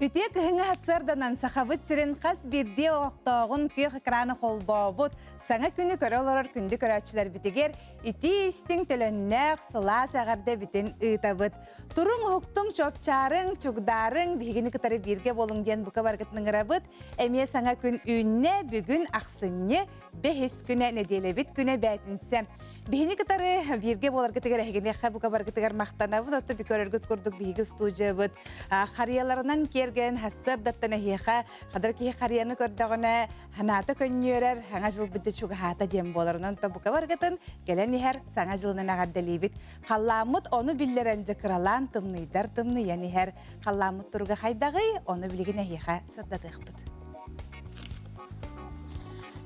Бүтек хыңа сырданан сахавыт сирен қас бірде оқтоғын күйек экраны қолбабыт. Саңа күні көрі оларар күнді көрәтшілер бітігер, ити істің төліннәқ сыла сағарды бітін ұйтабыт. Турың ұқтың чопчарың, чугдарың, бігіні кітары бірге болың ден бұқа барғытның ұрабыт. Әме саңа күн үйінне бүгін ақсынне бәхес күні неделебіт күні бәтінсе. Бігіні кітары бірге боларғытығыр әгенеққа бұқа барғытығыр мақтанабыт, отты бікөрергіт көрдік бігі студия бұд. Қарияларынан керген хастыр даттаны хеха, қадар ке қарияны көрдіғіне ханаты көннерер, хаңа жыл бүдді шуға хата дем боларынан табуға барғытын, келен ехер саңа жылынан ағаддалейбіт. Қалламыт оны білдерін жықыралан тымныйдар тымны, яны хер қалламыт тұрға қайдағый, оны білген әхеха сырдадық бұд.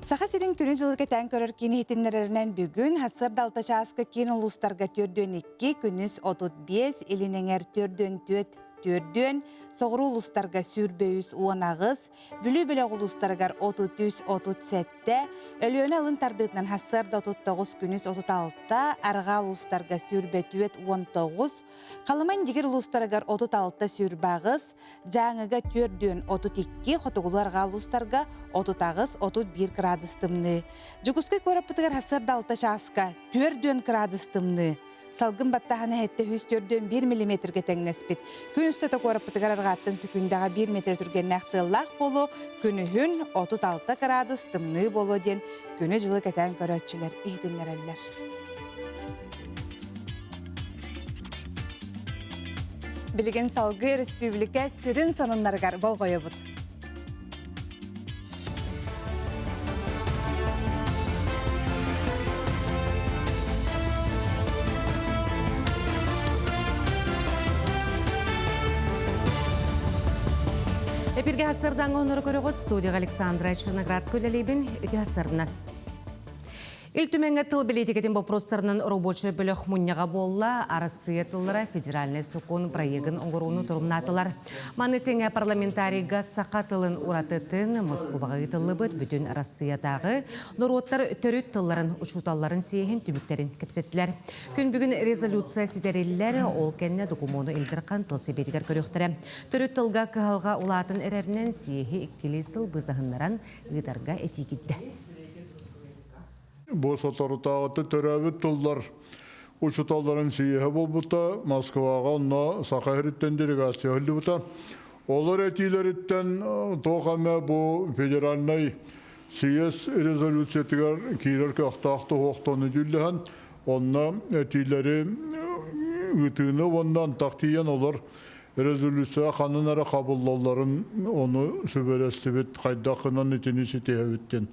Саха сирин күнін жылғы тән көрір кені хетінлерінен бүгін хасыр далта часқы кен ұлыстарға төрден 2, күніс 35, елінеңер төрден 4, төрден, соғыру ұлыстарға сүрбейіз уанағыз, бүлі-білі ұлыстарғар 33-37, өліөні алын тардытынан хасырда 39 күніс 36, арға ұлыстарға сүрбе 19, қалымайн дегер ұлыстарғар 36 сүрбағыз, жаңыға төрден 32, қотығыларға ұлыстарға 30-31 градустымны. Жүгіскі көріпітігер хасырда 6 шасқа төрден градустымны. Салгын баттағаны әтті 1 мм-ге тәңнеспет. Күн үсті көріп бұтығар арғаттың сүкіндағы 1 метр түрген нәқтыллақ болу, күні хүн 36 градус тымны болу ден күні жылы кәтән көрәтшілер ехдіңлер әлілер. Білген салғы республика сүрін сонынларғар бол қойы бұд. Эпирге хасырдан оныры көрігіт студияға Александра Черноградская лебін өте хасырынан. Илтүменге тыл билетикетін вопростарынан рабочий бөлік мұнняға болла, арасы тыллара федеральный сукон проегін оңғыруыны тұрымнатылар. Манытыңа парламентарийға сақа тылын уратытын Москваға тылы бұд бүтін арасыятағы нұруоттар төріт тылларын ұшуталларын сейхін түміктерін кепсеттілер. Күн бүгін резолюция сидерелілер ол кәнне докумоны илдірқан тыл себетігер көріқтірі. Төріт тылға кығалға улатын әрерінен сейхі келесіл бұзағынларан ғытарға этикетті. Бұл сотарытағыты төрәбіт тылдар ұшыталарын сейхі бол бұта, Москваға онна сақайырыттен делегация үлді бұта. Олар әтейлеріттен тоқаме бұл федеральный сейес резолюциятығар кейлер кақтақты оқтаны жүлдіған, онна әтейлері үтіні оннан тақтиян олар резолюция қанын әрі қабыллаларын оны сөбелесті бет қайдақынан етенесі тейәбіттен.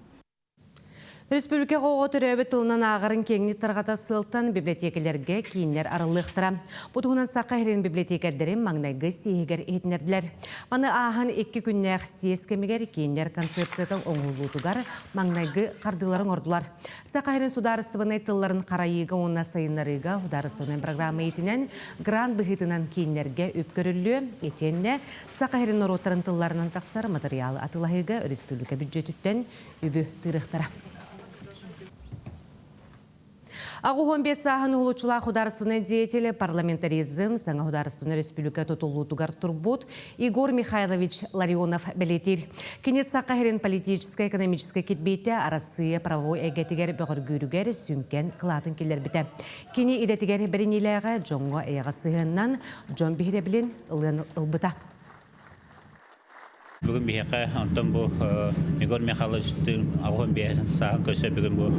Республика қоғы түрәбі тылынан ағырын кеңні тарғата сылтан библиотекалерге кейінлер арылықтыра. Бұтығынан саққа херен библиотекадерін маңнайғы сейгер етінерділер. Маны ағын 2 күннәқ сиескемегер кейінлер концепциятың оңғылутығар маңнайғы қардыларын ордылар. Саққа херен сударыстыбыны тылларын қарайыға онна сайынларыға ударыстыбының программы етінен грант бұхытынан кейінлерге өпкөрілі етенне саққа херен ороттарын тылларынан тақсар материалы атылағыға республика бюджетіттен үбі тырықтыра. Ағу 15 сағын ұлычыла құдарысыны деятелі парламентаризм саңа құдарысыны республика тұтылутығар тұрбут Игорь Михайлович Ларионов білетер. Кенес саққа херен политическо-экономическо кетбейті арасы правой әгетігер бұғыргүйрігер сүнкен қылатын келер біті. Кені едетігер бірінеліға жоңға әйға сығыннан жон бігіре білін ұлбыта. Бүгін бейхеқа антон бұл Игорь Михайловичтің ағуын бейхесын сағын көсі бүгін бұл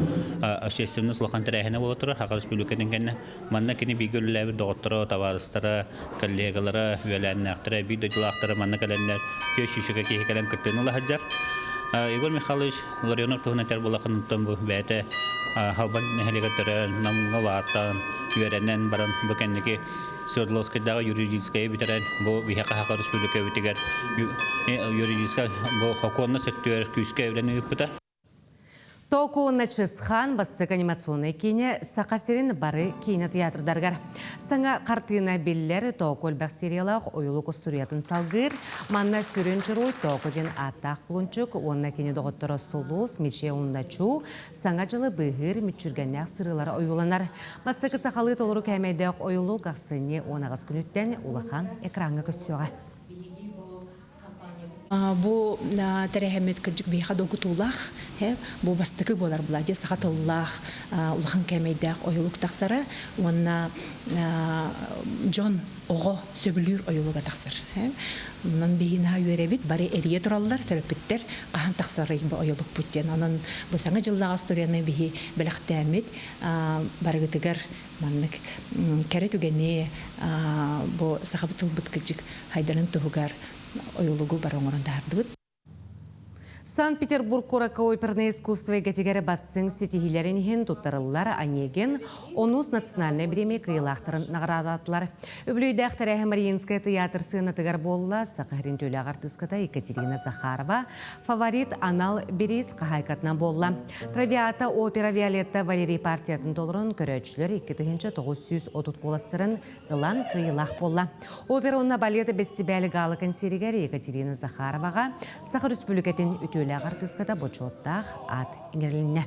общественный слухан тәрәхіне бол отыры. Аға республиканың кәні манна кені бейгілілер доғыттыры, таварыстары, коллегалары, өйеләнін ақтыры, бейді ақтыры, манна кәләнлер көз шүшіға кейхекелен күттіні лағаджар. Игорь Михайлович Ларионов тұғынатар болақын антон бұл бәйті халбан нәхелегаттары намыңға ваттан, үйеренен баран бүкәннеге Свердловскайдағы юридическая битерен, бұл бейхеқа хақа республика бітігер юридическая бұл хоконна сеттуер күйіске еврені үппіта. Току начысхан бастық анимационный кейіне сақасерін бары кейіне театрдарғар. Саңа қартына беллер току өлбәқ сериялақ ойлы көстүриятын салғыр, манна сүрін жыруй току ден аттақ бұлынчук, онна кейіне доғыттыры солус, мече ондачу, саңа жылы бұғыр мүтчүргеннәқ сырылары ойланар. Бастықы сақалы толыру кәмейдәқ ойлы қақсыне онағыз күніттен улахан экранға көстіға. Бу тәрәһәмет кырҗык бейха догутулах, бу бастыкы болар була, де сахатыллах, улахан кәмәйдәк оюлук тақсара, онна Джон ого сөбүлүр оюлуга тақсар. Мунан бейина юребит, бары эрие тураллар, терапевттер, кахан тақсары бу оюлук буттен. Анан бу саңа жыллага историяны бейи беләхтәмит, барыгытыгар маннык кәре түгәне, бу сахабытыл бүткәҗик хайдарын тугар оюлугу бароңорон дардыбыт. Санкт-Петербург Курака оперное искусство гетигері бастың сетихилерін хен туттарылар анеген онус национальный премия кыйлақтырын наградатылар. Өблүйдәқ тәрәхі Мариинская театр сынатыгар болла сақырын төлі ағартыската Екатерина Захарова фаворит анал берейс қағайкатна болла. Травиата опера Виолетта Валерий партиятын толырын көрәтшілер 2-930 қоластырын ылан кыйлақ болла. Опера онна балеті бестибәлі галы консерігер Екатерина Захароваға Сақыр Республикатын ütülü ағартыската бочоттақ ат иңерліне.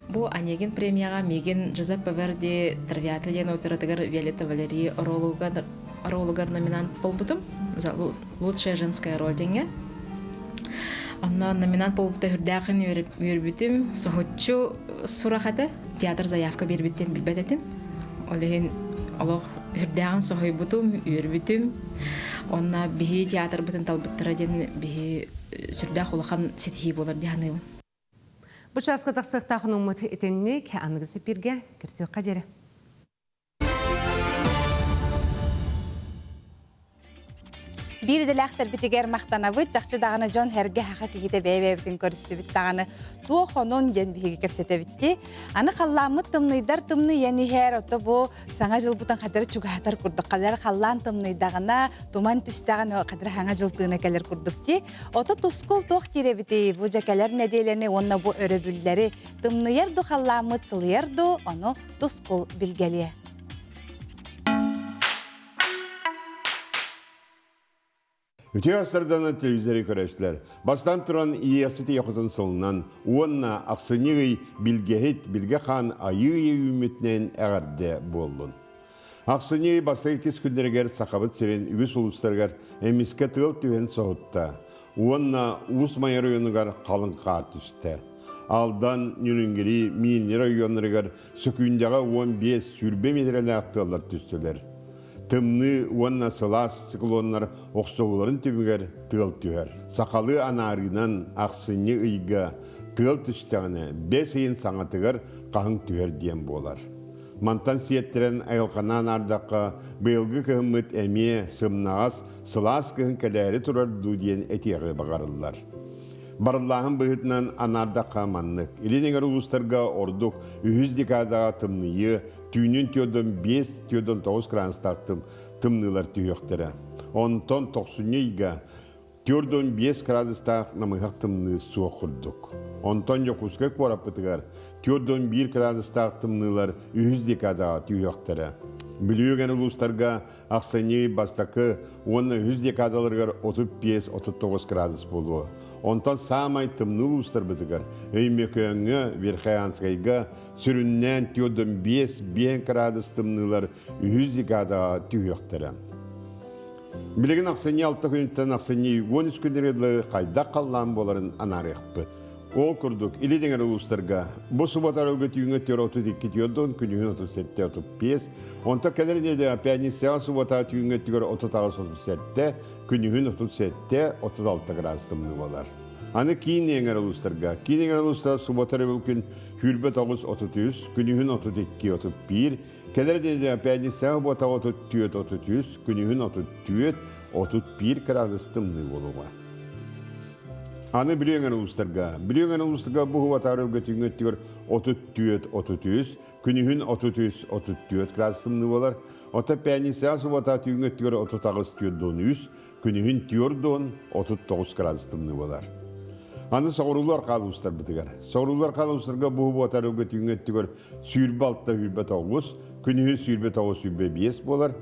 Бу анеген премияға меген Джузеппе Верди Травиата ден оператыгар Виолетта Валерий ролугар номинант болбутум за лучшая женская роль денге. Анна номинант болбута хүрдәқын үйірбітім, соғытчу сурахаты театр заявка бербіттен білбәтетім. Олеген олық хүрдәғын соғытбутум, үйірбітім. Онна бихи театр бутын талбыттыра ден бихи сүрдәқ олақан сетихи болар дияныйын. Бұшасқы тақсықтақын ұмыт етеннік аңғысы бірге кірсі қадері. Bir dilaqtar bitiger maqtanavıt, жақчы дағаны Джон Херге хақа кегеде бәйбәбітін көрісті біт дағаны туы қонон ден бігі кепсеті бітті. Аны қалламыт тымнайдар тымны ені хәр оты бұ саңа жыл бұтын қадары чуғатар күрдік. Қадар қаллан тымнайдағына туман түстіған қадар хаңа жылтығына кәлер күрдік те. Оты тұскыл тоқ тере біті бұ жәкәлер нәделені онна бұ өрі бүлдері. Тымныерду қалламыт сылыерду оны тұскыл білгелі. Үте асырданы телевизоры көрәшілер. Бастан тұран иясыты яқытын сылынан, уанна ақсынығы білгехет білге қан айығы үмітінен әғарды болдың. Ақсынығы бастығы кес күндергер сақабыт сирен үгіс ұлыстарғар әмеске тығыл түйен соғытта. Уанна ұлыс майыр ойынығар қалың қар түсті. Алдан нүрінгері мейінлер ойынырығар сүкүйіндегі 15 сүрбе метрелі ақтығалар түстілер. Тымны уанна сылас циклонлар оқсоғыларын түбігер тығыл түйер. Сақалы анарынан ақсыны ұйға тығыл түстіғіне 5 айын саңатығыр қағын түйер дем болар. Мантан сиеттерін айылқанан ардаққа бұйылғы кығымыт әме сымнағас сылас кығын кәләрі тұрар дудиен әтеғі бағарылар. Барылағын бұғытынан анардаққа маннық. Иленегер ұлыстарға ордық 100 декадаға тымнıyы, түйінін түйодын 5-9 кранстақтым тымнылар түйіқтірі. Онтон 90-ға 4-5 градустақ намығақ тымны суық құрдық. Онтон жоқұсқа қорапытығар 4-1 градустақ тымнылар 100 декадаға түйіқтірі. Білуген ұлыстарға ақсыны бастақы 100 декадаларғар 35-39 градус болуы. Онтан самай тымны ұлыстар бітігар. Өймекөңі верхаянскайға сүріннен 4-5 градус тымнылар 100 декадаға түйіқтірі. Білеген ақсыны 6 күнттен ақсыны 13 күндереді қайда қаллан боларын анарық бұд. Ол күрдік, иледеңер ұлыстарға. Бұл сұбатар өлгі түйінгі 32 түйодын, күнігін 37-35. Онта кәлерінеді пәнісеға сұбатар түйінгі 36-37, күнігін 37-36 градустымны болар. Аны кейін еңер ұлыстарға. Кейін еңер ұлыстарға сұбатар өлгін хүрбет 33, күнігін 32-31, кәлерінеді пәнісеға сұбатар 34-33, күнігін 34-31 градустымны болуға. Аны білеңен ұлыстарға. Білеңен ұлыстарға бұғы батары өлгетіңі өттігір 34-33, күнігін 33-34 градустымны болар. Ота пәнесі асу батары түйін өттігір 39-13, күнігін 39 градустымны болар. Аны соғырулар қалы ұлыстар бітігер. Соғырулар қалы ұлыстарға бұғы батары өлгетіңі өттігір сүйірбі алтта хүрбе 9, күнігін сүйірбе 9-5 болар.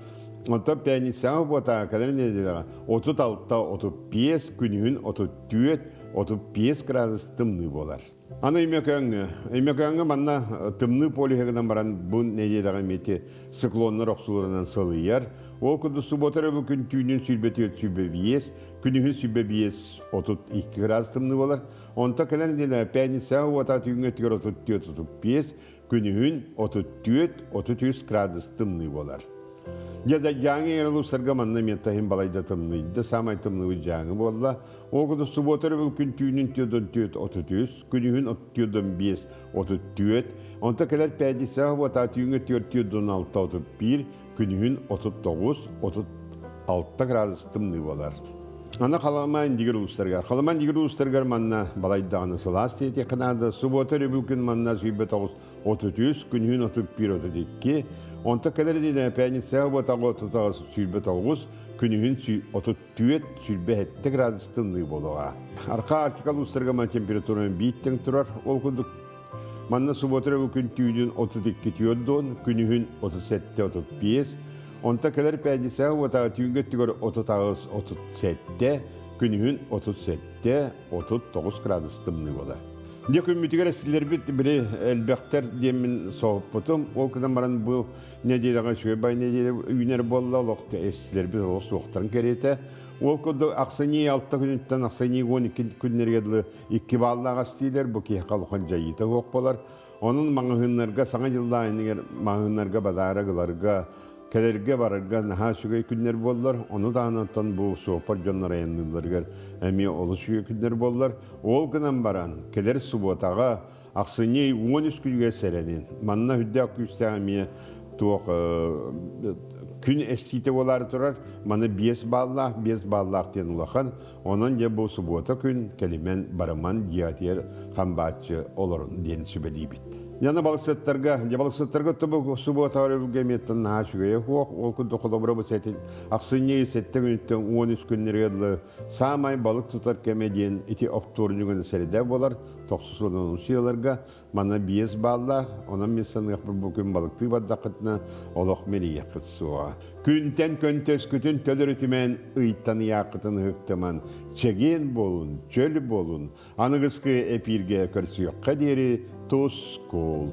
Онта пәнесі аңы бұта кәдерін еділіға 36-35, күнігін 34, 35 градус тымны болар. Аны имекөңі манна тымны полихегінен баран бұн неделіға меті циклонны роксуларынан сылыяр. Ол күнді суботары бұл күн түйінен сүлбеті өт сүлбе биес, күнігін сүлбе биес 32 градус тымны болар. Онта кәлән дені пәйнісі ота түйін өттігер 34-35, күнігін 34-33 градус тымны болар. Яда жаңы ерілу сырға манна мен тахин балайда тымныйды, самай тымнығы жаңы болла. Ол күнді суботары бұл күн түйінен 34-33, күнігін 35-34, онта кәләр пәйнісі ота түйін өттігер 36-31, күнігін 39-36 градус тымны болар. Ана қаламан дигер ұлыстарға. Қаламан дигер ұлыстарға манна балайдағаны сылас дейті қынады. Суботары бұл күн манна сүйбе 33, күнігін 31-32, онта кәлер дейді пәйнісі бұтағы 39 сүйбе 9, күнігін 34-37 градус тымны болуға. Арқа артикал ұлыстарға ман температурын бейттен тұрар. Ол күндік манна суботары бұл күн түйінен 32-10, күнігін 37-35, онта кәлер пәйдісі отаға түйінгі түгір 30-37, күнігін 37-39 градус тымны болар. Декun mütüger esirler bitti biri elbekter demin soğuk butum. Ol kıdan baran bu nedeleğe şöyle bay nedele üner bolla olukta esirler bir o soğuktan kerete. Ol kudu aksani 6 gününden aksani 12 günlerge 2 balla gastiler bu ki kalıkan jayita hoq bolar. Onun mağınlarga sana yılda iniger mağınlarga badaraglarga kelerge bararga naha şugay günler bollar. Onu da anatan bu soğupar jonlara yanılırlar. Emi oluşuyor günler bollar. Ol kınan baran keler subotaga aksani 13 günge serenin. Manna hüdde aküstemiye tuğ gün estite olar turar. Mana 5 ballak diyen ulakan. Onun ya bu subota gün kelimen baraman diyatiyer kambatçı olurun diyen sübedi bit. Yana balıksatlarga tubu subota örülgemetten naşıgaya hoq. Ol kundu kulabra bu setin. Aksiniye sette günütten 13 günlerge samay balık tutar kemediyen iti opturuncuğun seride bolar. Toqsusulunun şeylerga mana 5 ballak. Onun misanı bugün balıktı badakıtına oloq meni yakıt suğa. Күнтен көнтөс күтін төлір үтімен ұйттаны яқытын ұқтыман. Чеген болун, чөл болун. Анығызқы эпирге көрсіюққа дері тос кол.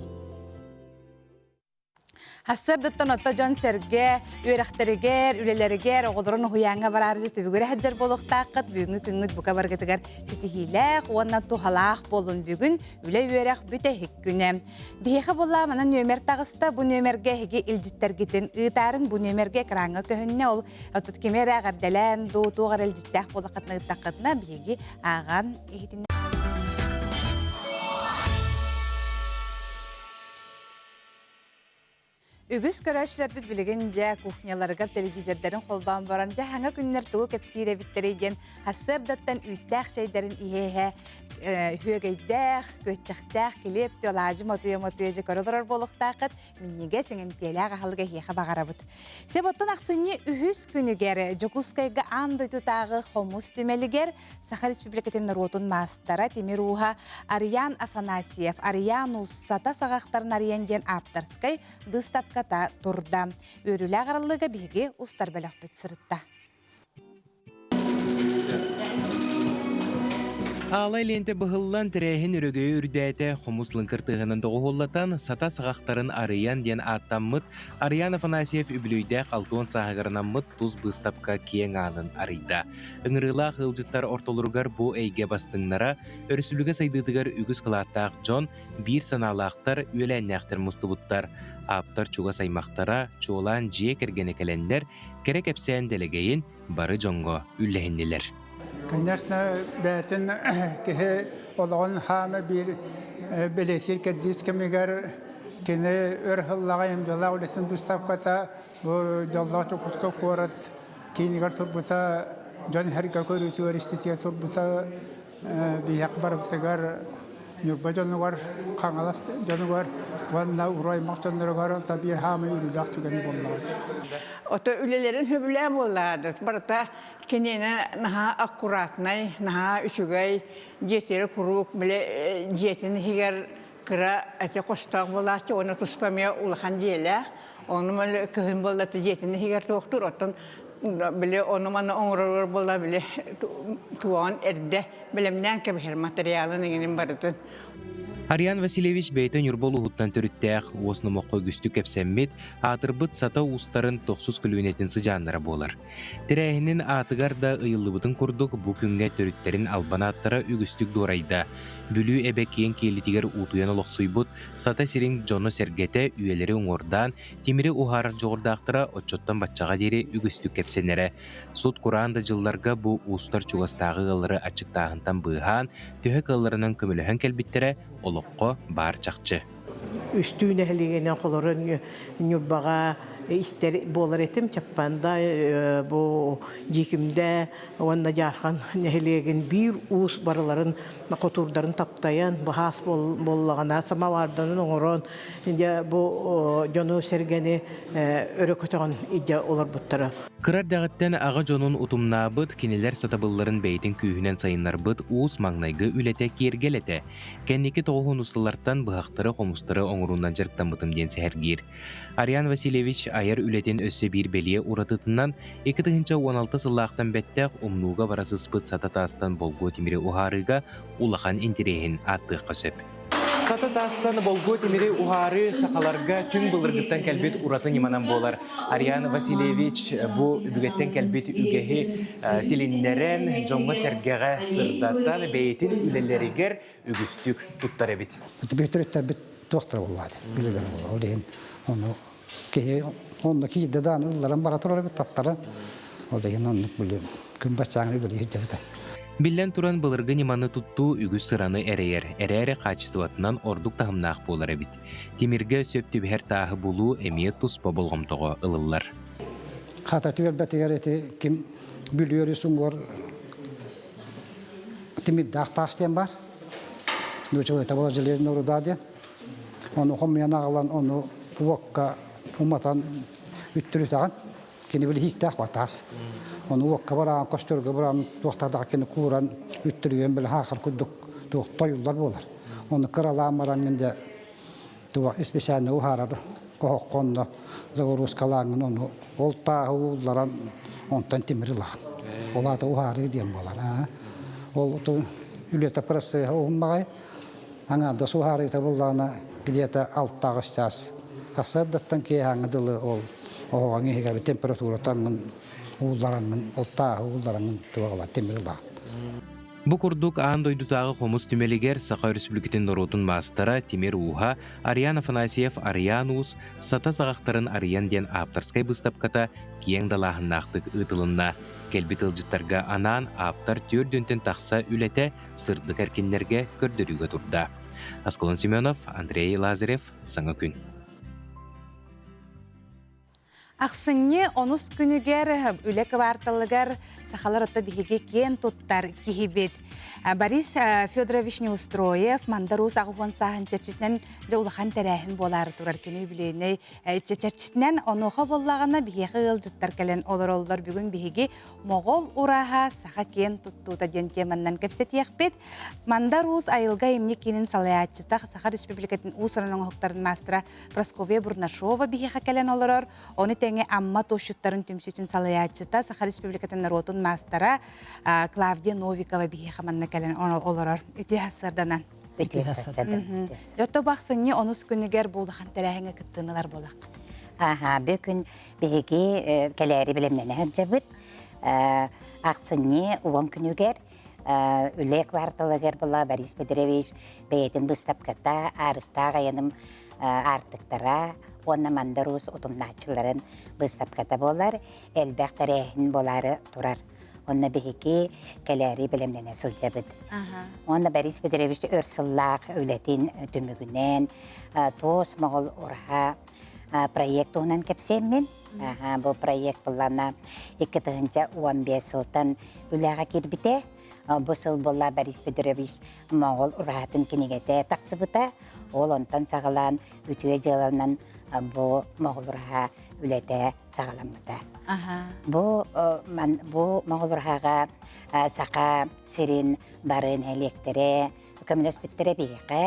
Hasırdıttan otta John Serge, üyerekteriger, üleleriger, oğulurun huyanga bararıcı tübügüre hadjar boluqtaqıt, büyüngü küngüt buka bargıtıgar sitihilek, ondan tuhalaq bolun bugün, üle üyerek bütehik güne. Biheqe bolla mana nömer tağısta, bu nömerge hege ilcitler giten ıtarın, bu nömerge kıranga köhünne ol, otot kemere ağardelen, doğutuğar ilcittaq bolaqatına ıttaqıtına bihegi ağan ehitin. Ügüs köröşler büt bilegince kufnyalarga televizörlerin kolban baranca hanga günler tuğu kepsire bittereyden hasırdattan üyttaq şeylerin ihehe hügeydaq, götçaqtaq, kilip, tolacı motuya körülür boluqtaqıt minnige sengemtiyelağı halıga heqa bağarabıt. Sebottan aqsınye ühüs günüger, Jokuskayga andı tutağı homus tümeliger, Sakha Respublikatin Rotun Mastara Timiruha Aryan Afanasyev, Aryanus Sata sağaqtarın Aryangen Aptarskay, Bıstavkata turda. Örülü ağırlığı bilgi ustar belaq büt sırıtta. Алай ленте быһыллан тирәһин өрөгөй үрдәте хомуслын кыртыгынын тоғуллатан сата сағақтарын арыян ден аттаммыт Ариян Афанасьев үбілүйдәк алтуын сағығырнаммыт туз быстапка кең анын арыйда. Үңірыла қылжыттар ортолургар бу әйге бастыңнара өрісілігі сайдыдыгар үгіз қылаттақ Джон бір саналақтар өйләннәқтір мұстыбыттар. Аптар чуға саймақтара чуылан жие кергені кәлендер керек әпсән дәлегейін бары Джонго үлләхінділер. Конечно, бәтін кеhe олығын хамы bir белесір кәддес кемегер кені өрхыллаға емжала олесын бұстапқата бұл жолға чоқұтқа қорат кейінігер тұрбыта жон әрге көрісі өрістетия тұрбыта бияқ барыбысығар Нюрба жонугар қаңалас жонугар ванна ураймақ жонугар табир хамы үрілақ түген болмады. Ото үлелерин хөбүле болады. Барта кенене наха аккуратнай, наха үчүгай жетери курук биле жетин хигер кыра ате костак болачы, оны туспамия улахан желе. Onu mal kızım bolladı jetini higer toqtur otan bile onu mana oңорор bola bile tuğan erde bilemden kebher materyalın ingen barıtın. Ариан Васильевич бейтен юрбол ухуттан төрүттәк, осны моққа күстү кепсеммит, атырбыт сата устарын 9 күлүнетін сыжаннары болар. Тирәһинин атыгар да ыйыллыбытын курдук бу күнгә төрүттерин албанаттара үгүстүк дурайда. Бүлүү эбе кийин келитигер утуян олоксуйбут, сата сирин жоно сергете үйелери оңордан, тимири ухарар жогордактыра отчоттан батчага дери үгүстүк кепсенере. Суд Куранда жылларга бу устар чугастагы ыллары ачыктагынтан быхан, төһөк ылларынан көмөлөһөн келбиттере олоққа бар чақчы. Үстүүнө хелигенен холорун нюрбага истер болар этим чаппанда бу жикимде онна жархан нехелеген бир уус бараларын котурдарын таптаян бахас боллагана самавардан оңорон бу жону сергени өрөкөтөгөн ия олар буттара. Кырар дагыттан ага жонун утумнабыт кинилер сатабылларын бейтин күйүнен сайыннарбыт уус маңнайгы үлете кергелете. Кенники тоғын усылартан быхактары комустары оңорундан жарктанбытым ден сәргир. Ариан Васильевич айыр үлетен өссө бир белие уратытынан 2016 сыллаактан беттек умнууга барасыспыт сататаастан болго тимири ухарыга улахан интерехин аттык көсөп. Сататаастан болго тимири ухары сакаларга түң былыргыттан кәлбет уратын иманан болар. Ариан Васильевич бу үбүгеттен кәлбет үгеһи тилиннерен жоңго сергеге сырдаттан бейтин үлелеригер үгүстүк туттар эбит. Доктор булады. Билер булды. Деген оны онда кийдедан ылларан баратыр бит таттары. Ол деген оны билем. Күн бачаңы биле жете. Биллен туран былыргы ниманы тутту үгүс сыраны эрээре качестватынан ордук тахымнаах болар эбит. Тимирге сөптү бер тагы булуу эмиет туспа болгомтого ылылар. Хата түбел бетегерети ким билүөрү суңгор тимир дактастен бар. Нучулай табала железный рудады. Onu hommiyana alan onu uvokka umatan üttürütağın kini bile hiktah batas. Onu uvokka baran kostörge baran tuhtada kini kuran üttürüyen bile hakar kudduk toyullar bolar. Onu karalan marangında tuva espesyalne uharar kohokkonda zavurus kalangın onu olta ullaran ontan timirilan. Olata uharı diyen bolar. Ol tu ülete presse ummay anga da suharı tabullana где-то алтагы час. Асаддаттан кеяңдылы ол оған егер температуратан уллараңын уллараңын тугала темирла. Бу курдук аан дойдутагы хомус түмелигер Саха Республикатын норотун мастара Тимир Уха, Ариан Афанасьев Арианус, сата сагактарын Ариан ден аптарскай быстапката киең далахыннактык ытылынна. Келбит ылжыттарга анан аптар төрдөнтен тахса үлете сырдык эркиннерге көрдөрүүгө турда. Асколон Семенов, Андрей Лазарев, Саңа күн. Ақсынне онус күнігер үлі кварталыгар сақалар отта бігеге кен туттар кихибет. Борис Федорович Неустроев мандарус ағуан сағын чәрчетінен жаулақан тәрәхін болар тұрар кені білейіне. Чәрчетінен онуға боллағына бігеге ғылжыттар кәлен олар бүгін бігеге моғол ұраға саға кен туттуыта ден теманнан кәпсет еқпет. Мандарус айылға емне кенін салаятчытақ Саха Республикатын ұсырының ұқтарын мастыра Прасковия Бурнашова бігеге кәлен олар. Оны тәңе амма тошуттарын түмсетін салаятчыта Саха Республикатын ротын мастыра Клавдия Новикова бігеге манна кәлен олар. Үті хасырданан. Үті хасырдан. Йотто бақсынне онус күнігер болдыған тәрәхіңі күттіңілар болақ. Бөкін бігеге кәләрі білімнен әджабыт. Ақсынне уон күнігер үлі кварталығыр бола Борис Федорович бәйетін бұстапқата арықта ғайыным артықтара онна мандарус ұтымначыларын бұстапқата болар. Әлбәқ тәрәхін болары тұрар. Онна бігеге кәләрі білімнен әсілжабыд. Онна Борис Федорович өрсіллақ өлетін түмігінен тоос моғыл ұраға проект онан кәпсеммен. Бұл проект бұллана 2015 жылдан үләға кербіте. Бұл сыл бұлла Борис Федорович моғыл ұрағатын кенегеті тақсыбыта. Ол онтан сағылан үтіе жылынан бұл моғыл ұраға үләті сағаламыта. Бұл моғыл ұрағаға сақа сирин барын электере, көмінес біттіре бейеқі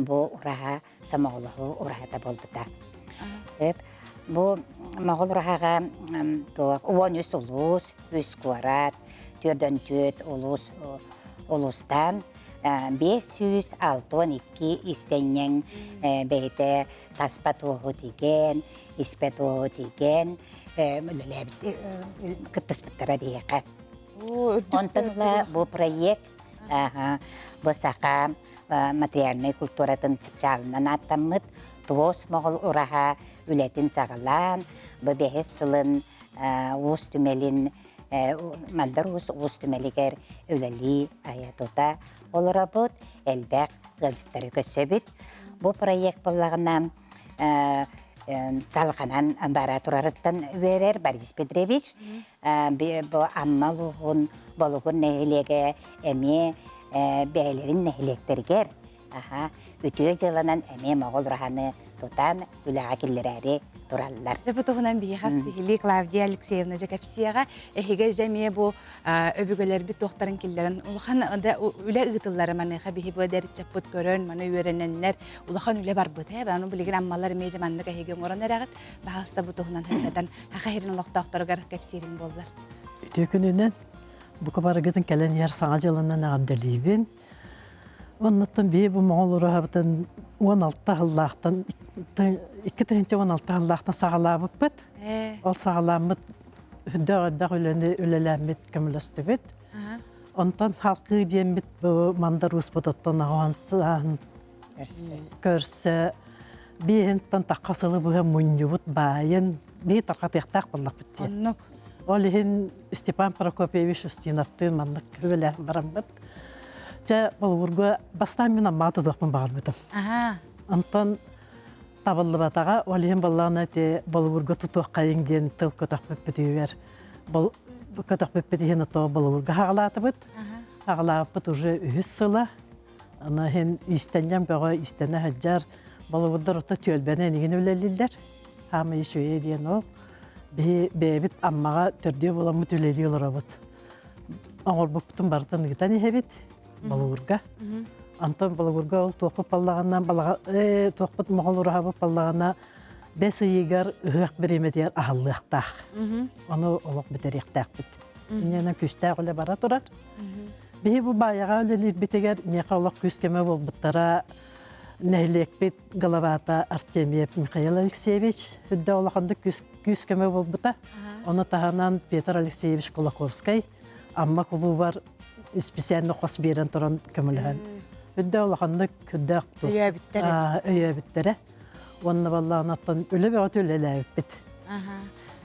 бұл ұраға самоғылығы ұрағата болбыта. Бу моғол ұрахаға уон үс улус, үс кварат, түрден төт улустан 562 истеннен бейте таспа туғу деген, испе туғу деген, кыттыспыттара дейеқі. Онтынла бұл проект бұл сақа материальный культуратын чыпчалынан аттамыд, туғыз моғол ұраға үлетін сағылан, бұл бәхет сылын уыз түмелін, мандар уыз түмелігер үләлі аятота олыра бұд, әлбәқ ғылжыттары көсөбіт. Бұл проект болағына Салқанан бара турарыттан верер Борис Петрович. Бұл аммалығын болығын нәхелеге әме бәйлерін нәхелектергер. Үтіе жылынан әме мағол раханы тұтан үліға келдірәрі туралылар. Бұтығынан бейіға сихили Клавдия Алексеевна Жакапсияға әхеге жәме бұл өбігілер біт тоқтарын келдерін. Улахан үлі ұғытылары маныға бейі бұл дәрі чаппыт көрін, маны өрененлер. Улахан үлі бар бұт. Бәні білген аммалар мейжі манныға әхеге орын әрағыт. Бағалыста бұтығынан хәлдәдан хақайырын ұлақта оқтарығар кәпсерін болдар. Үтіе күнінен бұқы барығыдың кәлен ер саңа жылынан ағаддалейбін. Оннаттан бей бұл моғол ұрағабытын 16 ғыллақтан, 2-16 ғыллақтан сағалабық бұд. Ол сағаламыд үдді-ғаддақ өлеләмет көмілісті бұд. Онтан халқы деймет бұл мандар ұс бұдыттан ағуан көрсі. Бейінттан таққасылы бұға мұнды бұд байын. Бей тарқатықтақ болақ бұд. Ол ең Степан Прокопьевич Устиновтың мандық өләм барам бұд. Жа болғырға бастан мен амма тұдықпын бағыр бұдым. Антан табылы батаға, ол ең болағына болғырға тұтуқ қайын ден тұл көтақ бөппетігер. Көтақ бөппетігені тоғы болғырға ғалаты бұд. Ғалаты бұд уже үйіз сыла. Ана хен истенген бөға истені ғаджар болғырдар ұта төлбәне неген өлелілдер. Хамы ешөе дейін ол. Бәйбіт аммаға түрде боламы төлелі олыра бұд. Аңғыр бұптың бардын ғытан ехебет. Балуырга. Антон балуырга ол тоқпыт баллағаннан, тоқпыт моғол ұрағы баллағана 5 егер ұғық бір емедер ағылықтақ. Оны олық бітіректақ біт. Менен күстәқ өлі бара тұрар. Бейі бұл баяға өлелер бітегер, меқа олық күскеме бол бұттара нәйлек бет Головата Артемьев Михаил Алексеевич. Үдді олықанды күскеме бол бұта. Оны тағанан Петр Алексеевич Кулаковскай. Амма құлу бар специально қос берен тұран көмілген. Үдді олақанды күдді ақту. Өйе біттері. Онны баллағын аттан өлі бәғат өлі бит.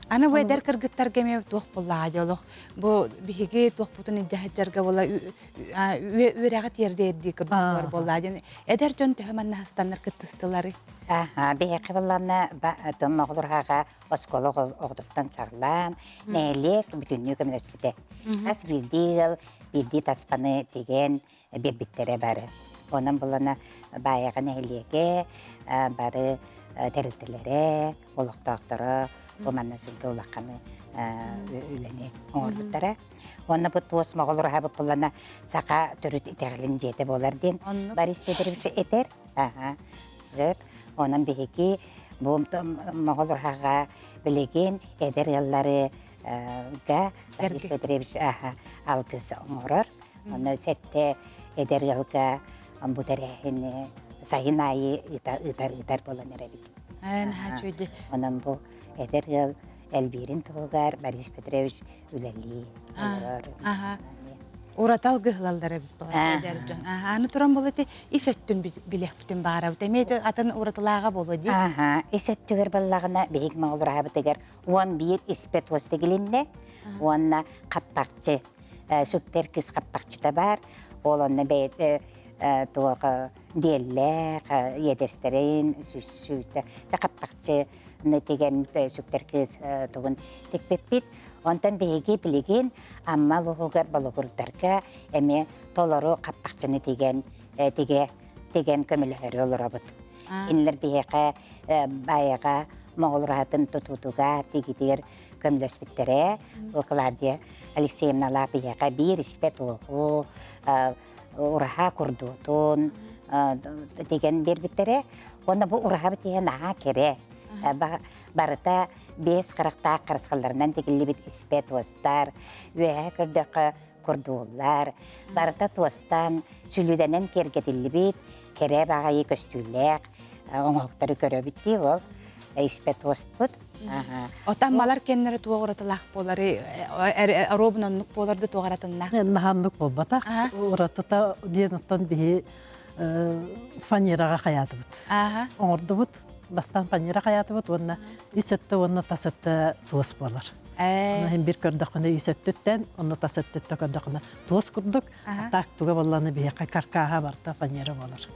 Аны бұл әдер кіргіттар кәме тоқ болаға деолық. Бұл бігі тоқ бұтын идәхеттерге бола өрәғат ерде ерде кіргіттар болаға. Әдер жөн төхіманна хастанлар кіттістілары? Бейқі болағына моғылырғаға осколық оғдықтан сағылан, нәйлек бүтінні көмінес біте. Ас білді таспаны деген бербіттері бары. Онын болағына байыға нәйлеге бары тәрілтілері, олықтақтыры, Оманна сүнге улаққаны үләне оңырбыттара. Онна бұт туыс моғылырға бұп болана сақа түріт итәғілін жеті болар ден. Борис Петрович етер. Зөп. Онын бейекі моғылырға білеген әдер еллары Борис Петрович алғыз оңырыр. Оны сәтті әдер елға бұтарәхін сайын айы ұтар болан әрәбіт. Онын бұл әдер ел әлберін тұғығар Борис Петрович үләлі. Уратал гыһлалдары бит болар әдер жон. Аны туран болыты ис өттүн билек бүтүн бара. Тәмәде атын уратылага болу ди. Ис өттүгер баллагына бейик маңлыра битегер 11 испет остегилинне. Онна каппакчы сүктер кыз каппакчыта бар. Олонны бейт туга диелле едестерин сүйтә каппакчы нетеген сүктер кыз тугун текпеппит. Онтан бейги билеген амма лугар балугурдарга эме толору каппакчыны деген көмөлөр олорабыт. Инлер бейга байга моголратын тутутуга тигидер көмлөспүттере. Клавдия Алексеевна лапияга бир испет о ураха курдутун деген бербиттере. Онда бу ураха битеген кере. Барыта бес қырықта қырысқаларынан текілі бит іспе туыстар, өйе көрдөқі құрдуылар. Барыта туыстан сүлүденен кергетілі бит, кере бағайы көстүлләк, оңоқтары көрі бітті ол, іспе туыст бұд. Отан балар кеннері туа оратылақ болары, робын оннық боларды туғаратынна? Наханлык болбатақ. Оратыта денеттен бейі фанераға қаяты бұд. Оңырды бұд. Бастан фанера қаяты бұд. Онна исетті, онна тасетті туыс болар. Онна бір көрдіқіні исеттіттен, онна тасеттітті көрдіқіні туыс күрдік. Атақ туға боланы бейі қарқаға барта фанера болар.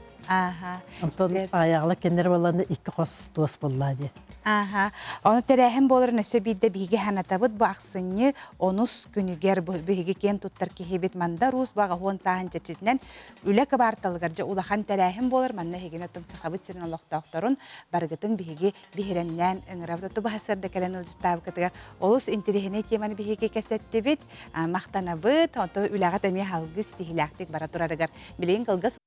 Онтон аяғылы кеннер боланы екі қос туыс болады. Оны тәрәхім болыр нөсі бейді бейге ханатабыд бұл ақсыны онус күнігер бейге кен тұттар кехебет манда рус баға хуан сағын жәрчетінен үлі кабарталығаржа улахан тәрәхім болыр манна хеген өттің сақабыт сирін олықтақтарын барғытын бейге бейхереннен ұңырап тұтты бұл хасырды кәлен ұлжыстабы кітігер. Олыс интерехіне теманы бейге кәсетті бет, мақтанабыд, онты үліға тәме халғы стихилақтик бара тұрарығар. Білейін қылғыз.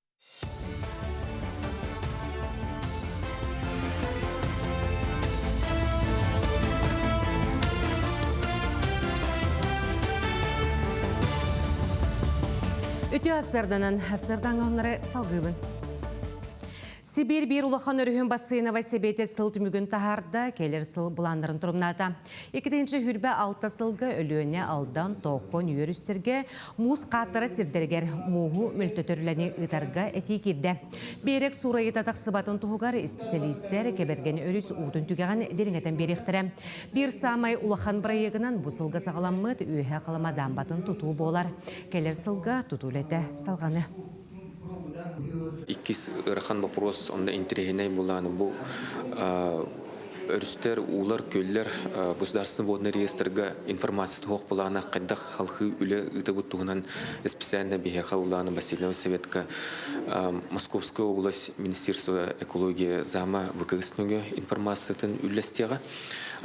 Өте асырданын, асырдан ғанлары салғыбын. Сибир бір улахан өріхін бассыйына вайсебеті сылт мүгін тахарда, келер сыл бұландырын тұрымната. Екетінші хүрбе алта сылғы өліөне алдан тоқон үйерістерге мұз қаттары сірдергер мұғу мүлтөтірләне ұтарға әти кирді. Берек сурайы татақ сыбатын тұғығар специалистер кеберген өріс ұғытын түгеған деріңетін беректірі. Bir самай улахан бірайығынан бұл сылғы сағаламмыд үйе қаламадан батын тұту болар. Келер сылға тұтулеті салғаны. Иккис ырхан вопрос онда интерехиней буланы бу өрүстер улар көллер государственный водный реестрга информация тоқ буланы кайдак халкы үле ытыбыт тугунан специально бихеха уланы Васильева советка Московская область министерство экологии зама выкырыстыгы информациятын үллестега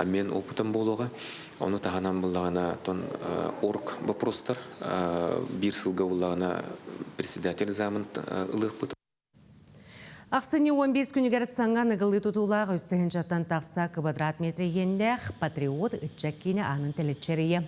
мен опытым болуга оны тағанан бұлағына тон орг вопростар бір сылға бұлағына председатель замын ылық бұд. Ақсыны 15 күнігер саңған ұғылы тұтулағы үстігін жаттан тақса квадрат метрі ендәқ патриот үтчәккені анын тілітчерейі.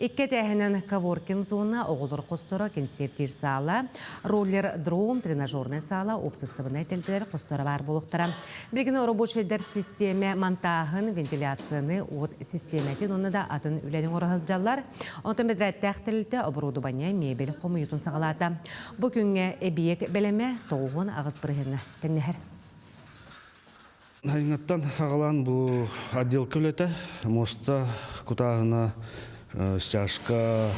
Икке тәхінен каворкин зона оғылыр қостыры концерттер сала, роллер дрон тренажерный сала обсыстывына тәлдер қостыры бар болуқтыра. Білгіні рабочайдар системе монтағын вентиляцияны от системетен оны да атын үләдің орығылжалар. Онтын бедрәт тәқтілді оборудования мебель қомыютын сағалады. Бұл күнге әбиек бәлеме тоғын ағыз біргені. Хайнгаттан ағалан бұл отделка өлеті, моста кутағына стяжка,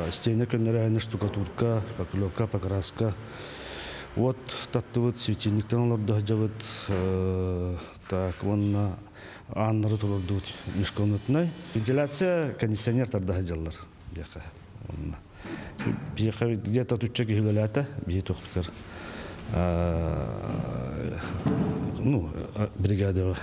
стене көннері штукатурка, поклевка, покраска. Вот таттывыт светильниктен оларды жабыт, так, онна аннары тұрырдуыт мешконытынай. Вентиляция, кондиционер тардығы жалар. Бейқа где-то түтчек үйілеләті, бей тоқпытыр. Бригада.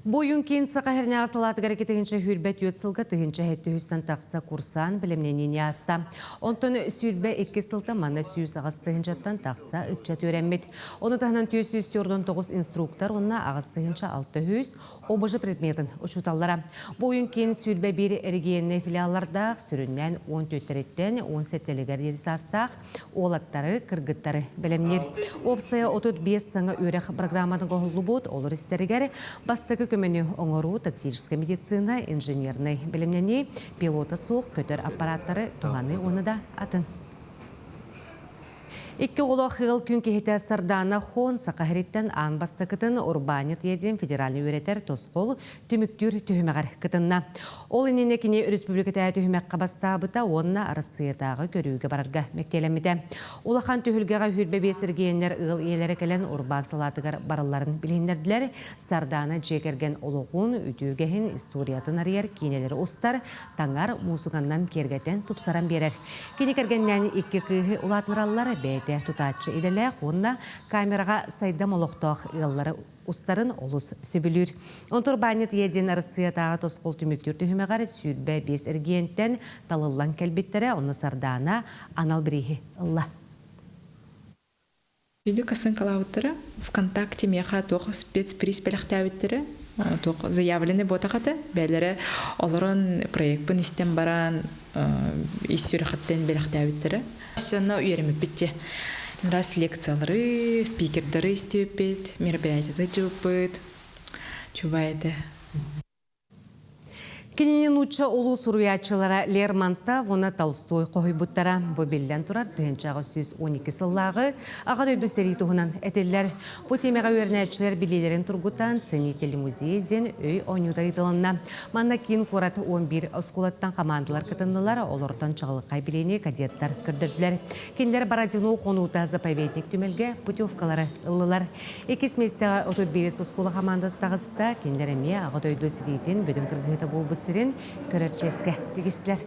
Бойын кен сақахеріне асылаты қарекетігінші хүрбәт өтсілгі түгінші әтті үстін тақса курсан білімненен яста. Онтын сүрбә 2 сылта мана сүйіс ағыстығыншаттан тақса үтчәт өрәммет. Оны тағынан түйісі үстерден 9 инструктор, онына ағыстығынша 6 үз обыжы предметін ұшыталлара. Бойын кен сүрбә бір әргеніне филиаллардақ сүріннен 14-тен 17-лігер ерісастақ олаттары, кыргыттары білімнер. Опсая 35 саңа өрәқ программаның қоғылы бұд, олар істерігер бастығы көмені оңыру тактическая медицина, инженерный білімнені, пилота соқ, көтер аппараттары туғаны оны да атын. Икки олы қығыл күн кехеті сардана хон сақахриттен аң бастықытын урбанит еден федеральный өретер тосқол түміктүр түхімеғар кытынна. Ол инене кіне республиката түхімеққа бастабыта онына арысыетағы көріуге барарға мектелемеді. Олахан түхілгеға хүрбе бесіргейінлер ұғыл иелері кәлен урбан салатығар барыларын біліндерділер. Сардана жекерген олығын үтігейін историятын арияр кейнелері ұстар таңар мусуғаннан кергетен тұпсаран берер. Кені кергеннен икки күйі ұлатныралары бәйті тұтатшы иделек, онына камераға сайдам олықтақ ұғылары ұстарын олыс сөбілір. Онтыр банет еден арысыятағы тосқол түміктер түхімеғары сүрбә бес іргенттен талылан кәлбеттері, оны сардана анал бірейі ұлла. Үйді касын калауыттыры, ВКонтакте меха тоқ спецприз бәліқтәуіттірі, тоқ заявлены ботақаты, бәлері оларын проектпін істен баран, иссүріқаттен бәліқтәуіттірі. Соны үйерімі бітті. Раз лекциялары, спикердары істеуіппет, мероприятияты жуыппет, чубайды. Кененен уча улу суруячылара Лермонтов, вона Толстой қойбуттара. Бу белден турар 1212 сыллағы ағад өйді сәрі туғынан әтелер. Бу темеға өрнәчілер билелерін тұргутан ценителі музейден өй ойнудай дылынна. Манна кейін қорат 11 оскулаттан командалар кытындылар, олыртан чағылықай білене кадеттар күрдірділер. Кендер Барадину қонуыта заповедник түмелге путевкалары ылылар. Екес местеға 35 оскула командаты тағызда кендер әме ағад өйді сәрейден бөдің кіргіті болбыт сирен көрәрческе тегістілер.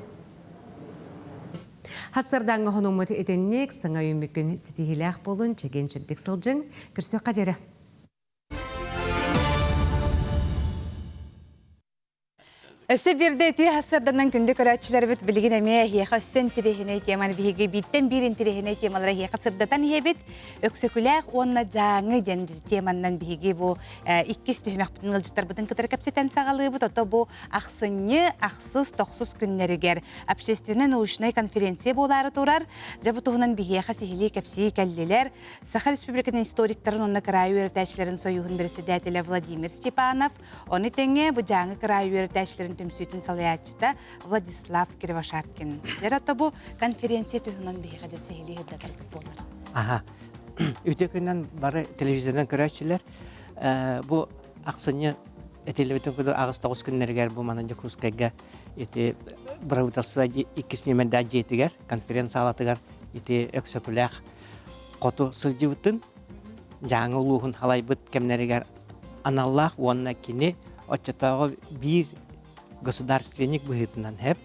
Хасырданғы ғынымыт етеннек сыңа өмікін сетігіләқ болын чеген чілдік сылжың күрсі қадері. Өсі бірді әті хасырданын күнді көрәтшілер біт білген әме хеқа өссен тірехіне теманы бігі биттен бірін тірехіне темалары хеқа сырдатан хебет өксөкіләқ онына жаңы ден теманнан бігі бұл иккес түймәк бұтын ғылжыттар бұтын кітар кәпсетен сағалы бұт, ото бұл ақсыны, ақсыз, тоқсыз күннерігер общественный научный конференция болары тұрар, жабы тұғынан бігі хеқа сихили кәпсі кәллелер, Саха Республиканың историктарын онына крайы өртәшілерін сойуғын бірісі дәтелі Владимир Степанов, оны тәңе бұл жаңы крайы өртәшілерін түмсүйтін салаятчыта Владислав Кривошапкин. Дәрі бұл конференция түйінен бейғады сәйілі ғыддатар көп болар. Аха. Өте күннен бары телевизиядан көрәтшілер. Бұл ақсыны телевизиядан көді ағыз 9 күннергер бұл манан Жокускайға бұравытасыва 2 немендә жетігер, конференция алатығар өксөкіләқ қоту сылжыбытын жаңы ұлуғын халай бұт кәмнерігер аналлах уанна кені отчатағы бір государственник бұхытынан хеп.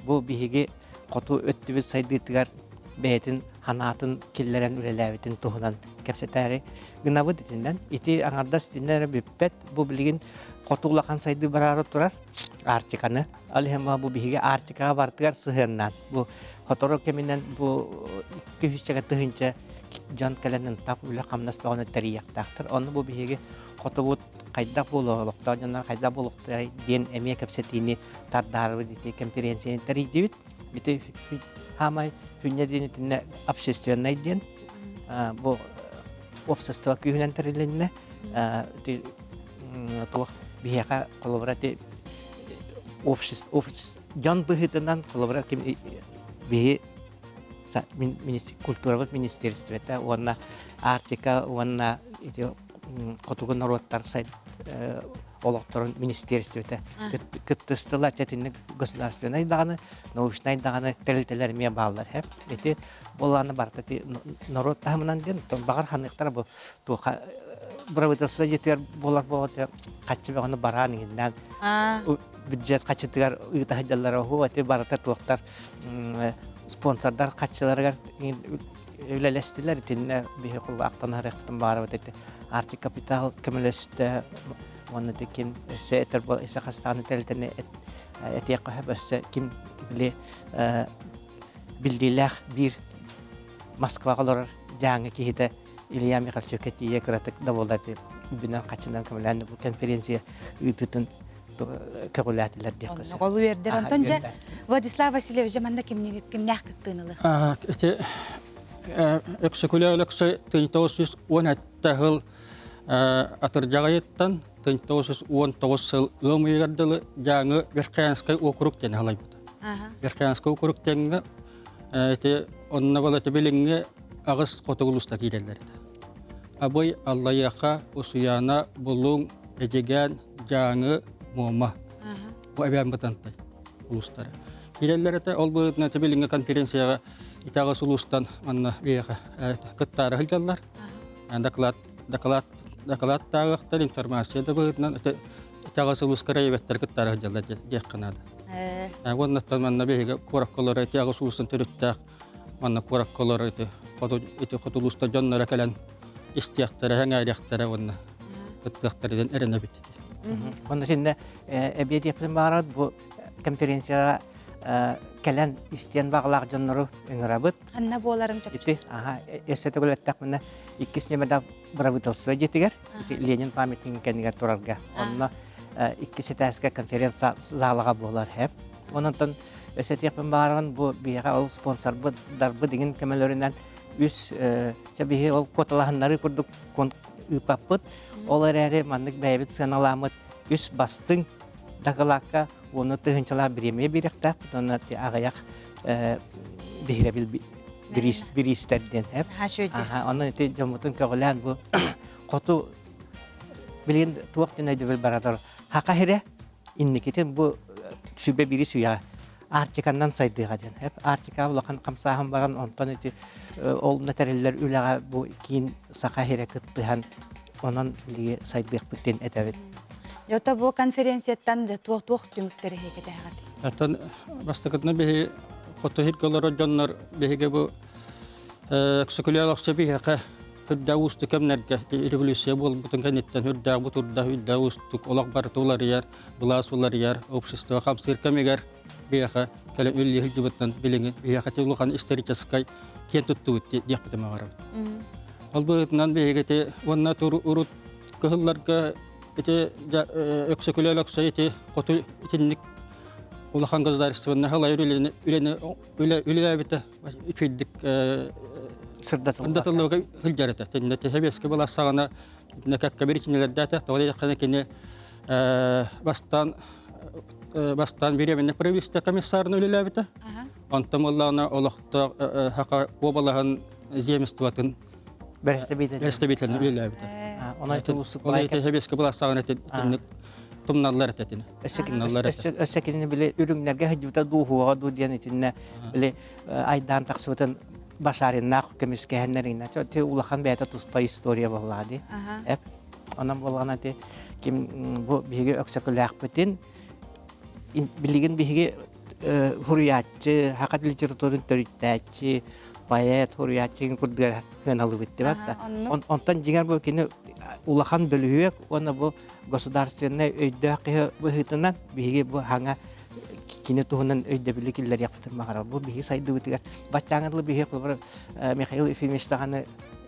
Бұл бігі қоту өттібіт сайдытығар бәйтін ханатын келлерен үреләветін тұғынан кәпсетәрі ғынавы детінден. Ити аңарда стендері бүппет бұл білген қотуғлақан сайды барары тұрар артиканы. Алихема бұл бігі артикаға бартығар сығыннан. Бұл хотору кемінен бұл 200-ға тұхынша жан кәлінен тап үлі қамнас бағаны тәрияқтақтыр. Оны бұл бігі қотуғыт қайда болуғылықтар, жанар қайда болуғылықтар ден әме кәпсетіні тардарығы деті конференцияны тәрейді бит. Беті хамай хүнне денетіне общественный ден, бұл общество күйінен тәрелініне, тұлық бейеға қолыбыраты жан бұғытынан қолыбыраты бейе культуравыт министерствета, онна артика, онна қотуғын народтар сайт олықтырын министерствета кыттыстыла тәтінні государственный дағаны, научный дағаны тәрілтелерме бағалар. Әті боланы барты народ тағымынан ден, бағар ханықтар бұл бұравытасыва жетер болар болғаты қатшы бағаны баран еңінен бюджет қатшытығар ұйыта хадялар оғу, әті барыта туақтар спонсордар қатшыларығар өлелестілер, теніне бейі құлға ақтан арықтың бары өтеті. Арти капитал көмілесті, оны да кем өсі әтір бұл әсі қастағыны тәлітіні әтек қойып өсі кем білдейләқ бір Москва қаларыр жаңы кейді Илья Михальчук әтейе күратық да болдарды. Үбінен қачынан көміләнді бұл конференция үйтітін көгіләтілер де қысы. Олу өрдер, Антонжа, Владислав Васильевич, жаманда кемнәқ күттіңілі? Өксөкүлөөлөксө 1910 жыл атыржагайыттан 1919 жыл ылмыйгардылы жаңы Верхоянскай округ тен халайбыта. Верхоянскай округ тенге онна бала тебелеңге агыс котогулуста кирелерди. Абой Аллаяха усуяна булуң эжеген жаңы мома. Бу абян батантай улустары. Кирелерде ол быдна тебелеңге конференцияга Итағыз ұлыстан манна бейіға күттары ғылдалар. Доклад тағықтар, информацияда бұғытынан Итағыз ұлыс қарайбеттер күттары ғылдалар дек қанады. Оннаттан манна бейіға қорақ қолары Итағыз ұлыстан түріттәқ манна қорақ қолары қот ұлыста жонлары кәлін істияқтары, әңәйрияқтары онна күттіқтарыден әріне біттеді. Онда сенде әбет епсін бағарад бұл конференцияға кәлән истен бағылақ жоннору өңірабыт. Анна боларын жап. Ити, эсеті көлеттақ мына 2 немеда правительство жетігер, Ленин памятнигін кәнігер тұрарға. Онына 2 тәске конференция залыға болар хәп. Онынтын эсеті яқпен бағарған бұл бейға ол спонсор дарбы деген кәмелерінен үз жабиғи ол коталағынлары күрдік үпаппыт. Олар әрі мандық бәйбіт сыналамыт үз бастың дағылаққа оны тұхынчала біреме беректақ, оны ағаяқ бірістерден әп. Оны жамытын көғілән бұл қоту білген туақтен әйді біл барадар. Хақа хере, иннекетен бұл сүбе бірі суя артиканнан сайдыға ден. Артика бұлақан қамсағын баған, онтан олында тәрелер үліға бұл кейін сақа хере күттіған, онын білге сайдық бүттен әдәвет. Жота бұл конференцияттан туақ түміктері хекеті ағады. Аттан бастықытына бейі қоту хеткалары жоннар бейге бұл өксөкілялақшы бейіға үрдә ұсты кәмнәрге революция бол бұтын кәнеттен үрдә бұтырда ұстық олақ бар тұлар ер, бұлас олар ер, общество қамсыр кәмегер бейіға кәлі өлі хілдібіттен біліңі бейіға тегілуған историческай кен тұтты өтті деқпітім ағарабы. Ол бұғытынан бейіге онна тұр ұрыт кығылларға өксөкілялақшы қоту итіннік улахан государственный халай үлеләбіті үкейдік сырдатылығы хүлдерді. Тәнеті хәбескі бұл асағына кәккі беретінелерді тоғылай жаққаны кені бастан беременне правительство комиссарын үлеләбіті. Антым олағына олақты хақа обалағын земестватын бәрістебейтін үлеләбіті. Олайты хәбескі бұл асағына тумналар тәтіне. Өсекеніне біле үріңлерге хәдівіта дуғуға дудиян етіне біле айдан тақсыбытын башарын нақ көмеске әнеріңіне. Те улақан бәйті тұспа история болғады. Онан болғана те бұл бейге өксекілі ақпетін білеген бейге хуриятчы, хақат литературын төріттәтчі, поэт, хуриятчы күрдігер хыналу бітті бәтті. Онтан жеңер бұл кені улахан бөлüyek, оны бұл государственный өйді қиы бұхытынан бейге бұл хаңа кені туғынан өйді білі келдер яқпытыр мағарар. Бұл бейге сайды өтігер. Батчаңырлы бейге қылбыр Михаил Ефимович тағаны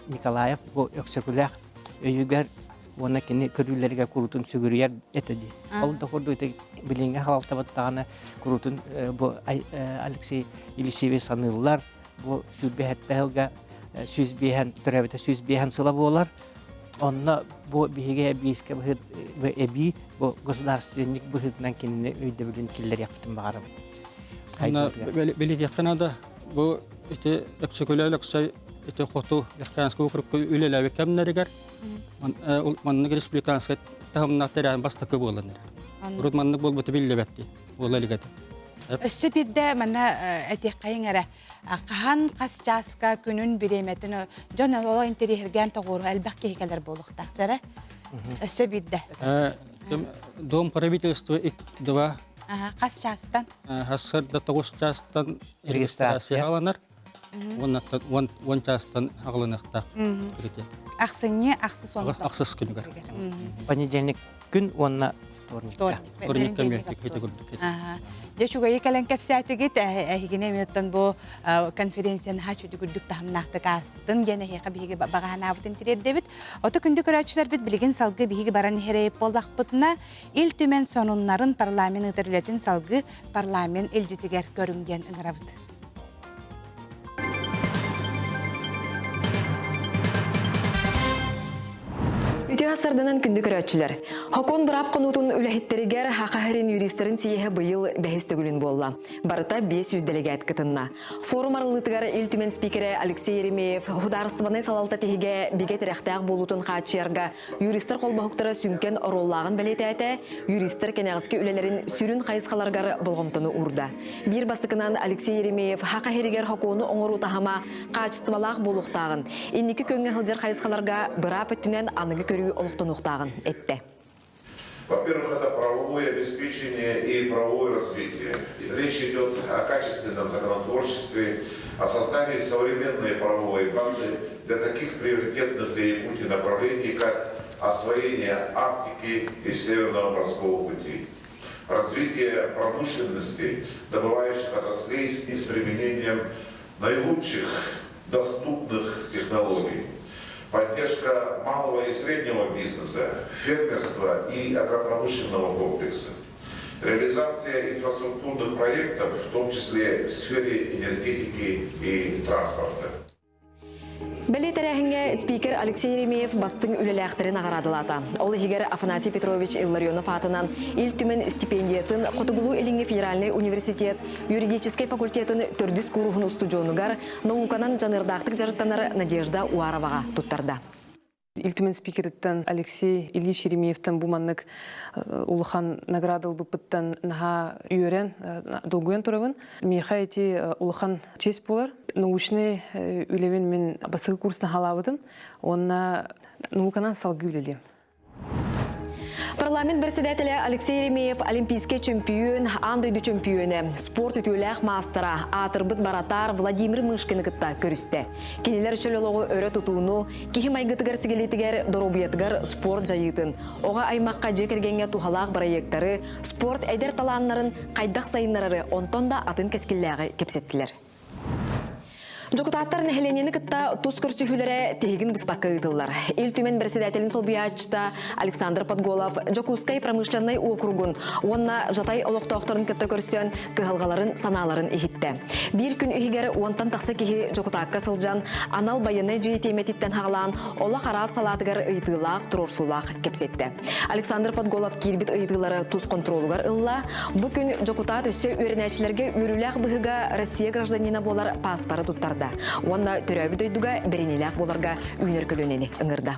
Николаев бұл өксөкіләқ өйігер оны кені көрілерге күрутын сүгірер етеді. Ол да құрды өтек біліңге халалтабыт тағаны күрутын бұл Алексей Елисеве санылылар. Бұл сүрбехеттәғылға сүзбейін, түрәбеті сүзбейін сыла болар. Онна bu bihiге biske bu ebi bu государственник быхытынан кенне өйдө билин киллер яптым багарым. Ана белет якынада бу эти өксөкөлөлөксөй эти хоту Республиканский округ үлеләбе кемнәргәр. Манны республиканский тагымна терән бастыкы булганнар. Рудманны бул бу биллебетти. Булалыгат. Өссө бирде мана этеккайын эре кахан касчаска күнүн биреметин жона ол интерьерген тогуру албак кейкелер болуктак жара. Өссө бирде. Дом правительства 2 касчастан. Хасырда 9 частан регистрация аланар. Вон частан агылынакта кирете. Аксыны аксы сону. Аксыз күнүгөр. Понедельник күн онна Вторник кемектик хете күрдүк. Дечуга екален кепсәтегит әһигене меттен бу конференцияны хачуды күрдүк тахымнакты кастын жана хека биге багана бутын тирдебит. Ото күндү көрөчүлөр бит билген салгы биге баран хереп болдакпытына ил түмен сонуннарын парламент өтөрүлөтүн салгы парламент элжитигер көрүнгөн ыңырабыт. Үтіғасырдынан күнді көрәтшілер. Хокон бұрап қонутын үләхеттерігер хақахарин юристерін тиеhe бұйыл бәхестігілін болла. Барыта 500 делегат кытынна. Форум арылытығар ил түмен спикері Алексей Еремеев хударыстыбаны салалта тегеге бігет рәқтәғ болутын қачырға юристер қолбақықтары сүнкен ороллағын бәлеті әті, юристер кенеғызки үлелерін сүрін қайысқаларғары болғымтыны ұрда. Bir бастықынан Алексей Еремеев хақахаригер хокону оңыру тахама қачыстымалақ болуқтағын. Иннекі көнгін хылдер қайысқаларға бұрап өттінен анығы көрі олықтынуқтағын әтті. Во-первых, это правовое обеспечение и правовое развитие. Речь идет о качественном законотворчестве, о создании современной правовой базы для таких приоритетных для Якутии направлений, как освоение Арктики и Северного морского пути. развитие промышленности, добывающих отраслей с применением наилучших доступных технологий, поддержка малого и среднего бизнеса, фермерства и агропромышленного комплекса, реализация инфраструктурных проектов, в том числе в сфере энергетики и транспорта. Бәлі тәрәхінге спикер Алексей Еремеев бастың үлеләқтерін ағарадылата. Ол егер Афанасий Петрович Илларионов атынан ил түмен стипендиятын Қотығылу Элинге Федеральный университет юридический факультетін түрдіс курухын студионыгар науканан жанырдақтық жарықтанары Надежда Уароваға туттарда. Илтумен спикеріттен Алексей Ильич Еремеевтен буманнык улыхан наградыл бұпыттан наға үйерен долгуен тұрывын. Меха эти улыхан честь болар. Научный үлевен мен басығы курсына халавыдым. Онна науканан салғы үлелем. Парламент председателі Алексей Еремеев олимпийский чемпион, андойду чемпионы, спорт ütülәк мастера, атырбыт баратар Владимир Мышкин кытта көрісті. Кенелер шөлелоғы өрі тұтуыну, кихи майгытыгар сигелетігер доробиятыгар спорт жайытын. Оға аймаққа жекергенге тухалақ проекттары, спорт әдер таланларын, қайдақ сайынлары онтонда атын кескілләғі кепсеттілер. Жокутаттар нәхеленені кытта туз көрсүхүлері тегін бізбаққа ұйтылар. Ил түмен председателін солбиячта Александр Подголов Жокускай промышленный округун, онна жатай олықтоқтарын кытта көрсен кығылғаларын саналарын ехітті. Bir күн үйгері онтан тақсы кехи Жокутаққа сылжан, анал байыны жейтеметтен хағалан, ола қара салатығар ұйтылақ, тұрорсулақ кепсетті. Александр Подголов келбет ұйтылары туз контролугар ылла, бұл күн Жокутат өсі өрінәчілерге өріләқ бұғыға Россия гражданина болар паспары туттарды. Онна түрәбі дөйдуға беренеләк боларға үйнеркілөнені ыңырда.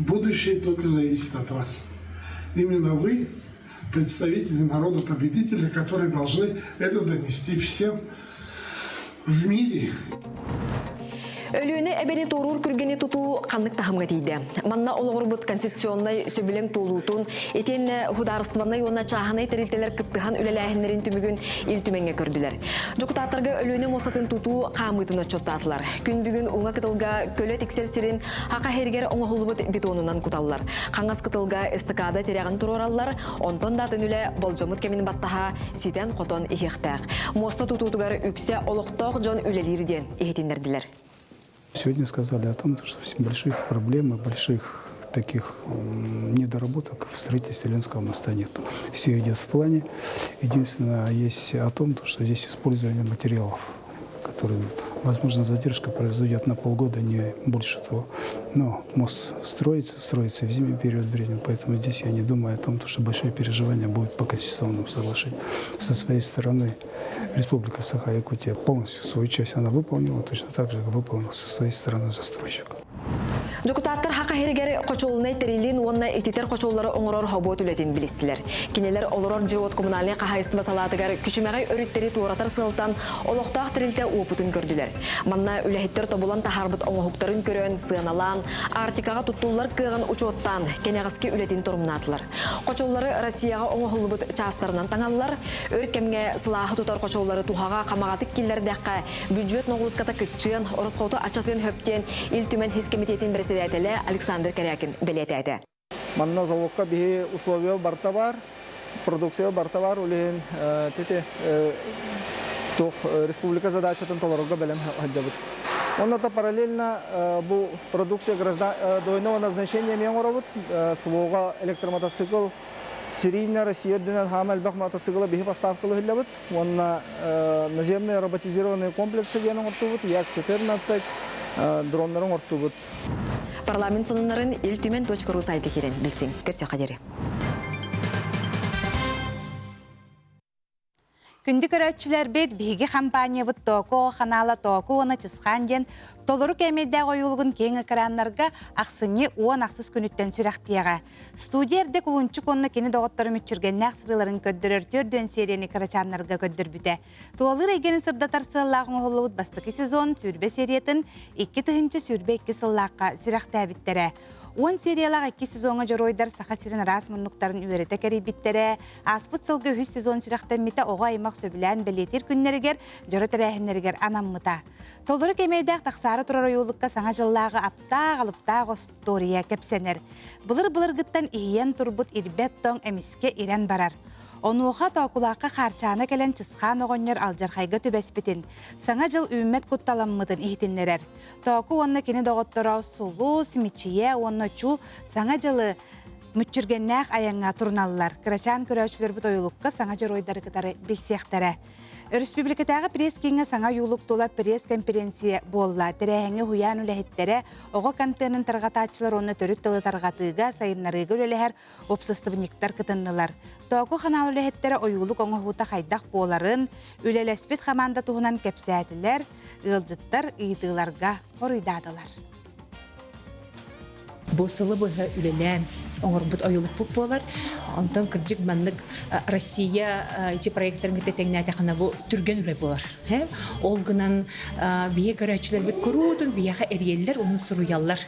Будущее только зависит от вас. Именно вы, представители народа-победителя, которые должны это донести всем в мире. Өлüğüne ebeni torur kürgeni tutu kanlık tahımga teydi. Manna olğurbut konstitusyonnay söbülen tolutun, eten hudarıstvanay ona çahanay terilteler kıptıhan ülelәһинlerin tümügün il tümenge kördüler. Jokutatarga өлüğüne mosatın tutu qamıtını çottatlar. Gün bugün oңa kıtılga köle teksersirin haqa herger oңa hulubut betonundan kutallar. Qangas kıtılga istikada terağın turorallar, onton datın üle bolcamut kemin battaha siden qoton ihiqtaq. Mosta tututugar ükse oloqtoq jon ülelirden ihetinlerdiler. Сегодня сказали о том, что больших проблем и больших таких недоработок в строительстве Ленинского моста нет. Все идет в плане. Единственное, есть о том, что здесь использование материалов, которые, возможно, задержка произойдет на полгода, не больше того. Но мост строится в зимний период времени, поэтому здесь я не думаю о том, что большие переживания будут по конституционному соглашению. Со своей стороны Республика Саха-Якутия полностью свою часть она выполнила, точно так же, как выполнила со своей стороны застройщик. Жокутаттар хака херигер кочолунай терилин онна этитер кочоллары оңорор хобот үлетин билистилер. Кинелер олорор живот коммуналия кахайсты салатыгар күчүмөгөй өрүттери туоратар сылтан олоктак терилте опутун көрдүлер. Манна үлехиттер тобулан тахарбыт оңохуктарын көрөн сыаналан, артикага туттулар кыган учоттан кенегаски үлетин турумнатылар. Кочоллары Россияга оңохулбут частарынан таңаллар, өркемге сылахы тутар кочоллары тухага камагатык киллердекка бюджет ногулуската кытчын, ороскоту ачатын хөптен ил түмен хис комитетин председателі Александр Корякин белетеді. Манна заводка бихи условия барта бар, продукция барта бар, улен республика задачатын толорога белем хаджабыт. Онната параллельно бу продукция двойного назначения меңоробыт, свога электромотоцикл серийная Россия дөнен хамалбах мотоциклы бихи поставкалы хиллабыт. Онна наземные роботизированные комплексы генен ортубыт, Як-14 дронларын ортубыт. Парламент сонунларын iltümen.ru сайты керен білсең. Көрсе қадері. Күнді көрәтшілер бет бігі компания бұд току, қанала току, оны чысқан ден, толыру кәмейді қойылғын кең экранларға ақсыне оң ақсыз күніттен сүрәқтияға. Студиярды күлінчі конны кені доғыттары мүтчірген нәқсырыларын көддірір төрден серияны қарачанларға көддір біті. Туалыр егені сырдатар сыллағын ғылуыд бастықы сезон сүрбе сериетін 2 тұхынчы сүрбе 2 сыллаққа сүрәқті әбіттері. 10 сериялағы 2 сезонға жоройдар сақасырын рас мұнлықтарын үйереті кәрейбіттері, аспыт сылғы 3 сезон сүрәқтен мета оға аймақ сөбілән білетер күннерігер, жоротыр әхіннерігер анаммыта. Толыры кемейдәк тақсары тұрар ойылыққа саңа жыллағы аптақ-алыптақ остория кепсенер. Бұлыр-бұлыр гыттан иен тұрбыт ирбет тоң әміске ирен барар. Онуға тоокулаққа қарчаны келен чысқан оғынер алжархайға төбәспетін. Саңа жыл үммет құтталаммыдын ихтиннерер. Тооку онна кені доғыттыра сулу, смичие, онна чу саңа жылы мүтчіргеннәқ аяңға турналылар. Кырачан көрәүчілер бұт ойылыққа саңа жыр ойдары кытары білсияқтары. Республикатағы пресс-кеңе саңа юлук тола пресс-конференция болла. Тәрәңі хуян үләхеттері оғы контенын тарғатачылар оны төріт тылы тарғатыға сайыннарыға үләләхер опсыстывниктар кытыннылар. Тоғы қанал үләхеттері ойулук оңы хута қайдақ боларын үләләспет қаманда туғынан кәпсәтілер, ұлжыттар ұйдыларға қорыйдадылар. Босылы бұғы үлелән, оңыр бұд ойылық бұп болар. Онтан кірджік манлық Россия ити проекттарын кітетеңіне атақына бұл түрген үлі болар. Ол гынан бие көрәчілер бұд көрудың, бияға әрелер, оны сұруялар.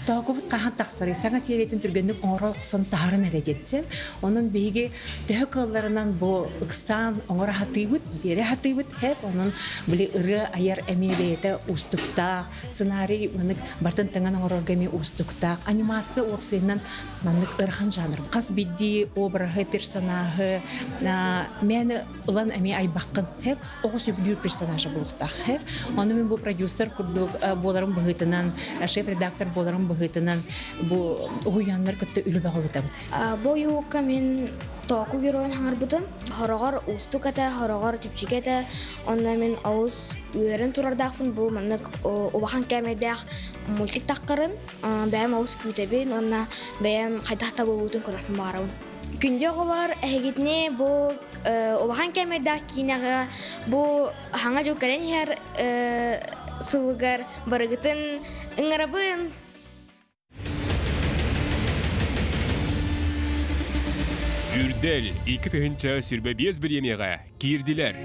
Тағы бұд қахан тақсары, саңа сейретін түргендің оңыры ұқсан тағырын әрәдетсе, оның бейге дөй қаларынан бұл ұқсан оңыры хатыйбыд, бері хатыйбыд, оның білі ұры аяр әмебейті ұстықта, сценарий мұнық бартын тыңан оңырыргаме ұстықта, анимация оқсайынан мұнық ұрхан жанр. Қас бидді обрағы, персонажы, мәні ұлан әме айбаққын, оғы сөбілі персонажы болуқтақ. Оны мен бұл продюсер күрдік боларым бұғытынан, шеф-редактор боларым бұғытынан, бұл ұғыянлар күтті үлі бағығыта бұд. Бұл юққа мен тоқу героин хаңар бұдым. Хорағар ұстық әті, хорағар түпчік әті. Онда мен ауыз үйерін тұрардақпын. Бұл мәнік ұбақан кәмейдәқ мультик таққырын. Бәйім ауыз күйтебін. Онда бәйім қайдақта бұл бұтын көріпін бағарауын. Күнде ғылар әйгетіне бұл ұбақан кәмейдәқ кейінеға бұл хаңа жоқ кәлен ер сылығар барығытын ұңырабын. Үрдел 2 тыгынча сүрбе 5 бір емеға кирдилер.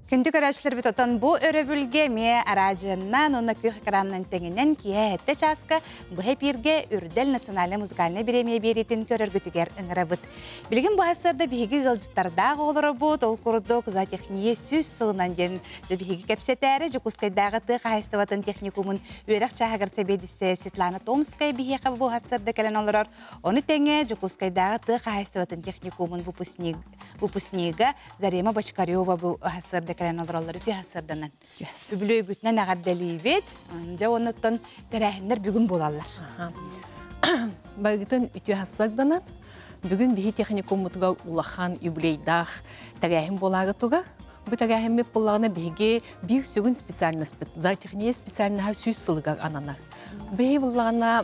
Күнді көрәшілер біт отан бұ өрөбілге ме аражынан, оны күйі қыраннан тәңінен кие әтті часқы бұхай бірге үрдел национальный музыкальный береме беретін көріргітігер ұңыра бұд. Білген бұ әсірді бігі ғылжыттардағы олыры бұд, ол күрді күза техния сүз сылынан ден бігі кәпсетәрі жүкускайдағы тұқ айстыватын техникумын өріқ чағығыр сәбедісі Светлана Томскай бігі қабы бұ әсірді кәлін олырыр. Оны тәңе жүкускайдағы тұқ айстыватын техникумын выпускнигі Зарема Бочкарева бұ әсірді кәлен олыралар үті әсірдінен. Үбілі өгітінен ағар дәлейбет, жа оныттан тәрәхіндер бүгін болалар. Бағытын үті әсірдінен бүгін бігі техникум мұтыға улахан үбілейдақ тәрәхін болағы тұға. Бұл тәрәхін меп болағына бігі бір сүгін специальность біт. За техния специальныға сүйіз сылығар анана. Бігі болағына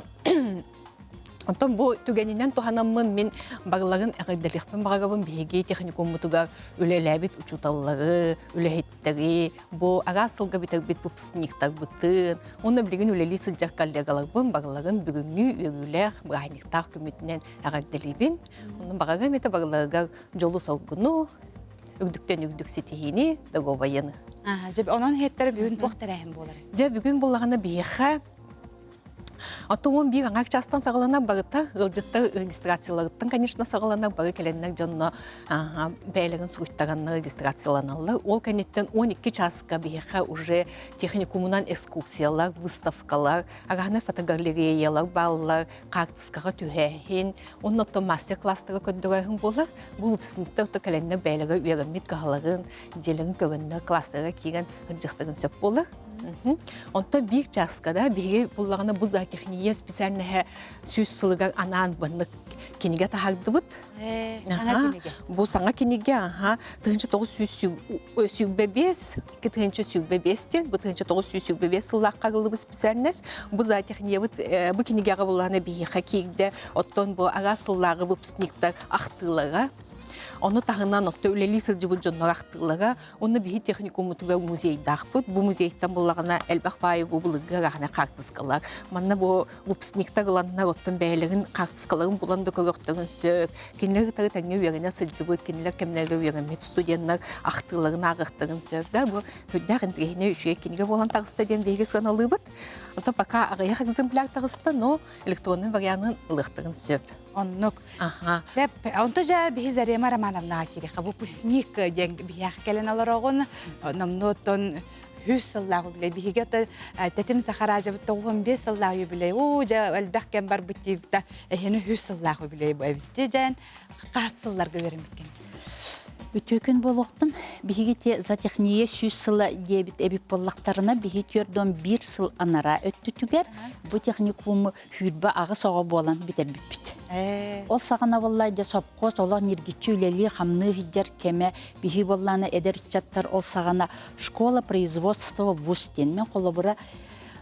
Онтон бу түгенинен туханаммын мен багларын эгдэлихпен багабын биге техникум мутугар үлеләбит учуталлары, үлеһиттери, бу агасылга битер бит выпускниктар бытын. Оны билген үлели сыджак коллегаларбын багларын бүгүнгү өгүләр бахниктар күмүтүнен эгдэлибин. Оны багага мете багларга жолу саугуну, үгдүктен үгдүк ситихини дагобайыны. Жеп онон хеттер бүгүн туактарахым болар. Жеп бүгүн боллагана биха Отон бир аңак частан сагалана багыта, ылжытта регистрацияларыттан, конечно, сагалана бары келеннер жонно бәйлігін сугуттаганна регистрацияланалар. Ол кенеттен 12 часка бейха уже техникумунан экскурсиялар, выставкалар, аганы фотогалереялар, баллар, картыскаға түхәхин, оннотто мастер-класстары көддөрәхін болар. Бұл выпускниктер то келеннер бәйлігі үйерімет кағаларын, делерін көріннер класстарға киген ыржықтарын сөп болар. Онтан бир часкада бири буллагына бу зоотехния специальная сүз сылыгар анан быннык киниге тахардыбыт. Бу саңа киниге, тыгынчы 900 сүгбебес, тыгынчы сүгбебестен, бу тыгынчы 900 сүгбебес сыллак карылыбы специальность. Бу зоотехния бу кинигега буллагына бири хакигде, оттон бу ага сыллагы выпускниктар ахтылага. Оны тағынан отты үлелі сылжы бұл жоннар ақтылыға, оны бейі техникумутыға музейді ақпыт. Бұл музейттен бұлағына әлбақ байы бұлыға ғана қақтысқалар. Манна бұл выпускниктар ұланына оттын бәйлігін қақтысқаларын бұланды көріқтігін сөп. Кенілер тағы тәңе үйеріне сылжы бұл, кенілер кемнері үйеріне студенттер ақтыларын ағықтығын сөп. Бұл хүлдәр інтігіне үшіе кенеге болан тағыста ден бейгі сығаналы бұд. Онта пока ағаяқ экземпляр тағыста, но электронный вариантын ылықтығын сөп. Оннук. Сеп, онто жа бихи Зарема Романовна кириха. Выпускник ден бихях келен аларогон, намнотон 100 сыллағы біле. Бихиге тәтім Сахаража 95 сыллағы біле. Жа әлбәқкен бар бұттивді әхені 100 сыллағы біле. Әбітте жән қас сылларға берімеккен. Өтөкін болуқтын, бігіге зоотехния 100 сылы дебіт әбіп боллақтарына бігітерден 1 сыл анара өтті түгер, бұл техникумы хүрбі ағы соға болан бітер бітпіт. Ол сағана боллайды сопқос, олақ нергетчі үлелі қамны хидер кеме бігі болланы әдер чаттар ол сағана школа производства вустен. Мен қолы бұра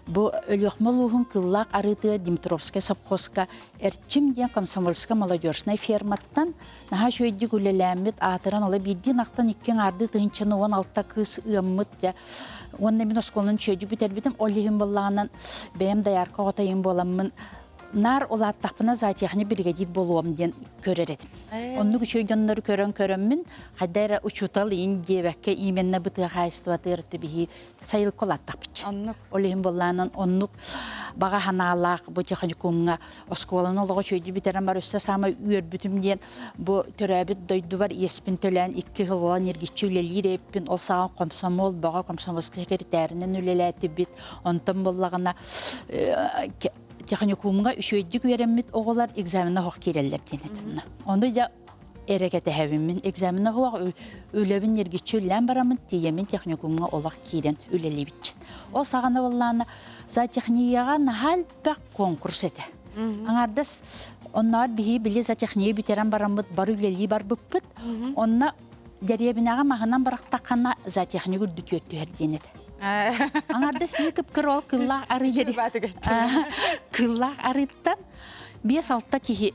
бұл өліқмалуғын кыллақ арыды Димитровская сопқосқа әрчім ден комсомольска молодежная ферматтан наға жөйді күлеләмет атыран ола бидден ақтан еккен арды тұғынчыны 16 кыз ұйыммыт. Онда мен осколын жөйді бүтер бітім олығын болағынан бәйім даярқа отайын боламын. Нар олаттақпына зоотехния бригадир болуам ден көрер едім. Онны күшөйденлері көрін-көрінмін, қайдайра учутал индебәкке именна бұтыға қайыстыватырды бігі сайылық олаттақ біч. Олығын болағынан оннық баға ханалақ бұ техникумға осколын олығы шөйді бітерін бар өсті сама үйер бүтім ден бұ төрәбіт дойды бар еспін төлән 2 ғылған ергетші үлелер еппін ол саған комсомол баға комсомолскі секретарынан үлеләті біт. Онтын болағына техникумға үшөйдік өреммет оғылар экзамена хоқ керелер денетімні. Онда да әрекеті әвіммен экзамена хоқ өләбін ергетші үлән барамын дейемін техникумға олақ керен үлелі бітчін. Ол сағана болағына зоотехнияға нахал бәк конкурс еті. Аңардас, оннар бігі біле зоотехния бітерен барамыд бар үлелі бар бұппыт, онна дәребінаға мағынан барақтаққана зоотехния күрді төтті әрденеді. Аңардас бі күпкір ол кыллақ арыттан 5-6 кеге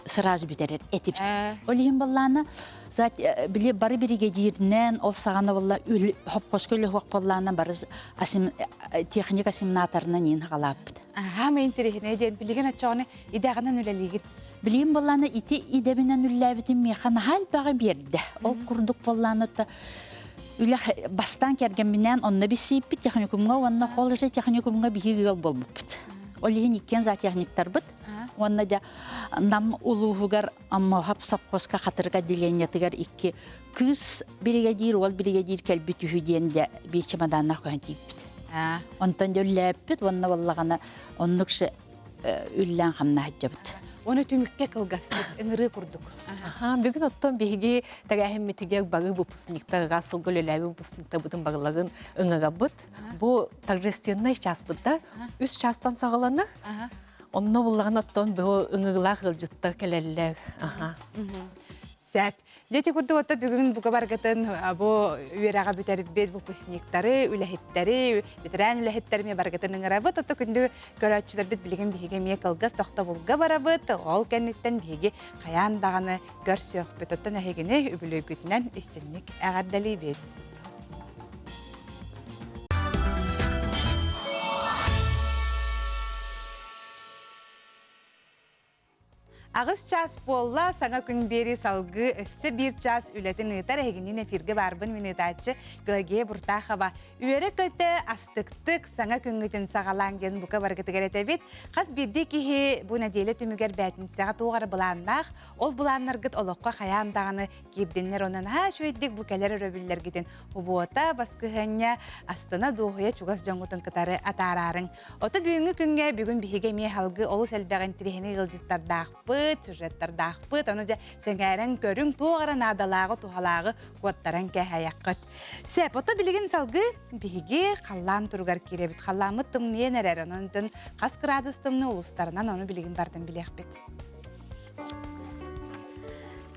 сыразы бітерер әтіпті. Олығын болағына біле бары бригадирінен ол сағаны болла хопқос көлі хоқ болағына бары техник асимнаторынан ең қалап біді. Хама интерехіне ден білеген атчағыны идағынан үлелеген. Білейін болағына ити идебінен үлләбітін меқан хал бағы берді. Ол күрдік болағына үлі бастан керген менен онна бисейпі техникумға, онна қолыжы техникумға бігігіл болмыппыт. Олеген еккен зоотехниктар бұд. Онна да нам улуғығар аммағап сапқосқа қатырға деленетігер екі кыз бригадир, ол бригадир кәлбі түхіден де бей чемаданна қойын дейппіт. Онтан да үлләппіт, онна болағана оннықшы үллән қамна хаджабыт. Оны түмікке қылғасылық, әңірі құрдық. Бүгін оттан бейге тәрәхім метігер бары выпускниктар, ғасылғы өләбі выпускниктар бұдың бағыларын ұңыға бұд. Бұл торжественный час бұдда, 3 частан сағыланы. Онына бұллаған оттан бұл ұңығылар ғылжыттар кәлелілер. Сәп. Дети күрді отта бүгін бұға барғатын бұл үйераға бітер бет выпускниктары, үләхеттері, ветеран үләхеттеріме барғатын ұңырабыт. Отта күнді көрәтшілер бет білген бейге ме қылғыз тоқта бұлға барабыт. Ол кәнеттен бейге қаяндағаны көрсеуқ бет. Оттан әхегіне үбілі күтінен істеннік әғардалі бет. Ағыз час болла саңа күн бері салғы өссі бір час үлетін ұйтар әгінен эфирге барбын минетачы Пелагея Буртахова. Үйері көті астықтық саңа күнгітін сағаланген бұқа барғытығар әтәбет. Қас бірді кеге бұл нәделі түмігер бәтін саға туғары бұланнақ, ол бұланнарғыт олыққа қаяндағыны керденлер онын шөйдік бұкәлер өрөбілер кетен. Ұбуота басқығanya астына доғыя чуғас жоңғытын қытары атарарын. Ота бүгінгі күнге бүгін біхеге ме халғы олыс әлбәғін тірехіне ғылжыттардақпыт, сюжеттардақпыт, оны жа сәңәрін көрің туғарын адалағы, тухалағы қуаттаран кәхаяққыт. Сәп, ота білген салғы біхеге қаллам тұрғар керебіт. Қалламы тымнен әрер, оның түн қас градус тымны ұлыстарынан оны білген бардын білек бет.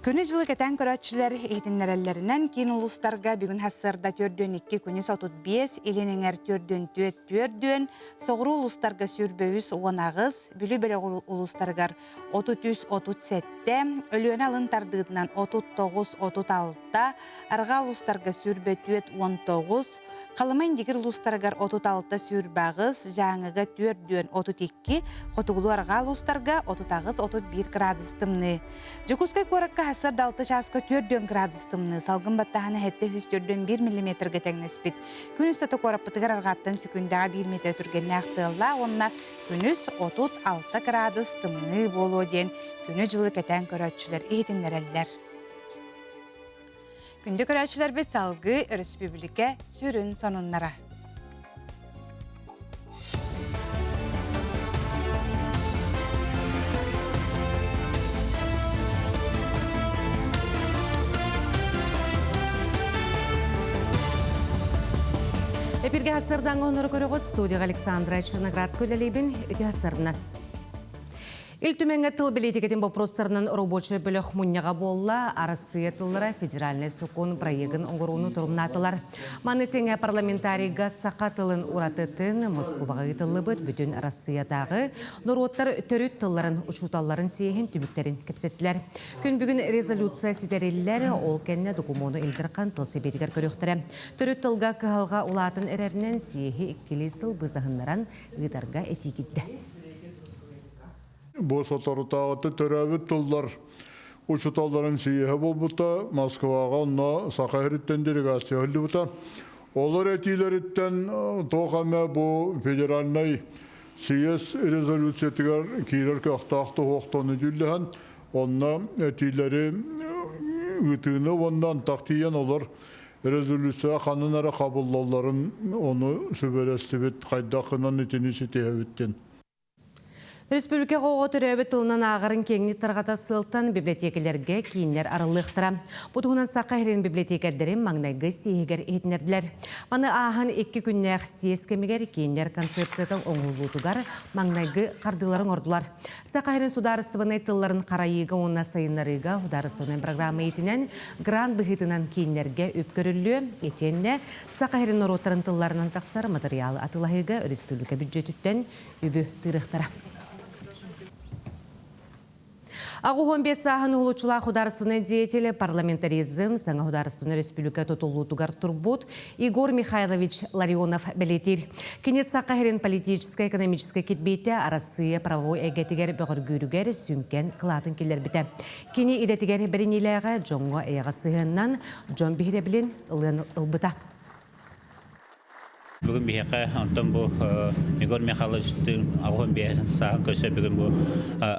Күні жылы кәтен көрәтшілер ейтінлерелерінен кейін ұлыстарға бүгін хассырда төрден 2 күні 35, елініңер төрден 4, соғыру ұлыстарға сүрбөйіз 10 бүлі-бөлі ұлыстарғар 33-37, өліен алын тардығынан 39-36, арға ұлыстарға сүрбө 19, қалымайын дегір ұлыстарғар 36 сүрбағыз, жаңыға 4-32, қотығылу арға ұлыстарға 30-31 градус тымны. Жүкускай көріккі Асыр далты шасқа 4 градус тымны, салғын баттағаны әтті 1 мм тәңнеспет. Күн үсті қорап бұтығар арғаттан секундаға 1 метр түргенне ақтығыла, онына күнүс 36 градус тымны болу ден күні жылы кәтен көрәтшілер ейтіндерелер. Күнді көрәтшілер бет салғы республика сүрін сонынлара. Эпирге хасырдан оныры көрігіт студияға Александра Черноградская лейбін өте хасырына. Илтүменге тыл билетикетин вопростарынан рабочий бөлөх мунняга болла, арасы тыллара федеральный сукун проегін оңғыруыны тұрымнатылар. Маны теңе парламентарийга сақа тылын уратытын Москваға ытылы бұд бүтін Россиятағы нұруоттар төрүт тылларын учуталларын сейхін түбіктерін кепсеттілер. Күн бүгін резолюция сидерелілер ол кәнне докумону илдірқан тыл себетігер көріқтірі. Төрүт тылға кығалға улатын әрерінен сейхі иккелі сыл бұзағынларан ұйтарға этикетті. Бұл сотарытағыты төрәбіт тылдар учуталарын сейхі бол бұта, Москваға онна сақайрыттен делегация өлді бұта. Олар әтейлеріттен тоқаме бұл федеральный сейес резолюциятығар кейлер көқтақты оқтаны жүлдіған, онна әтейлері үтіні оннан тақтиян олар резолюция қанын әрі қабылдауларын оны сөбелесті бет қайдақынан етені сетеғаветтен. Республика қоғы түрәбі тылынан ағырын кеңні тарғата сылтан библиотекалерге кейінлер арылықтыра. Бұтығынан сақайрын библиотекадерін маңнайғы сейгер етінерділер. Маны ағын 2 күннәқ сейескемегер кейінлер концепциятың оңылуытығар маңнайғы қардыларын ордылар. Сақайрын сударыстывыны тылларын қарайығы онына сайынларыға ударыстывының программы етінен грант бұғытынан кейінлерге өпкөрілі етенне сақайрын ороттарын тылларынан тақсар материалы атылағыға республика бюджетіттен өбі тырықтыра. Ағу 15 сағын ұлычыла хударысыны деятелі парламентаризм Саңа хударысыны республика тотулутугар турбут Игорь Михайлович Ларионов білетер. Кенес сақайрын политическая, экономическая кетбейті арасы правовой әгетігер бөғіргүйрігер сүнкен қылатын келер біті. Кені идетігер бірінеліға жоңғы әйіға сығыннан жон бейре білін ұлбыта. Бүгін бейхе антон бұл Игорь Михайловичтің ағуын бейхе сағын көсі бүгін бұл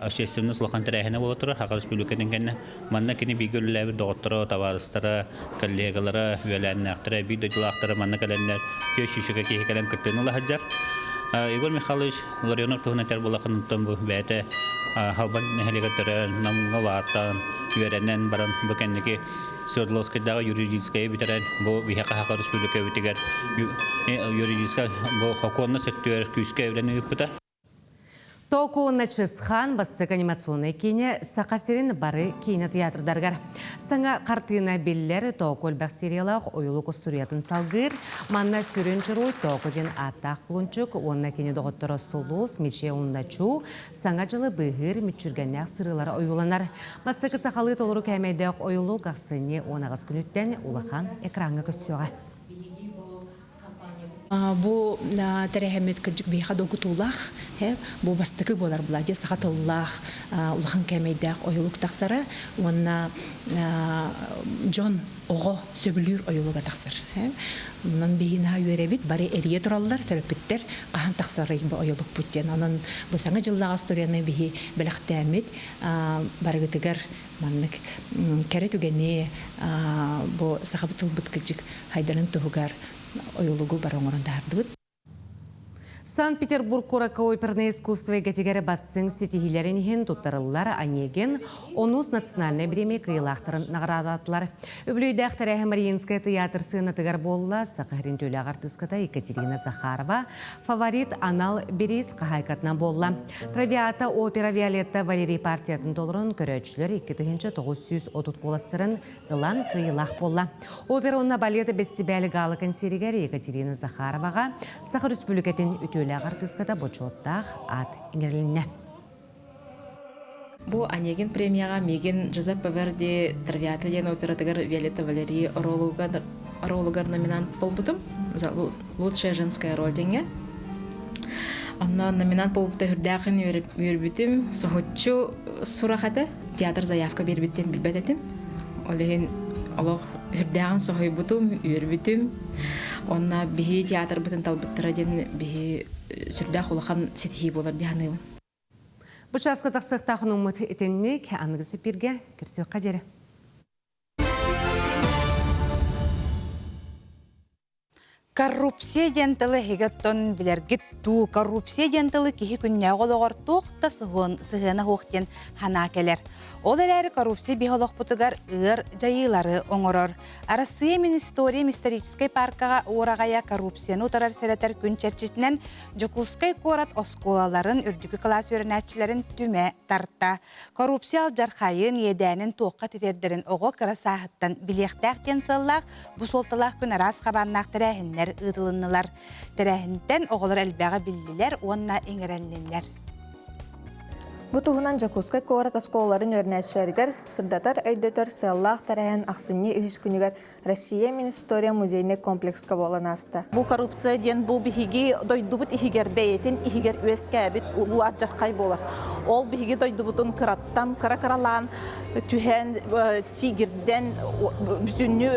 общественный слухан тірәхіне бол отыры, Хақа Республиканың кәні. Манна кені бейгірлі доғыттыры, таварыстары, коллегалары, өйләнін ақтыры, бейдойдыл ақтыры, манна кәләнлер көз шүшігі кейі кәлән күттіні лағаджар. Игорь Михайлович Ларионов тұғын әтер болақын антон бұл бәйті халбан нәхелегеттері намыңға ваттан, үйеренен баран бұл кәнеге Свердловскайдағы юридическая битерен бу бихака Хақа Республика битигер юридическая бу хоконна сектор күскә белән үпүтә. Току начысхан бастык анимационный кине сақасерин бары кино театрдаргар. Саңа картина биллер току өлбәк сериялақ ойлу костуриятын салгыр, манна сүрін жыруй токуден аттақ бұлынчук, онна кине доғыттыры солус, мече онначу, саңа жылы бұғыр мүтчүргеннәк сырылары ойланар. Бастықы сақалы толыру кәмейдәк ойлу қақсыне онағыз күніттен улақан экранға көстіға. Бу тәрәхәмет кырдык бейха догутулах, бу бастыкы болар буладе сахатыллах, улахан кәмейдәк ойылук тақсара, онна Джон ого сөбүлүр ойылуга тақсар. Мунан бейина үйрәбит, бары әрие тураллар, тәрәпеттер, қахан тақсары бу ойылук бүттен. Онан бу саңа жыллага сторияны бейі біліқтәмет, барыгытыгар маннык кәрі түгене, бу сахабытыл бүткілчік хайдарын тұғығар ойылугу бароңорундаардыбыт. Санкт-Петербург Курака оперное искусство гетигері бастың сетихилерінен туттарылылар анеген онус национальный премия кыйлақтырын наградатылар. Өблүйді әқтірәхі Мариинская театр сыйнатыгар болла сақырын төлі ағартыската Екатерина Захарова фаворит анал берейс қағайкатна болла. Травиата опера Виолетта Валерий партиятын толырын көрәтшілер 2930 коластырын ылан кыйлақ болла. Опера онна балеті бестибәлі галы консерігер Екатерина Захароваға Сақыр Республикатын Төлі ағартыската бочоттақ ат еңеріліне. Бу анеген премияға меген Джузеппе Верди Травиата ден оператыгар Виолетта Валерий ролугар номинант болбутым за лучшая женская роль денге. Онно номинант болбута хүрдәқын үйірбітім, соғытчу сурахаты театр заявка бербіттен білбәтетім. Олеген олық хүрдәғын соғайбутым, үйірбітім. Онна бихи театр бутын талбыттыра ден бихи сүрдәқ олақан сетихи болар дияныйын. Бұшасқы тақсықтақын ұмыт етеннік аңызы бірге көрсек қадері. Коррупция дентылы хегеттон білергіт ту коррупция дентылы кихи күнне олығыр тоқта сығына хоқтен хана келер. Ол әрі коррупция бихолық бұтығар ұр жайылары оңырыр. Арасыя мен историческай паркаға орағая коррупцияны ұтарар сәрәтер күн чәрчетінен Жокускай корат осколаларын үрдікі класс өрінәтшілерін түме тарта. Коррупция жарқайын едәнін тоққа тетердерін оғы қырасағыттан білектәқтен сыллақ бұ солтылақ күн арас қабаннақ тірәхінлер ұдылынылар. Тірәхінтен оғылар әлбәға білділер, онна еңірәлінлер. Бутуһунан Жокускай корат осколаларын өрнәтшәргәр сырдатар өйдөтөр сыллах тарайын ақсынне үхіс күнігер Россия мен история музейне комплекска болан асты. Бу коррупция ден бу бихиги дойдубут ихигер бәйетін ихигер өскәбит улу аджаққай болар. Ол бихиги дойдубутун кыраттан, кара-каралан, түхән сигирден бүтінні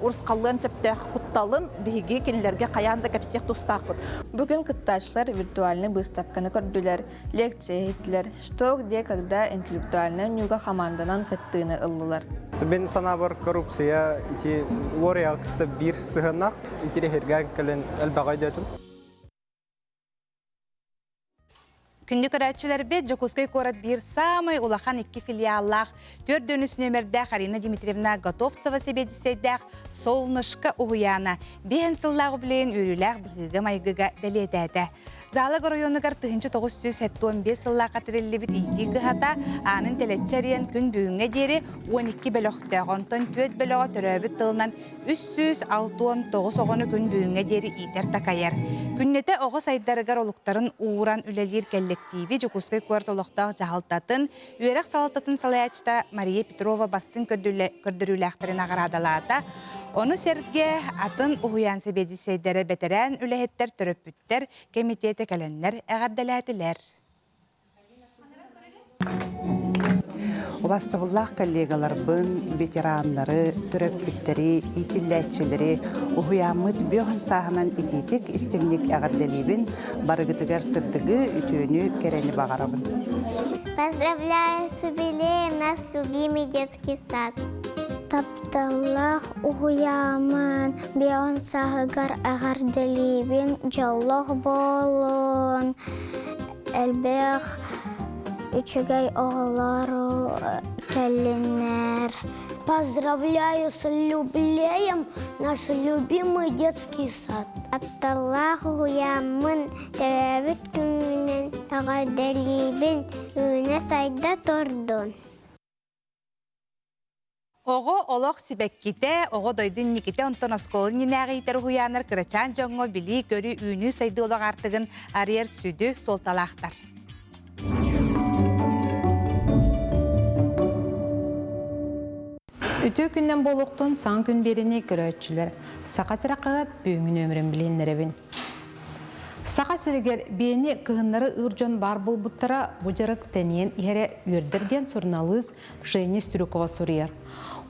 урсқалын сәптәқ құтталын бихиги кенілерге қаянда кәпсек тұстақпыд. Бүгін кыттачлар виртуальный выставканы көрділер, лекция хитлер, что, где, когда интеллектуальная нюга команданан кыттыны ыллылар. Мен санабар коррупция ити ория кытты бир сыгынак интерехерген кален элбагай дәтүн. Күнді көрәтшілер бет Жокускай корат бір самай улахан 2 филиаллах, 4 нөмірді Харина Дмитриевна Готовцева себедісейдәқ солнышқы ұғыяна, бейін сыллағы білейін өріләқ білгі майгыға бәлетәді. Залы районығар 1915 сылла қатырылы біт ити қығата, анын тәлетчәрен күн бүйінге дері 12 бәліқтәғын тон 4 бәліға түрәбіт тылынан 369 оғыны күн бүйінге дері итер тақайыр. Күннеті оғы сайдарығар олықтарын уыран үлелер коллективи Жокускай көрт олықтағы жағалтатын, үйерек салататын салаячта Мария Петрова бастың көрдіруләқтірін ағырадалата. Оны серге атын ұғыян себеді сейдері бәтерән үләхеттер түріппіттер, комитеті кәлінлер әғаддаләтілер. Обастығыллақ коллегалар бұн, ветеранлары, түріппіттері, итілләтчілері, ұғыямыд бөғын сағынан итетік істемнік әғаддалебін, барығытығар сырдығы үтіөні кәрәні бағарабын. Поздравляю с юбилеем наш любимый детский сад. Тапталлах уяман, беон сахагар агардалибин, жаллах болон, элбех үчігай оғылару кәлінер. Поздравляю с юбилеем наш любимый детский сад. Тапталлах уяман, тәбіт күнен агардалибин, үне сайда тордон. Оғы олық сибәкките, оғы дойдың никите онтон осколын ненәғі итер хуяныр кырачан жоңы білі көрі үйіні сайды олық артығын арьер сүді солталақтар. Үтө күннен болуқтың сан күн беріне көрәтшілер. Сақа сырақығат бүйіңін өмірін біленлеребін. Сақа сірігер бейіне кығынлары ұржон бар болбуттара бұжарық тәнен иhere үрдірден сұрналыз Женя Стрюкова сұрияр.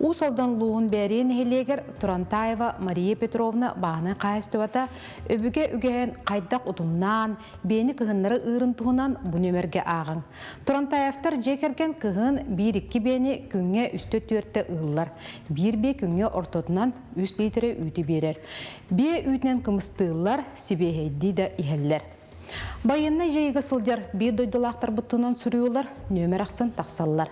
Усалдан луғын бәрен хелегер Турантаева Мария Петровна бағаны қайыстывата өбіге үгейін қайдақ ұтымнан, бейіне кығынлары ұрын тұғынан бұн өмерге ағын. Турантаевтар жекерген кығын бір-2 бейіне күнге үсті түртті ұғылар. Бір-бе күнге ортотынан 3 литрі үйті берер. Бе үйтінен кымыстығылар сибейді да ихеллер. Байынна жайығы сылдер бір дойдылақтар бұттынан сүріюлар, нөмір ақсын тақсаллар.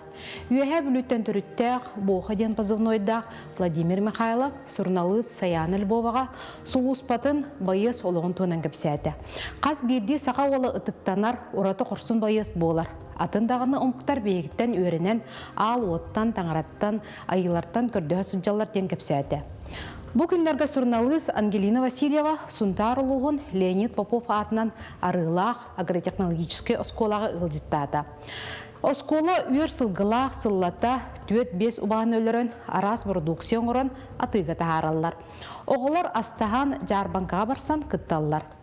Үйәе бүліттен түріттәқ, боға ден позывнойдақ Владимир Михайлов, Сұрналыз Саян Львоваға сұлуыспатын байыз олығын туынан көпсәді. Қаз бірді сақа олы ұтықтанар, ораты құрсын байыз болар. Атындағыны ұмқтар бейгіттен өрінен, ал оттан, таңараттан, айыларттан көрді сыджалар ден көпсәді. Бұл күндерге Сұрналыз Ангелина Васильева Сунтар ұлығын Леонид Попов атынан арылақ агротехнологический осколаға ұлжыттады. Оскола үйер сылғылақ сыллата 4-5 ұбағын өлірін арас продукцион ұрын атыға тағаралар. Оғылар астаған жарбанға барсан күтталар.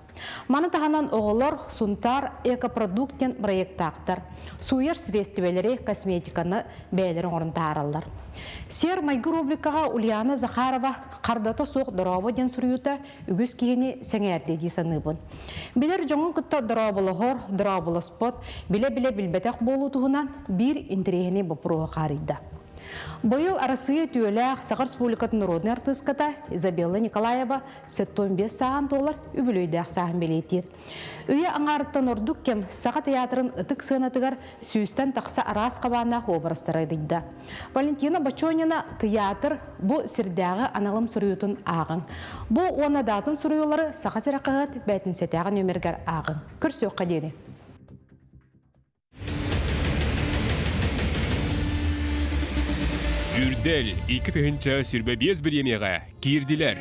Маны тағанан оғылар Сунтар экопродуктен проекттақтар. Суер средствелері косметиканы бәйлерін орын тағаралар. Сер майгыр обликаға Ульяна Захарова қардата соқ дұрабы ден сүрюта үгіз кейіне сәңәрде дейсіні бұн. Білер жоңын күтті дұрабылы ғор, дұрабылы спот, біле-біле білбетек болу тұғынан бір интерегіне бұпыруға қариды. Бойыл арасыя түйеләқ Сақыр Республикатын народный артыската Изабелла Николаева $75 саған үбілөйдәқ саған белетер. Үйе аңарыттан ордық кем Сақа театрын ұтық сығынатығар сүйістен тақса арас қабанақ обрастары дейді. Валентина Бачонина театр бұл сірдәғы аналым сүріютын ағын. Бұл онадатын сүріюлары Сақа сірақығыт бәтін сәтәғын өмергер ағын. Көрсі оқа дені. Үрдел 2 тыгынча сүрбе 5 бір емеға кирдилер.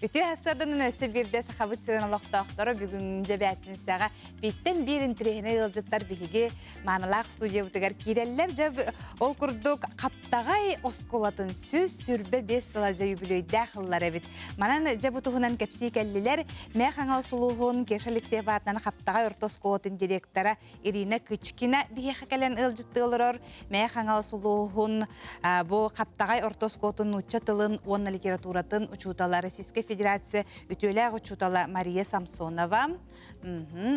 Үті әсірдің үнесі бірде сақабыт сірен олықтақтары бүгін жәбәтін сәға беттен бір інтірегіне елжіттар бігі маңылақ студия бұтығар кейдәлілер жаб ол күрдік қаптағай осколатын сөз сүрбе 5 сылажа юбилейді қылылар әбіт. Манан жабы тұғынан кәпсей кәлілер мәқ аңал сұлуғын Кеш Алексеев атынан қаптағай ортосколатын директора Ирина Кычкина бігі қакәлен елжітті олырыр. Мәқ аңал сұлуғын бұл қаптағай ортосколатын ұчатылын, онна литературатын ұчуталары Сеске Федерация үтөләғ ұчутала Мария Самсонова.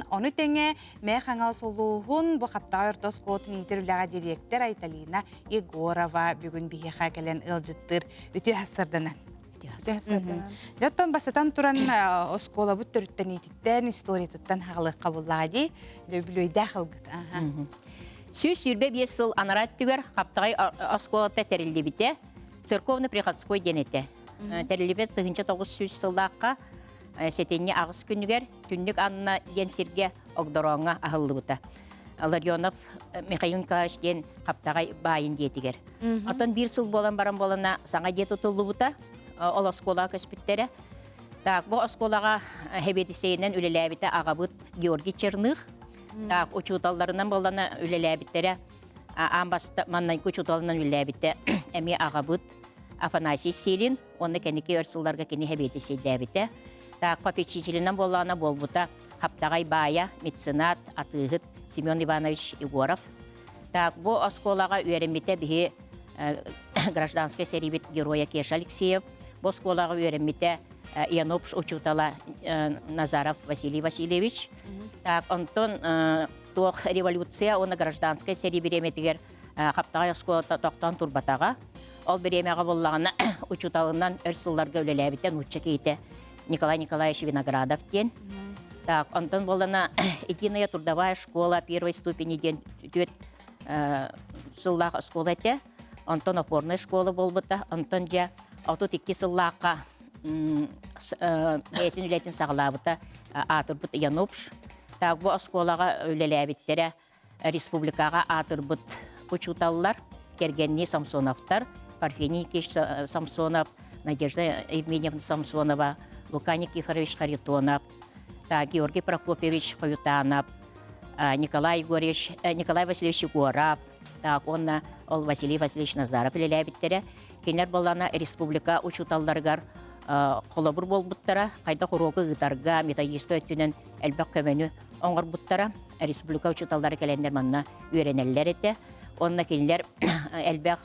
Оны тәңе мәқ аңал сұлуғын бұл қаптағай ортосколатын итіріліға директор Айталина Егорова бүгін бігі қакәлен елжіттір үті әсірдінен. Жаттан басатан туран оскола бұт түріттен етіттен, историятыттан хағылық қабыллаға дей, дөбілөй дәқылгіт. Сөз сүрбе 5 сыл анарат түгер қаптағай осколатта тәрілді біте, церковно-приходской денеті. Тәрілібет 9 сөз сылдаққа сетенне ағыз күнігер, түндік анына енсерге оғдыруаңа ағылды бұта. Ларионов Михаил Николаевич ден қаптағай байын детігер. Атын 1 сыл болан баран болана саңа дет ұтылды бұта, ол оскола көспіттері. Бұл осколаға хебетісейінен үлеләбіті ағабыт Георгий Черных. Учуталарынан болана үлеләбіттері, амбасты маннайку учуталынан үлеләбіті әме ағабыт Афанасий Силин, оны кәнеке өрсілдарға кәне хебетісей дәбіті. Попечителінен болана болбыта қаптағай бая, меценат, атығыт Семен Иванович Егоров. Бұл осколаға үйерімбіті бігі гражданской серебет героя Кеш Алексеев. Бұл осколаға үйерімбіті Янопш учутала Назаров Василий Васильевич. Онтон тоқ революция, оны гражданской серебереметігер Қаптағай осколата тоқтан турбатаға. Ол беремеға боллағына учуталынан өрсылларға өлеләбіттен уча кейті Николай Николаевич Виноградов ден. Так, онтон болана единая трудовая школа первой ступени ден түет сыллақ школа әте. Онтон опорная школа болбыта. Онтон жа отут 2 сыллаққа әйтін үләтін сағылабыта атырбыт Янупш. Так, бұл школаға өлеләбіттері республикаға атырбыт учуталылар. Кергенни Самсоновтар, Парфений Кеш Самсонов, Надежда Евменьевна Самсонова, Лука Никифорович Харитонов, Георгий Прокопьевич Хаютанов, Николай Васильевич Егоров, Василий Васильевич Назаров өлеләбіттері. Кенер болана республика учуталларғар қолабыр болбыттара, қайда құрогы ғытарға, методистка өттінен әлбәқ көмені оңғыр бұттара, республика учуталлары кәлендер манна үйренелілер еті. Онна келер әлбәқ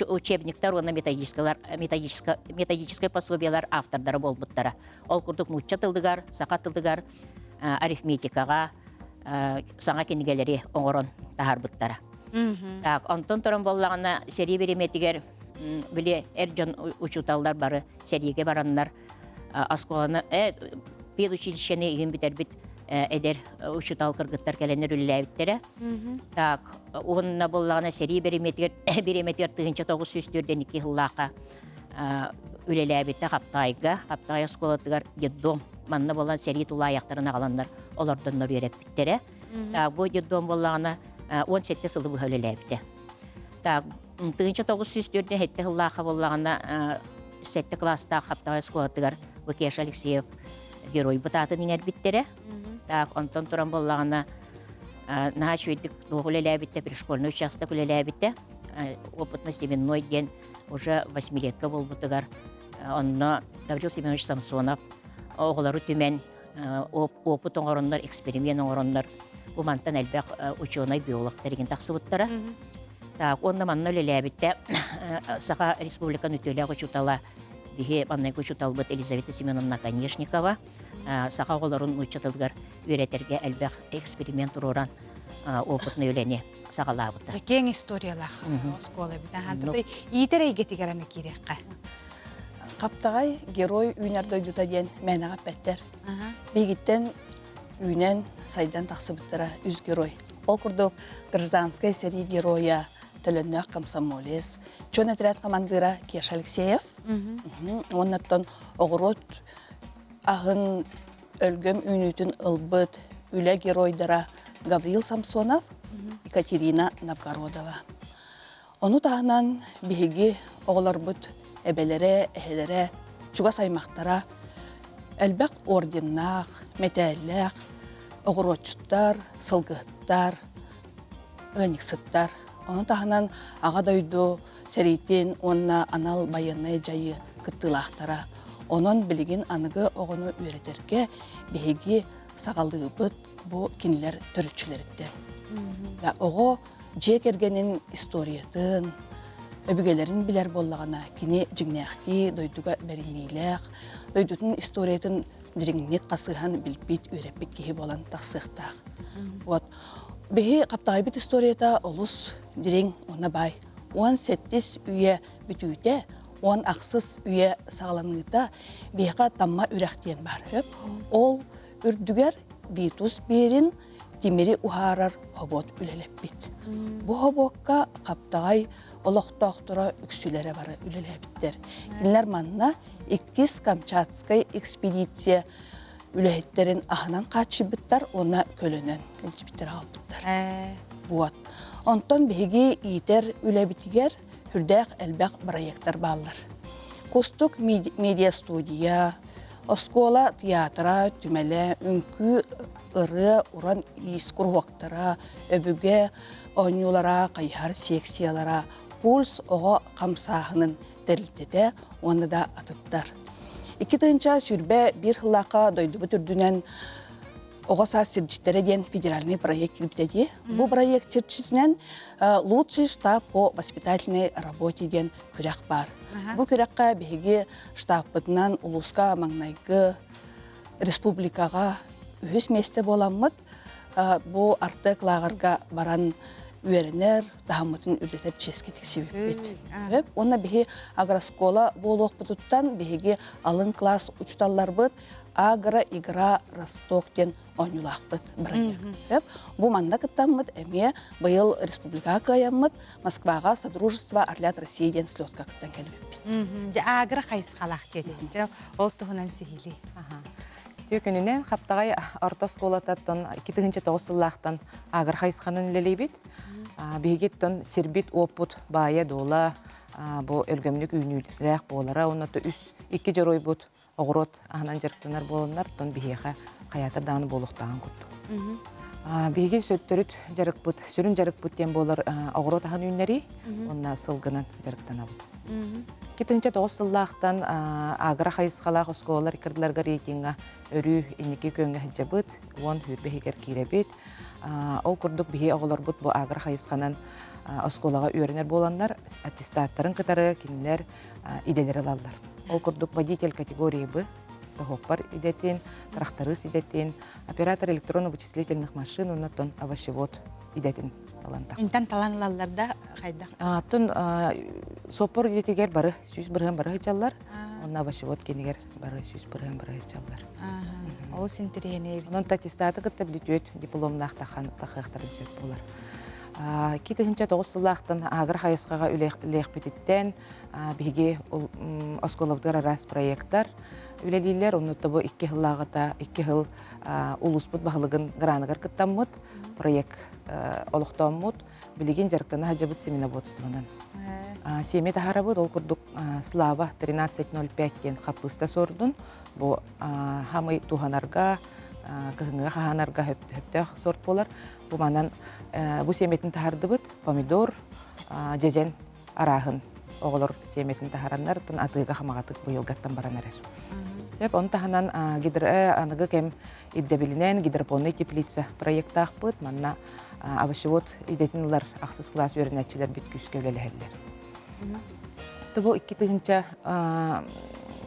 учебниктар, онна методическое пособиялар автордары болбыттара. Ол күрдік нұтча тылдығар, сақа тылдығар, арифметикаға, саңа кенігелері оңырын тағар бұттара. Онтон тұрын болағына сери береметігер біле әржан учуталдар бары сериеге баранлар асколаны педучилищені еген бітер біт әдер учутал кыргыттар кәленер үліләбіттері. Онына болағына сери береметігер 1992 жыллаға үліләбітті Қаптағай асколатығар деддом манна болған сери тұла аяқтарына қаланлар оларданлар үйереп біттері. Бұл деддом болағына 17 сылы бұл өліләбітті. 1994 хетте жыллаға болағына 7 класста Қаптағай асколатығар Вакеш Алексеев герой бұтатын еңер біттері. Онтон тұран болағына наға чөйдік өліләбітті, перешкольный участок өліләбітті. Опытный Семенной ден уже 8-летка бол бұтығар. Онына Гаврил Семенович Самсонов оғылары түмен опыт оңырындар, эксперимент оңырындар. Умантан әлбәқ ученый биологтар еген тақсы бұттары. Онна манна өлеләбітті Сақа республикан үтөлі ұчутала бихе маннай ұчуталбыт Елизавета Семеновна Конешникова. Сақа оғыларын ұчуталғар үйретерге әлбәқ эксперимент ұроран опытны өләне сағалабыты. Кең историялақ сколы бітен. Иетер әйгетігеріні кереққа? Қаптағай герой үйнерді дұта ден мәніға пәттер. Бегіттен үйнен сайдан тақсы бұттыра үз герой. Ол күрдік гражданскай сери героя төліннәқ комсомолес. Чон әтірәт командыра Кеш Алексеев. Оннаттан оғырот ағын өлгім үйнүтін ылбыт үлі геройдара Гаврил Самсонов, Екатерина Новгородова. Оны тағынан бігігі оғылар бұт әбелері, әхелері, чуға саймақтара, әлбәқ орденнақ, мәтәлләқ, оғыротчыттар, сылғыттар, ғаниксыттар. Оны тағынан аға дойду сәрейтен онына анал байыны жайы күттілақтара. Онын білген анығы оғыны өретерге бігігі сағалығы бұт бұл кенілер түрітшілеріттен. Оғы жек ергенін историятын, өбігелерін білер боллағана кені жігнәқті дойдуға бәрінейләқ, дойдутын историятын діріңнет қасыған білбет өреппек кейі болан тақсықтақ. Бейі Қаптағай бит историята олыс дірің оны бай. 18 үйе бүтүйті, 10 ақсыз үйе сағаланығыта бейға тамма үрәқтен бар. Ол үрдігер бейтус берін демері ұхарар хобот үлелеп бит. Бұ хобокка Қаптағай олықтақтыра үксілері бары үлелебіттер. Кенлер манна 2 Камчатскай экспедиция үләйеттерін ағынан қатшыбыттар, ona көлінен үлчібіттер албыттар. Онтан бейге иетер үләбітігер хүрдәқ әлбәқ проекттар балылар. Костук медиа студия, оскола театра, түмәлі, үнкі, ұры, уран искұрвақтара, өбіге, ойнулара, қайхар секциялара, пульс оға қамсағының дәрілтеде, оны да атыттар. 2-нча сүрбе бір хылақа дойды бүтірдінен оғаса сирджиттері ден федеральный проект күлбітеді. Бұл проект сирджитінен лучший штаб по воспитательной работе ден күрек бар. Бұл күрекқа бейге штабытынан ұлысқа маңнайғы республикаға өз месте боламыд. Бұл артық лағырға баран үйеренер, дахамытын үрдетер ческе тексебет. Онна бихи агроскола болуq бутуттан бихиге алын класс учталлар быт, агро игра Ростоктен оңюлақпыт біраяқ. Бу манда кыттаммыт әме быйыл республика каяммыт Москваға Содружество Орлят России ден слетка кыттан келбеппит. Агро хайысқалақ деді. Ол тұғынан сихили. Төкөнүнен хаптагай орто сколататтан 2009 сыллахтан агыр хайысқанын үлелейбит. Бегеттон сербит опут бая дола бу өлгөмлүк үйнүләк болара. Онаты үс 2 жорой бут огорот анан жарктанар болоннар тон бихеха каята даны болуктаган курду. Беге сөттөрүт жарыкпыт, сүрүн жарыкпыт ден болар огорот ахан үйнери, онна сылгынан жарыктанабыт. 2009 сыллахтан агра хайысқалақ осколар кырдыларга рейтинга өрү инеки көнгө хажабыт, он хүрбехигер киребит. Ол курдук бихе оголор бут бу агра хайысқанан осколага үйренер боланнар, аттестаттарын кытары кинилер иделер алалар. Ол курдук водитель категории Б, тохоппар идетин, тракторист идетин, оператор электронно-вычислительных машин, унатон овощевод идетин. Интан таланлаларда хайда. Тун сопор идетигер бары, сүйс бырыган бары хычаллар, онна овощевод кенигер бары, сүйс бырыган бары хычаллар. Ол синтерене. Онон аттестаты кытта билетөт дипломнах тахактарын сөп болар. 2009 сыллахтан агыр хайысқаға үлехпететтен биге осколовдар арас проекттар үлелейлер. Онутта бу 2 жыллағыта 2 жыл улуспут бағылығын граныгар кыттаммыт проект олықтаммыт билеген жарықтана хажабыт семеноводствонан. Семе тахарабыт ол курдук Слава 1305-тен хапыста сордун. Бу хамы туханарга кыһыңга хаханарга хөптөх сорт болар. Бу манан бу семетин тахардыбыт помидор, жежен арахын оголор семетин тахараннар тун атыга хамагатык быйылгаттан баранарар. Сеп он таханан гидре аныгы кем иддебилинен гидропонный теплица проекттахпыт манна овощевод идетинлар аксыз класс өрнәтчилер бит күскөлеләрләр. Бу 2-нче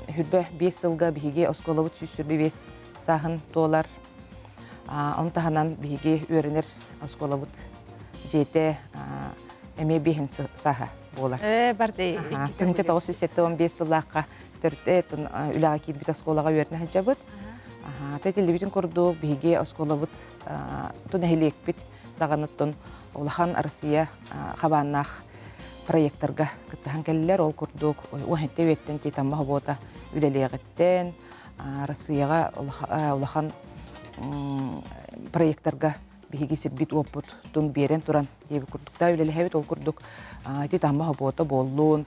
хүрбе 5 жылга биге осколовут сүрбе сахын толар. Он таханан биге өренер осколовут жете эме бихин саха болар. Барды. 1915 жыллакка төртте үлага кирбит осколага өрнө хажабыт. Тетилибитин курду биге осколовут тунахилекпит таганыттон улахан Россия хабаннах проекттарга кыттахан келлер ол курдук уахетте веттен титамма бота үлелегеттен Россияга улахан проекттарга биги сербит опут тун берен туран деби курдукта үлелехебит ол курдук титамма бота боллун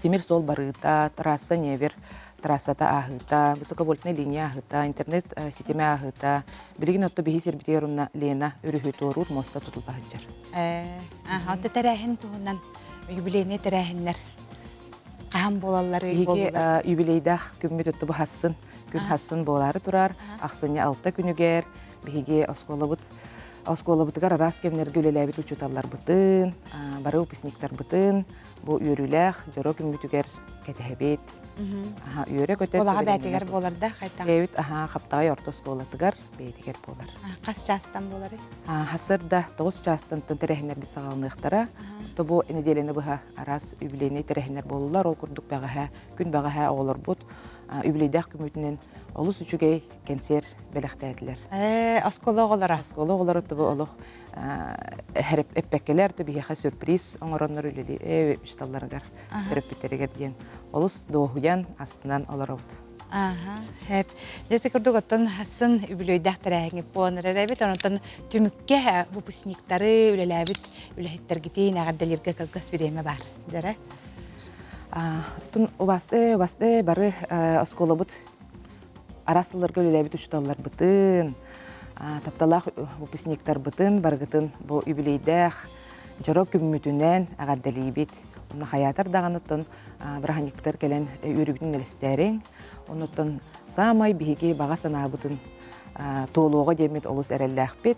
темир сол барыта трасса невер трассата ахыта высоковольтная линия ахыта интернет сетеме ахыта билигин отто биги сербитерунна Лена өрүхөтөрур моста тутулба хаджар. Аты тарахын туһунан юбилейне тарахыннар. Каһам болаллары болалар. Юбилейда күммүт өттү бу хассын, күн хассын болары турар. Аксыня 6 күнүгер биги осколобутугар арас кемнер гөлеләбит учуталлар бытын, бары выпускниктар бытын, бу үйрүләх, жоро күммүтүгер кетебет. Үйрө көтөп. Олага бәтигер боларда кайтан. Evet, хаптагай орто сколатыгар бәтигер болар. Кас частан болары? Хасырда 9 частан тәрәһнәр бит сагалныктара. Тобу неделене быха арас юбилейне тәрәһнәр болулар, ол курдук багаһа, күн багаһа оглар бут. Юбилейдә күмүтүнен олус үчүгей кенсер беләхтәтләр. Оскологолара. Оскологолара тобу олох хәреп эппекеләр тобу яха сюрприз оңороннар үлели үсталларгар хәреп битерегер дигән. Олус доһуян астынан оларабыт. Hep. Neyse kurduk otan hasan übülüydək tərəhingi boğanırarabit. Ondan tümükke выпускниктары үлеләбит үләһиттер гитейін ағарделерге калгас береме бар. Дәрі? Тун убасты бары осколабыт арасыларга үлеләбит учталлар бытын. Тапталах выпускниктар бытын баргытын бу юбилейдәх жорок күммүтүнен ағарделейбит. Онна хаятар дағаныттон браханиктар келен үрігдің әлістерін. Онуттон самай биһиги баға санабытын толуға демет олус әрелләқпет.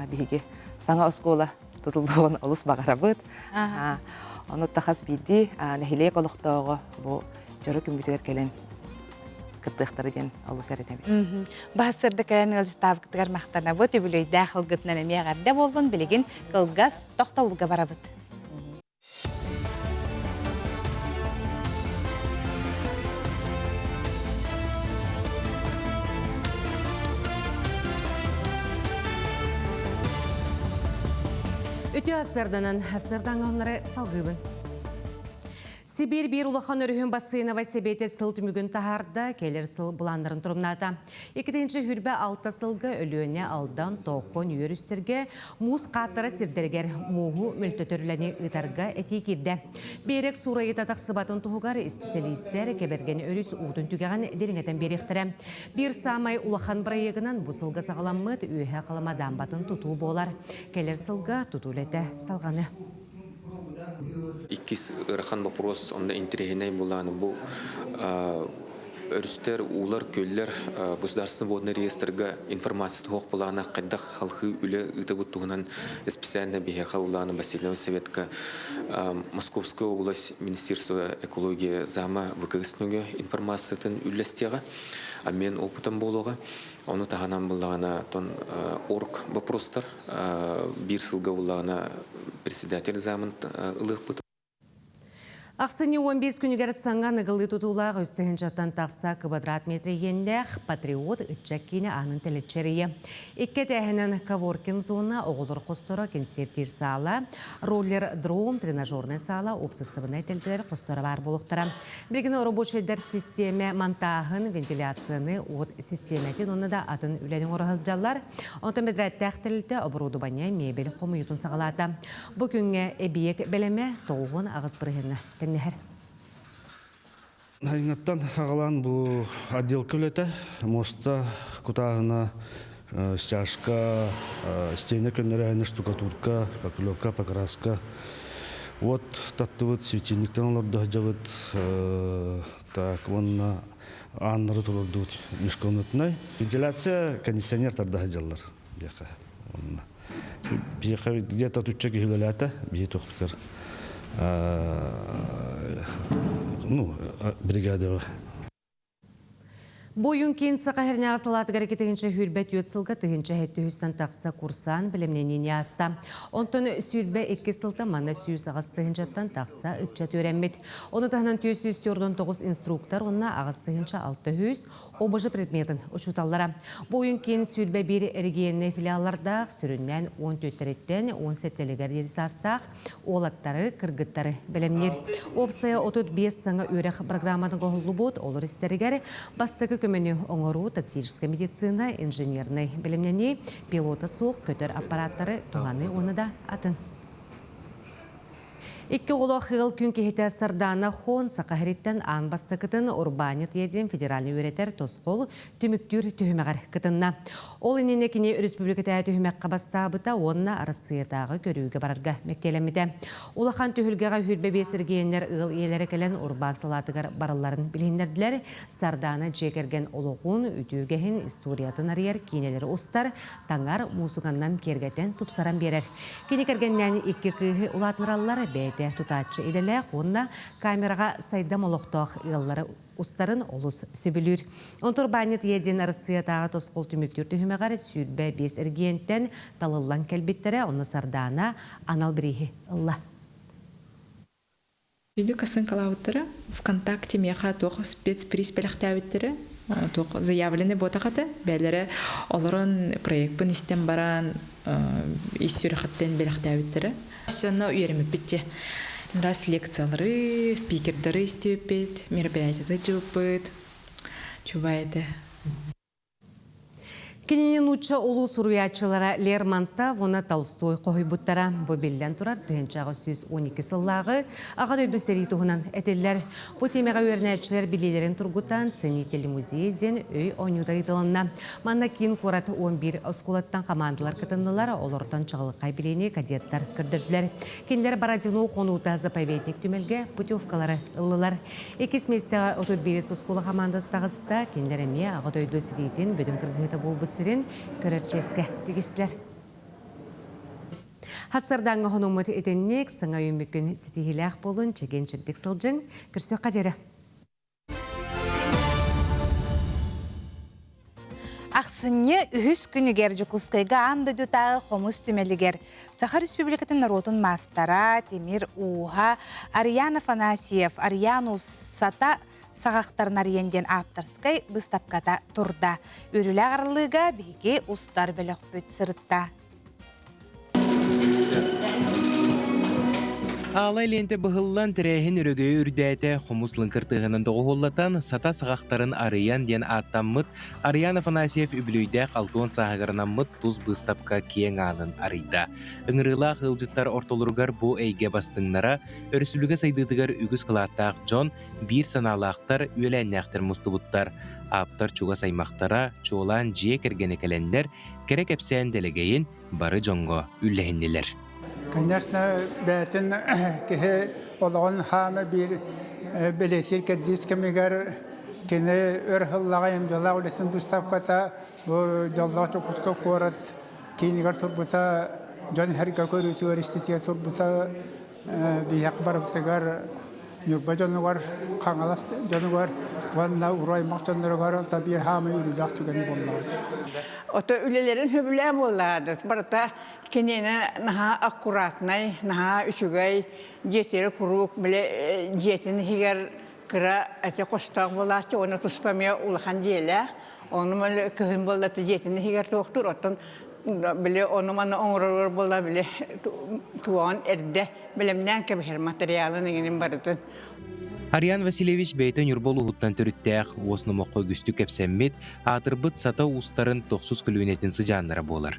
Биһиги саңа оскола тұтылуын олус бағарабыт. Онутта қас биді нәхилек олықтауға бұл жөрі күмбітер келен кыттыктары ден алыс әрәтәбит. Бахасырды кәлән ылжытав кытыгар мақтана бұт, өбілөй дәқыл гытнан әмеғарда болбын, білеген кылгас тоқтауылға барабыт. Өте асырданан, асырдан ғанлары салғыбын. Сибир бир улахан өріхін басыйнава себеті сыл түмігін тахарда, келер сыл бұландырын тұрымната. Екетінші хүрбі 6 сылғы өліөне алдан тоқон үйерістерге мұз қатыры сирдергер мұғу мүлтөтірләне ұтарға әти кирді. Берек сурайы татақ сыбатын тұғығар специалистер кеберген өріс ұғдың түгеған деріңетін беректірі. Bir самай улахан бірайығынан бұл сылғы сағаламмыд үйе қаламадан батын тұту болар. Келер сылға тұтулеті салғаны. Иккис ырхан вопрос онда интерегеней буланы бу өрүстер улар көллер государственный водный реестрга информация тоқ буланы кайдах халкы үле ытыбыт тугунан специально бихеха уланы Васильевна Советка Московская область Министерство экологии зама выкырыстыгы информациятын үлестега а мен опытым болуга оны тағанан буланы тон орг вопростар бир сылга буланы председатель замын ылык бут. Ақсыны 15 күнігер саңған ұғылы тұтулағы өстігін жаттан тақса квадрат метрі ендәқ патриот үтчәккені анын тәлетчеріе. Икке тәхінен Каворкин зона оғылыр қостора концерттер сала, роллер дром тренажерный сала опсыстығына тәлдер қостора бар болуқтыра. Білгіні рабочийдер системе монтағын, вентиляцияны от системетен оны да атын үләдің орғылжалар. Онтан бедрәт тәқтілді оборудования мебель қомыютын сағалата. Бүгінгі әбиек бәлеме тоғын ағыз біргені. Хайнгаттан ағалан бұл отделка өлеті, моста кутағына стяжка, стене көнлері әйні штукатурка, поклевка, покраска. Вот таттывыт светильниктен оларды жабыт, так, онна аннары тұрырдуыт мешконытынай. Вентиляция, кондиционер тарды жалар. Бияқа где-то түтчек үйілеләті, бие тоқтыр. Бригада. Бойын кейін сақахеріне асылаты ғарекет тігінші хүрбәт өтсілгі тігінші әтті үстін тақса курсан білімненен яста. Онтын сүрбә 2 сылта мана сүйіс ағыз тігіншаттан тақса үтчәт өрәммет. Оны тағынан 9 инструктор, онына ағыз тігінші 600 обыжы предметін ұчуталлара. Бойын кейін сүрбә бір регионы филиаллардақ сүріннен 14-тен 17-лігер ерісастақ олаттары, кыргыттары білімнер. Опсая 35 саңа өрәқ программаның қоғылы бұд, олар істерігер бастығы көмені оңыру, тактическая медицина, инженерный білімнені, пилота соқ, көтер аппараттары туғаны оны да атын. Икки олы қығыл күн кехеті сардана хон сақахриттен аң бастықытын урбанит еден федеральный өретер тосқол түміктүр түхімеғар кытынна. Ол иненекіне республиката түхімеққа бастабыта онына арысыетағы көріуге барарға мектелемеді. Улахан түхілгеға хүрбе бесіргейінлер ұғыл елері кәлін урбан салатығар барыларын білгендерділер сардана жекерген олығын үтігеген историятын арияр кейнелері ұстар таңар мусуғаннан кергетен тұпсаран берер. Кені кергеннен икки күйі ұлатыныралары бәйті тұтатшы еделі онына камераға сайдам олықтық ұғылары ұстарын олыс сөбілір. Онтыр банет еден арысыятағы тосқол түміктір түхімеғары сүрбе бес іргенттен талылан кәлбеттері оны сардана анал бірейі ұлла. Үйді қасын қалауыттыры ВКонтакте меха тоқ спецприз бәліқтәуіттірі тоқ заявлены ботақаты бәлері оларын проектпін істен баран иссүріқаттен бәліқтәуіттірі. Соны үйерімі бітті. Раз лекциялары, спикердары істеуіппет, мероприятияты жылпыт. Чубайды. Кененен уча олу суруячылара Лермонтов, вона Толстой қойы бұттара. Бөбелден тұрар 12 сыллағы ағад өйді сәрі тұғынан әтелілер. Бұ темеға өрнәтшілер білелерін тұрғытан ценителі музейден өй ойнуда етілінна. Манна кейін қорат 11 осколаттан командалар кытындылар, олардан чағылықай білені кадеттар кірдірділер. Кенлер Барадину қонуыта заповедник түмелге путевкалары ұлылар. Екес местеға 35 оскола командаты тағызда кенлеріме ағад өйді сәрейден бөдің кіргіті болбыт сирен көрерческе тегістілер. Хасырданғы ғынумыт етеннек сыңа өмікін сетігіләқ болын чеген чектік сылжың күрсі қадері. Ақсынне үхіс күнігер жүкускайға анды дүтағы қомыз түмелігер. Сахар Республикатын народын мастара, Темир Уға, Ариан Афанасьев, Арианус Сата сағақтарын ариянден аптарскай бұстапқата тұрда. Үрілі ағырлыға бейге ұстар бөлік бүт сырытта. Алай ленте бұғыллан тірәйін үрігөй үрдәйті қомуслын кіртігінің доғыллатан сата сағақтарын арыян ден аттаммыт Ариан Афанасьев үбілүйдәк алтуан сағағырынаммыт тұз бұстапқа кең анын арыйда. Үңірілақ ғылжыттар ортолырғар бұ әйге бастыңнара өрісілігі сайдыдығар үгіз қылаттақ Джон бір саналақтар өйләннәқтір мұстыбыттар. Аптар чуға саймақтара, чуылан жие кергені кәлендер, керек әпсән дәлегейін бары Джонго үлләхінделер. Конечно, бәтін кеhe олығын хамы bir белесер кәддес кемегер кені өрхыллаға емділі олесын бұстапқата бұл жолға чоқысқа қорат кейінігер тұрбыса жон әрге көрісі өрістетия тұрбыса бияқ барымсығар нүрба жонығар қаңалас жонығар ванна ураймақ жонығар бір хамы үрілақ түген болмады. Ото үлелерин хөбүләм болладыр. Барта кенене наха аккуратнай, наха үчүгай жетери курук биле жетин хигер кыра ате костак болачы, оны туспамия улахан желе. Оны мал кыгын боллаты жетин хигер токтур, оттон биле оны мана оңрор болла биле туан эрде билемнен кебер материалын эгенин бардын. Ариан Васильевич бәйтен юрбол ұғыттан түріттәқ, осыны моқы күсті кәпсәммет, атырбыт сата ұстарын 9 күлуінетін сыжанлары болар.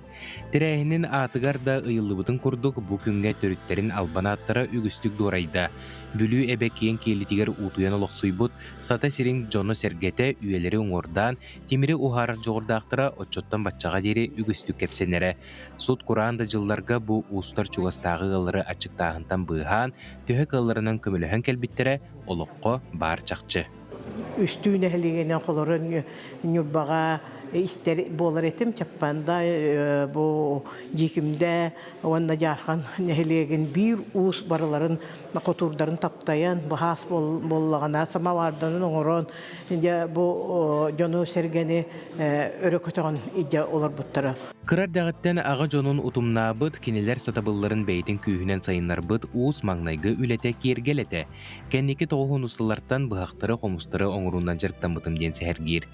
Тірәйінен атығар да ұйылыбытын күрдік бұ күнге түріттерін албана аттара үгістік дорайда. Бүлі әбәк кейін келітігер ұтуян олықсуйбыт, сата сирин жоны сәргеті үйелері оңордан, темірі ұғарар жоғырдақтыра отчоттан батчаға дері үгістік кәпсәнері. Суд Құраанда жылларға бұ ұстар чуғастағы ғылары ачықтағынтан бұған, төхек ғыларынан көміліған кәлбіттері олыққо бар чақчы. Үстүйіне әлігенен қолырын нүрбаға истер болар етім, чаппанда бұл жекімді онна жархан нәхелеген бір ұс барыларын қотурдарын таптаян, бұхас боллағана, самаварданын оңырын, бұл жону сәргені өрі көтіған идя олар бұттары. Кырар дағыттен аға жонун утумнабыт, кенелер сатабылларын бәйтін күйінен сайынларбыт уыс маңнайғы үлете кергелете. Кәннекі тоғын ұсыларттан бұғақтары қомыстары оңырундан жарықтамытым ден сәхәргер.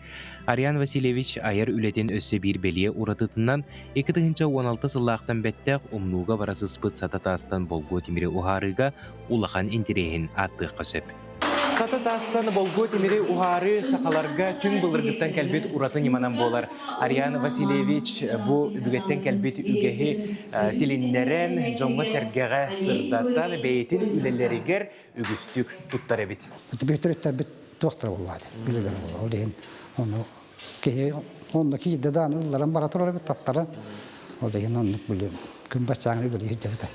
Ариан Васильевич айар үлетен өссі бір белие ұратытынан 2016 сыллақтан бәттәқ умнуға барасы спыт сататастан болғы темірі ұғарыға улахан интерейін аттық қөсіп. Сататастан болғы темірі ұғары сақаларға түн бұлырғыттан кәлбет ұратын еманан болар. Ариан Васильевич бұл үбігеттен кәлбет үгеғі тіліндерін жоңғы сәргеға сырдаттан бәйтін үлелерігер үгістік тұттар әбет. Доктор болады, үлелер болады деген. Оны кейдедан ұлларын бара тұрар бет таттары. Ол деген оны күн бачаңын үлелер ежелді.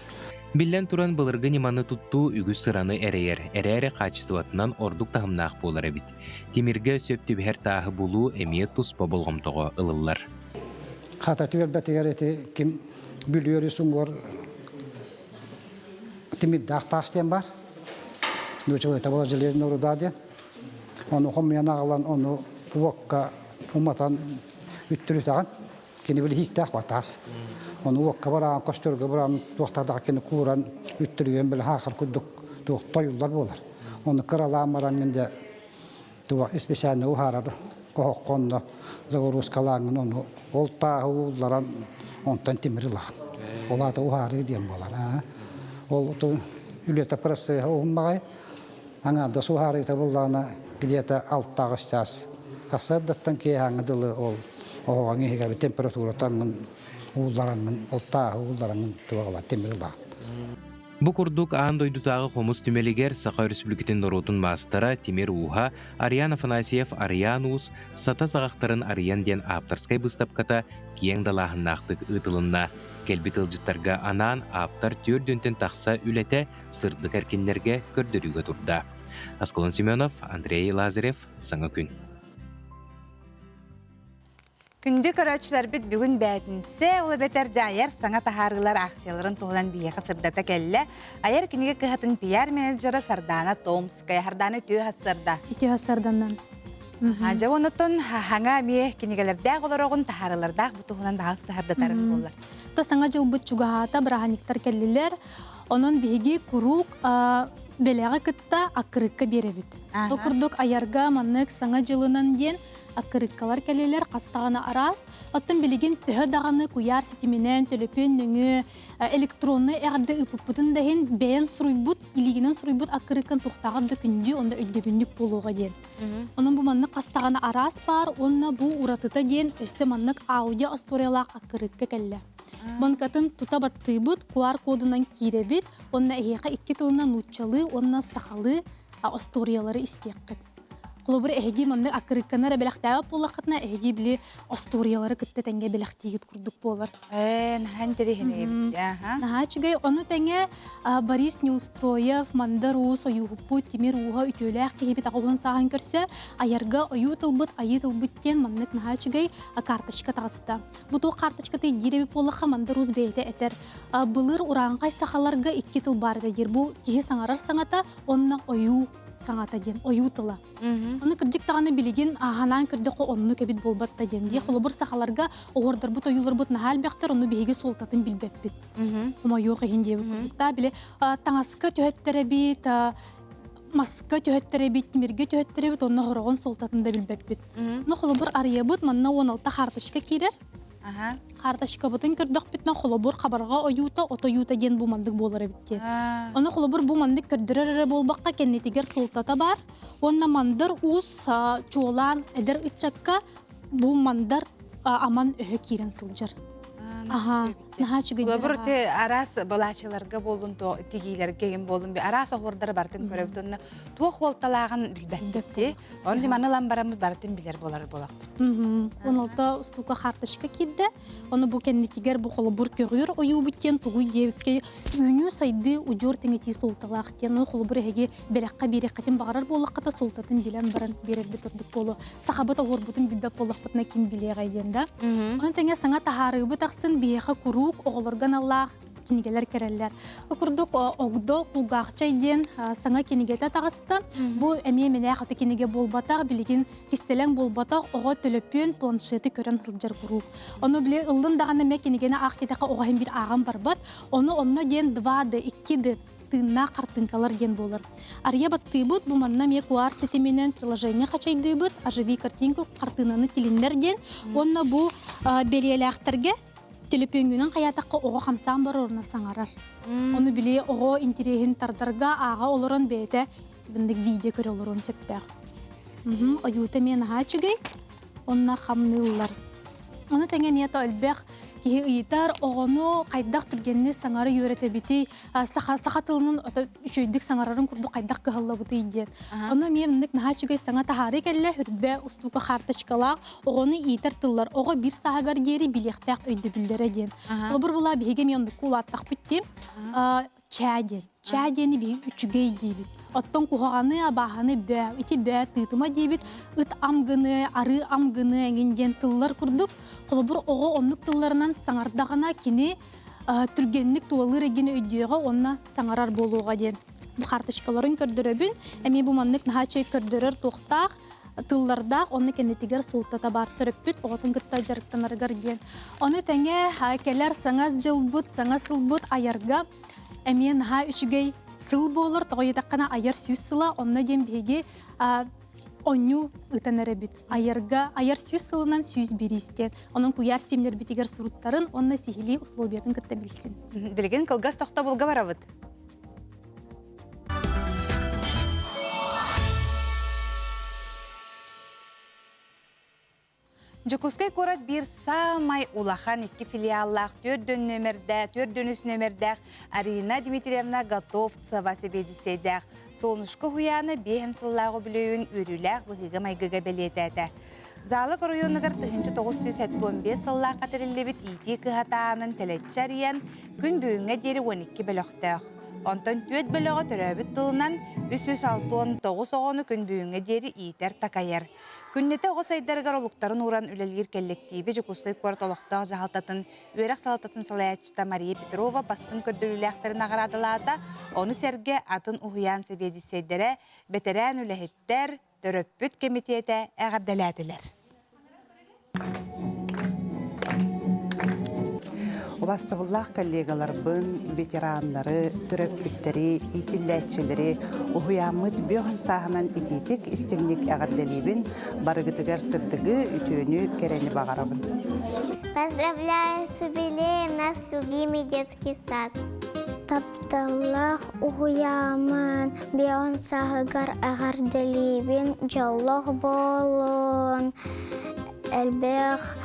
Биллен туран былырғы неманы тұтту үгіз сыраны әрейер. Әрәйері қачысыватынан ордық тағымнақ болар әбет. Темірге сөпті бәр тағы бұлу әмиет тұспа болғымтығы ылылар. Қата түбел бәтігер еті кім бүлері сұңғыр темірдақ тағыстен бар. Нөчілі табылар желерін ұрыдады. Оны қомиян ағылан, оны уаққа ұматан үттірітаған. Кені білі хиктақ батас. Оны уаққа барам, көстөргі барам, тоқтадақ кені куран үттірген білі хақыр күдік тойылдар болар. Оны қыралам бараңында специальный ұғарар қоқ қонды зағырус қалаңын, оны олтағы ұлларан онтан темірі лағын. Олады ұғары дем болар. Ол үлеті прессы ұғынмағай, аңады сұғары табылдағына где-то алттағы час. Қасаддаттан кей аңыдылы ол оған егер температуратанын ұлдараңын, олттағы ұлдараңын туағала темірі лағын. Бұ күрдік аң дойдутағы қомыз түмелігер Сақай Республикатын Норотын мастара Темир Уға, Ариан Афанасьев, Арианус, сата сағақтарын Ариан ден аптарскай бұстапқата киең далағын нақтық ұтылынна. Келбет ылжыттарға анан аптар төрдөнтен тақса үлете сырдық әркенлерге көрдірігі тұрда. Асколон Семенов, Андрей Лазарев, Саңа күн. Күнді көрәтшілер біт бүгін бәтінсе, олы бәтер жайыр саңа тахарғылар ақсияларын туғылан бейеқі сырдата кәлі. Айар кінеге кіғатын пиар менеджері Сардана Томская. Харданы түйі хасырда. Түйі хасырданнан. Ажа онотон хаңа ме кинигелердәг олорогун тахарылардаг бутуһунан багыс тахардатарын боллар. Та саңа жыл бут чугаһата браһаниктар келлилер. Онон биһиги курук белеге кытта акырыкка беребит. Окурдук аярга маннык саңа жылынан ден акырыккалар келелер кастагана арас. Оттон билигин төһө даганы куяр ситименен төлөпөн нөңө электронны эрде ыпыппытын дагын бен суруйбут илигинен суруйбут акырыккан тухтагырды күндү онда өйдөбүндүк болууга ден. Онун бу маннык кастагана арас бар, онна бу уратыта ден өссө маннык аудио историялар акырыкка келле. Банкатын тута баттыбыт QR кодунан киребит, онна эхека 2 тылынан нуччалы, онна сахалы историялары истеккет. Колобур эхеги манны акырыкканара белахтаап боллакытна эхеги били историялары кытта тенге белахтигит курдук болар. Нахантери Наха чугай оны тенге Борис Неустроев, Мандарус, Оюхупу, Тимир Уха, Ütölэх кехебит агуын сахан көрсө, аярга оютылбыт, айытылбыттен маннык наха чугай карточка тагыста. Буту карточка тей диребип боллаха Мандарус бейте этер. Былыр уранғай сахаларга 2 тыл барда ер. Бу кехе саңарар саңата, онна ою саңата ден, оютыла. Оны кырдик тағаны билеген ханан кырдықы онны кебит болбатта ден. Де қолыбыр сақаларға оғырдар бұт, ойылар бұт нахал бәқтір, оны бейге солтатын билбеп бит. Ома йоқ ехінде кырдықта біле. Таңасқа төхеттері бит, маска төхеттері бит, темерге төхеттері бит, онны хорағын солтатын да билбеп бит. Оны қолыбыр ария бұт, манна 16 қартышқа керер. Карташка бутын кырдык битна холобур хабарга оюта отоюта ген бу мандык болары битте. Аны холобур бу мандык кырдырары болбакка кеннетигер солтата бар. Онна мандар ус чуолан эдер ичакка бу мандар аман өһө кирен сылжар. Наха чугай. Холобур те арас балачыларга болдун то тигилерге ген болдун би арас огордары бартын көрөбдүнө туох волталагын билбетти. Онди манылан барамы бартын билер болар болак. 16 устука карточка кирде. Оны бу кеннетигер бу холобур көрүр ою биттен тугуй дебикке үнү сайды ужур теңети солталак тен холобур эге берекка берекатин багарар болакта солтатын билен баран берер битодук болу. Сахабат огорбутун билбеп болакпытна ким биле гайденда. Оны теңе саңа тахары бутаксын бияха курук оголорган Аллах кинигелер кереллер. Окурдук огдо кулгакчай ден саңа кинигете тагыста. Бу эме мене хаты киниге болбатак билигин кистелең болбатак ого төлөпөн планшети көрөн хылжар курук. Оны биле ылдын даганы ме кинигене актетака ого хем бир агам барбат. Оны ден 2D 2D тына картынкалар ден болар. Ария баттыбыт бу манна ме QR сетеменен приложение хачайдыбыт, оживи картинку картынаны тилиндер ден. Онна бу бериеляктерге телепөнгүнөн каятакка ого хамсан бар орна саңарар. Оны биле ого интересин тардарга ага олорон бейте бендик видео көрө олорон септак. Оюта мен хачугай онна хамныллар. Оны теңе мета өлбек ки ыйтар огону кайдак түргенне саңары йөрөтө бити сахатылынын үчөйдүк саңарарын курду кайдак кылла бути ден. Оны мендик нахачугай саңа тахары келле хүрбе устука карточкалак огону ыйтар тыллар ого бир сагар гери билектак өйдө билдере ден. Олбур була биге мен кулаттак битти. Чадени би үчүгей дебит. Оттон кухаганы абаханы бә, ити бә тытыма дебит. Ыт амгыны, ары амгыны эңенден тыллар курдук. Холобур ого оннук тылларынан саңардагана кини түргенник тулалыр еген өйдүйөго онна саңарар болууга ден. Бу карточкаларын көрдөрөбүн, эми бу маннык нахачай көрдөрөр токтак тылларда оны кенетигер солтата бар төрөппүт оготун гытта жарыктанаргар ден. Оны теңе келер саңа жылбут, саңа сылбут аярга эми наха үчүгей сыл болар, тоғыйтаққана аяр сүз сыла, онна дем беге оню ытанары бит. Аяр сүз сылынан сүз берістен. Оның куяр стемнер бітігер сұруттарын, онна сихили условиятын кітті білсін. Білген кылгас тоқта болға барабыд? Жукускай корат бир самай улахан 2 филиаллах, 4 нөмердәк Арина Дмитриевна Готовцева себедисейдәк. Солнышко хуяны бейін сыллағы білеуін өріләк бұғыға майгыға белетәді. Залы районығыр 1915 сыллақ қатырылы бит ити кығатағының тәлетчариян күн бүйінге дері 12 біліқтәқ. Онтон төт бөлөҕө төрөбүт тылынан 369 оҕону күн бүүңэ диэри иитер такайар. Күннете оҕо сайдарыгар олуктарын уран үлэлгир келлектиби жукуслый куарт олохтоох жаһалтатын үөрэх салататын салаячта Мария Петрова бастын көрдөрүлээхтерин агарадылаата, оны серге атын уһуян себедиссейдере бетерэн үлэһиттер төрөппүт комитете äгәрдэлээдилер. Убастыбыллах коллегаларбын, ветеранлары, төрөппүттери, итилләтчилери, уһуяммыт бөһөн саһынан ититик истемник әгәрдәлибин, барыгытыгар сырдыгы үтөөнү керени багарабын. Поздравляю с юбилеем наш любимый детский сад. Тапталлах уһуямын, бөһөн саһыгар әгәрдәлибин, жоллох болон, элбэх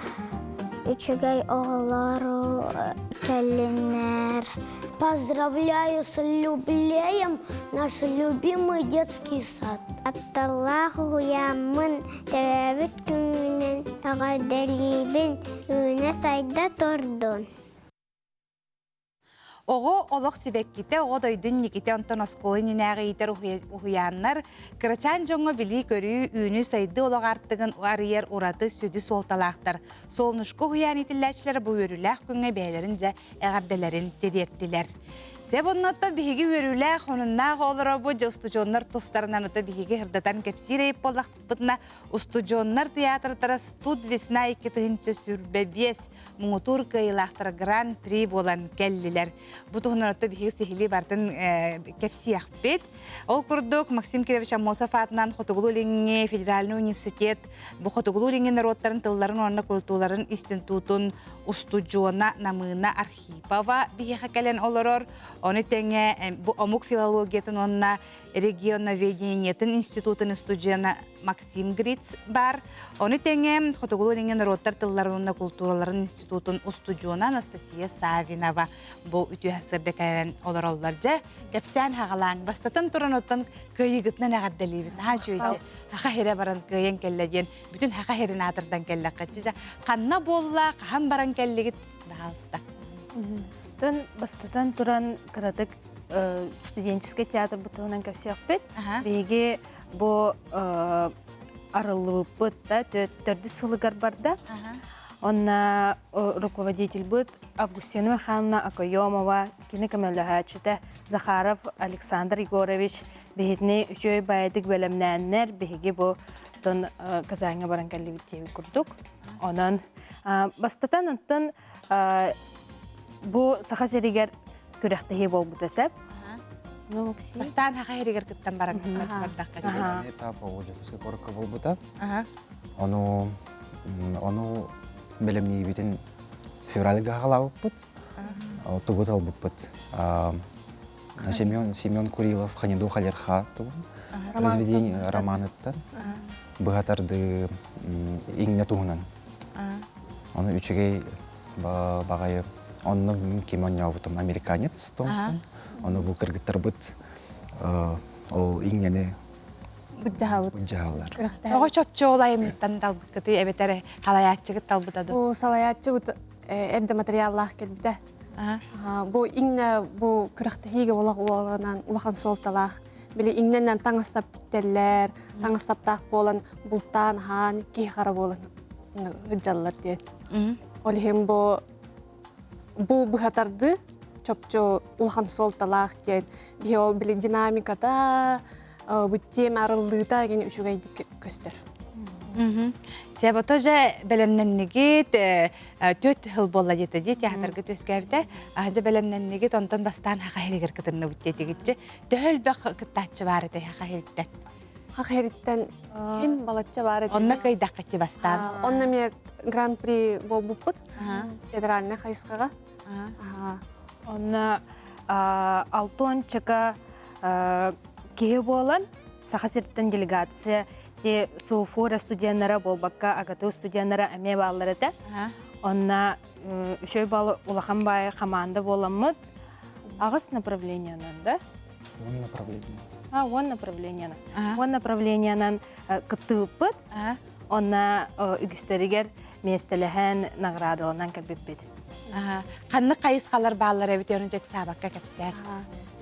Üçügey oğulları келленер. Поздравляю с юбилеем наш любимый детский сад. Тапталлах уһуямын, төбөт күнүнен әгәрдәлибин, үйне сайда тордун. Оҕо олох сибекките, оҕо дойдун никите онтон осколын инээҕи итер уһуяннар, кырачан жоңго били көрүү үүнү сайды олох артыгын арыйар ураты сүдү солталаахтар. Солнушку уһуян итиллээчилер бу өрүлээх күнгө бээлерин же äгәрдэлерин тедиэртилер. Себоннотто биһиги өрүлээх онуннаах олоро бу же устужоннар тустарынан ыта биһиги хырдатан кепсирейип боллахпытына устужоннар театртара студ весна 2-нче сүрбебес муңутур кыйлаахтар гран-при болан келлилер. Бу туһунаротто биһиги сихили бартын кепсияхпит. Ол курдук Максим Кирович Амосов атынан Хотугулу-Лиңе федеральный университет бу Хотугулу-Лиңе народтарын тылларын онна культураларын институтун устужона намына Архипова биһиха келен олорор. Оны теңе омук филологиятын онна регионоведениятын институтын студияна Максим Гриц бар. Оны теңе Хотугулу-Лиңе народтар тылларын культураларын институтын устудиона Анастасия Савинова. Бу үтүһәсерде кәрен олороллар же кепсән хагалаң бастатын туран оттан кыйыгытнан әгәрдәлибит. Ха жөйте. Хака хере баран кыйын келледен бүтүн хака херин атырдан келлек катча. Канна болла, каһан баран келлегит баалста. Тон бастатан туран кыратык студенческий театр бутугунан кепсәкпет. Беге бу арылыбыт да төрдү сылыгар барда. Онна руководитель бут Августина Михайловна Акоемова, кинокамеллахачыта Захаров Александр Егорович, бехетне үчөй байдык бөлөмнәннәр беге бу тон Казанга баран каллибитте курдук. Онан бастатан онтон бу сахасеригер күрәхтәһи болбут әсәп. Бастан хахеригер кыттан баран бардакка. Этап оҗыскы корка болбута. Ону белемни битен февральга халавпут. Тугут албупут. Семен Курилов Ханиду Халерха ту. Разведение романытта. Быгатарды иңне тугунан. Оны үчегей багайы онны мин кимоньявутум американец Томсон. Оны бу кыргыттар бут ол иңнене Буджаалар. Ого чопчо олайымтан талбыт кыты эбетере халаяччыгыт талбытады. Бу салаяччыгыт эрде материаллах келбите. Бу иңне бу кырыктыгы болгонан улахан солталах. Били иңненен таңыстап титтелер, таңыстаптак болан бултан хан ки хара болан. Жаллар де. Олхем бу бухатарды чопчо улахан солталах де. Биол били динамикада бүттем арылдыта ген үчүгай көстөр. Себо тоже белемненнигит төт хыл болла дете ди театрга төскәбдә. Аҗа белемненнигит онтон бастан хахиргер кытынны бүттетигитче. Төхөлбәк кыттачы бар иде хахирттен. Хахириттен ким балачы бар иде. Онна кайдакчы бастан. Онна ме гран-при болбуппут. Федеральный хайскага. Онна алтончыка кеhe болан сахасирттен делегация те суфура студенттары болбакка агаты студенттары әме баллары да. Онна үшөй балы улахан бай команда боламыт. Агыс направлениянан да? Он направлениянан. Он направлениянан кытыппыт. Онна үгістерігер местелеген наградаланан кәлбеппет. Қанны қайысқалар баллары әбітерін жек сабаққа кәпсәр?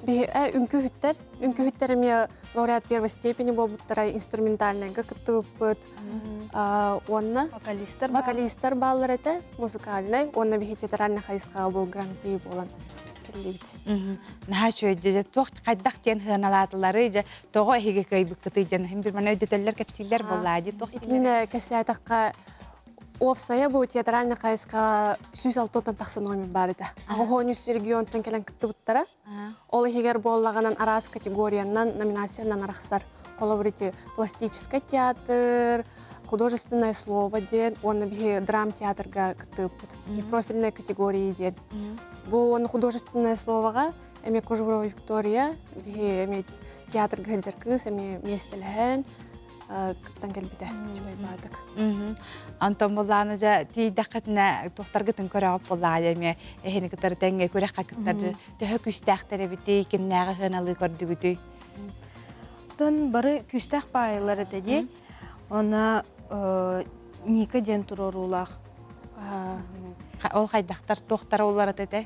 Үнкі хүттер эме лауреат первой степени болбуттара инструментальныйга кыттыбыппыт. Онна вокалистер баллар эте, музыкальный. Онна бихи театральный хайысқа бұл гран-при болан. Наха чөйді, тоқ қайдақ тен хыналатылары, тоғы әйге көйбік кыты жан, бір мана өдетелер кәпсилер болады. Итіне кәсәтаққа опсая бұл театральный хайысқа 106 тақсы номер бар еді. Ағуғонюс регионтан келен кітті бұттара. Ол егер болағанан арас категориянан, номинациянан арақсар. Қолы біріте пластический театр, художественное слово ден, он бихи драм-театрга кітті бұд. Непрофильная категория ден. Бұл художественное словоға әме Кожурова Виктория, бихи әме театр ғанжаркыз, әме местелген, кіттен келбіді. Антон боланы жа тейдақытына тоқтарғытын көріғіп болады әме әхені кітары тәңге көріқ қақыттарды түхі күстәқтері біті, кемнәғы ғыналы көрдігіді. Тон бары күстәқ байылары дәде, она Ника ден тұрорулақ. Ол қайдақтар тоқтар олар әтеді?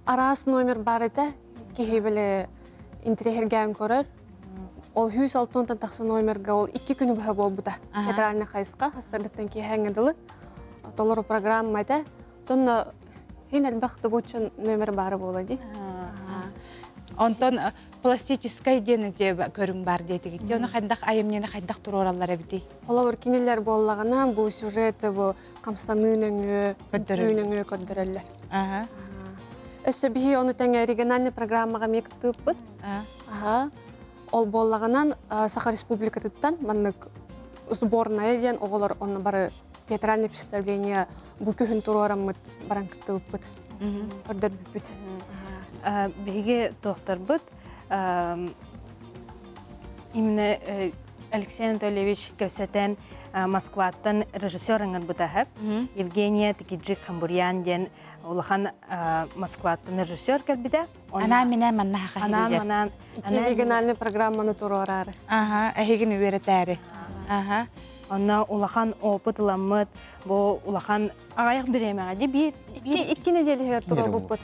Арас номер бар еді, кейі білі интерегерген көрір. Ол 106 тақсы номерға ол 2 күні бұға бол бұда. Театральный қайысқа, хастардықтан кей әңгіділі. Толыру программа әді. Тонна хейн әлбақты бұтшын номер бары болады. Онтон пластическай дені де көрің бар деді кетті. Оны қайдақ айымнені қайдақ тұр оралар әбіді? Олар кенелер болағына бұл сюжеті бұл қамстаныңы, көддірілер. Өсі бігі оны тәңі региональный программаға мектіп бұд. Ол болағынан Саха Республика тұттан, маннық сборная ден оғылар оны бары театральный представление бұл көхін тұру арамыд баран кітті бұд. Ордар бүппіт. Беге тоқтар бұд. Именно Алексей Анатольевич Кәсәтен Москваттан режиссер аңыр бұтағып. Евгения Текиджик Хамбурьян ден улахан Москваттан режиссер кәлбіді. Ана менә маннаға қағылдер. Ити региональный программаны тұру арары. Әйген өйретәрі. Онна улахан опыт ламыт, бұл улахан ағайық біремеға де бір. Икки неделі тұру бұппыт.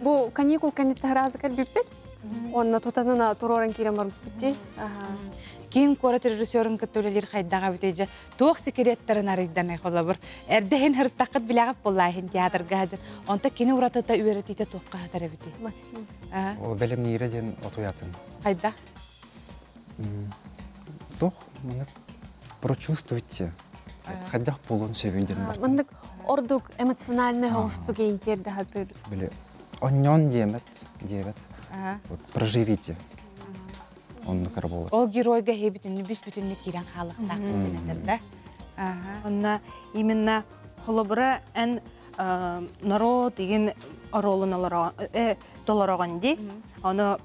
Бұл каникул кәнетті разы кәлбіппет. Онна тұтанына тұрорын керем бар бұппетті. Кейін көрі режиссерін көттөлелер қайдаға бітейді. Тоқ секреттерін арыйдан айқола бір. Әрдейін хырттақыт білағып болайын театрға әдір. Онта кені ұратыта үйретейді тоққа қатары бітей. Максим. О бәлем нейреден отуятын. Қайдақ? Тоқ, мұны прочувствуйте. Қайдақ болуын сөйбендерін бар. Мұндық ордық эмоциональный хоғысту кейінтерді хатыр. Біле, оннен демет. Проживите. Онны кір болыр. Ол геройға хейбітінні, бүс бүтінні керен қалықтақ өтінедір, да? Онна именно холобыра ән народ деген ролын толараған де. Оны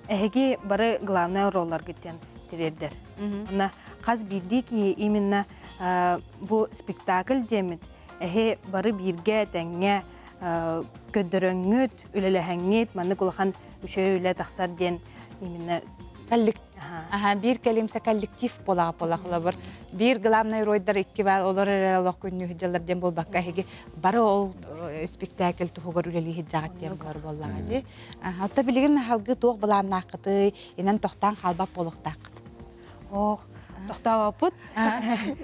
әйге бары главный роллар кеттен терердер. Онна қаз бірді ки именно бұл спектакль демет. Әйге бары бірге тәңе көддіріңгіт, үлеләхәңгет, мәнді құлақан үші үлі тақсар ден именно bir kelimse kollektiv bolaq. Bir главный ройдар икки бар, олар олақ күнні хүджалардан бол баққа хеге бары ол спектакль тұхығыр үлелі хеджағаттен бар болаға де. Отта білігін халғы тоқ болан нақыты, енен тоқтан қалбап болықтақыт. Тоқтау апыт,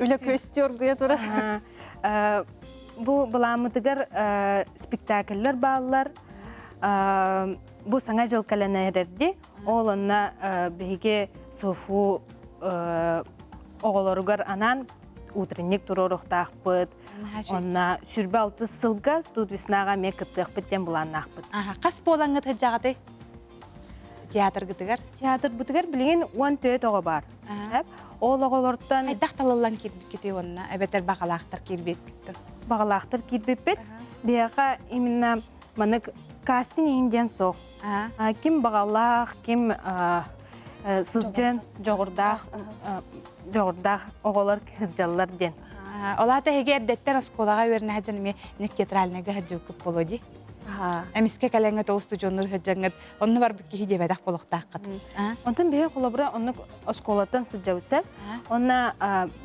үлі көстер ғыя тұра. Бұл бұламытығар спектакльлер балылар, бұл саңа жыл кәләнәрерді, ол онна бейге софу оғыларығар анан утренник тұрорықтақ бұд, онна сүрбі алты сылға студ веснаға мекіттіқ біттен бұлан нақпыд. Қас болаңы тәжағады театр ғытығар? Театр бұтығар білген 14 оғы бар. Ол оғылардан... Айдақ талылан кеті онына, әбетер бағалақтар кербет кетті. Бағалақтар кербет бет, бейға именно манық кастинг инден соқ. Ким бағалақ, ким сылжен, жоғырдақ оғылар жалылар ден. Олата хеге әрдеттер осколаға өріне әжініме нек театралынаға әжі көп болуды. Әміске кәләңі тоғысты жоныр ғыджаңыд, онны бар бүкке хидебәдақ болуқтақ қыд. Онтын бейі қолабыра онны осколаттан сылжауысап, онна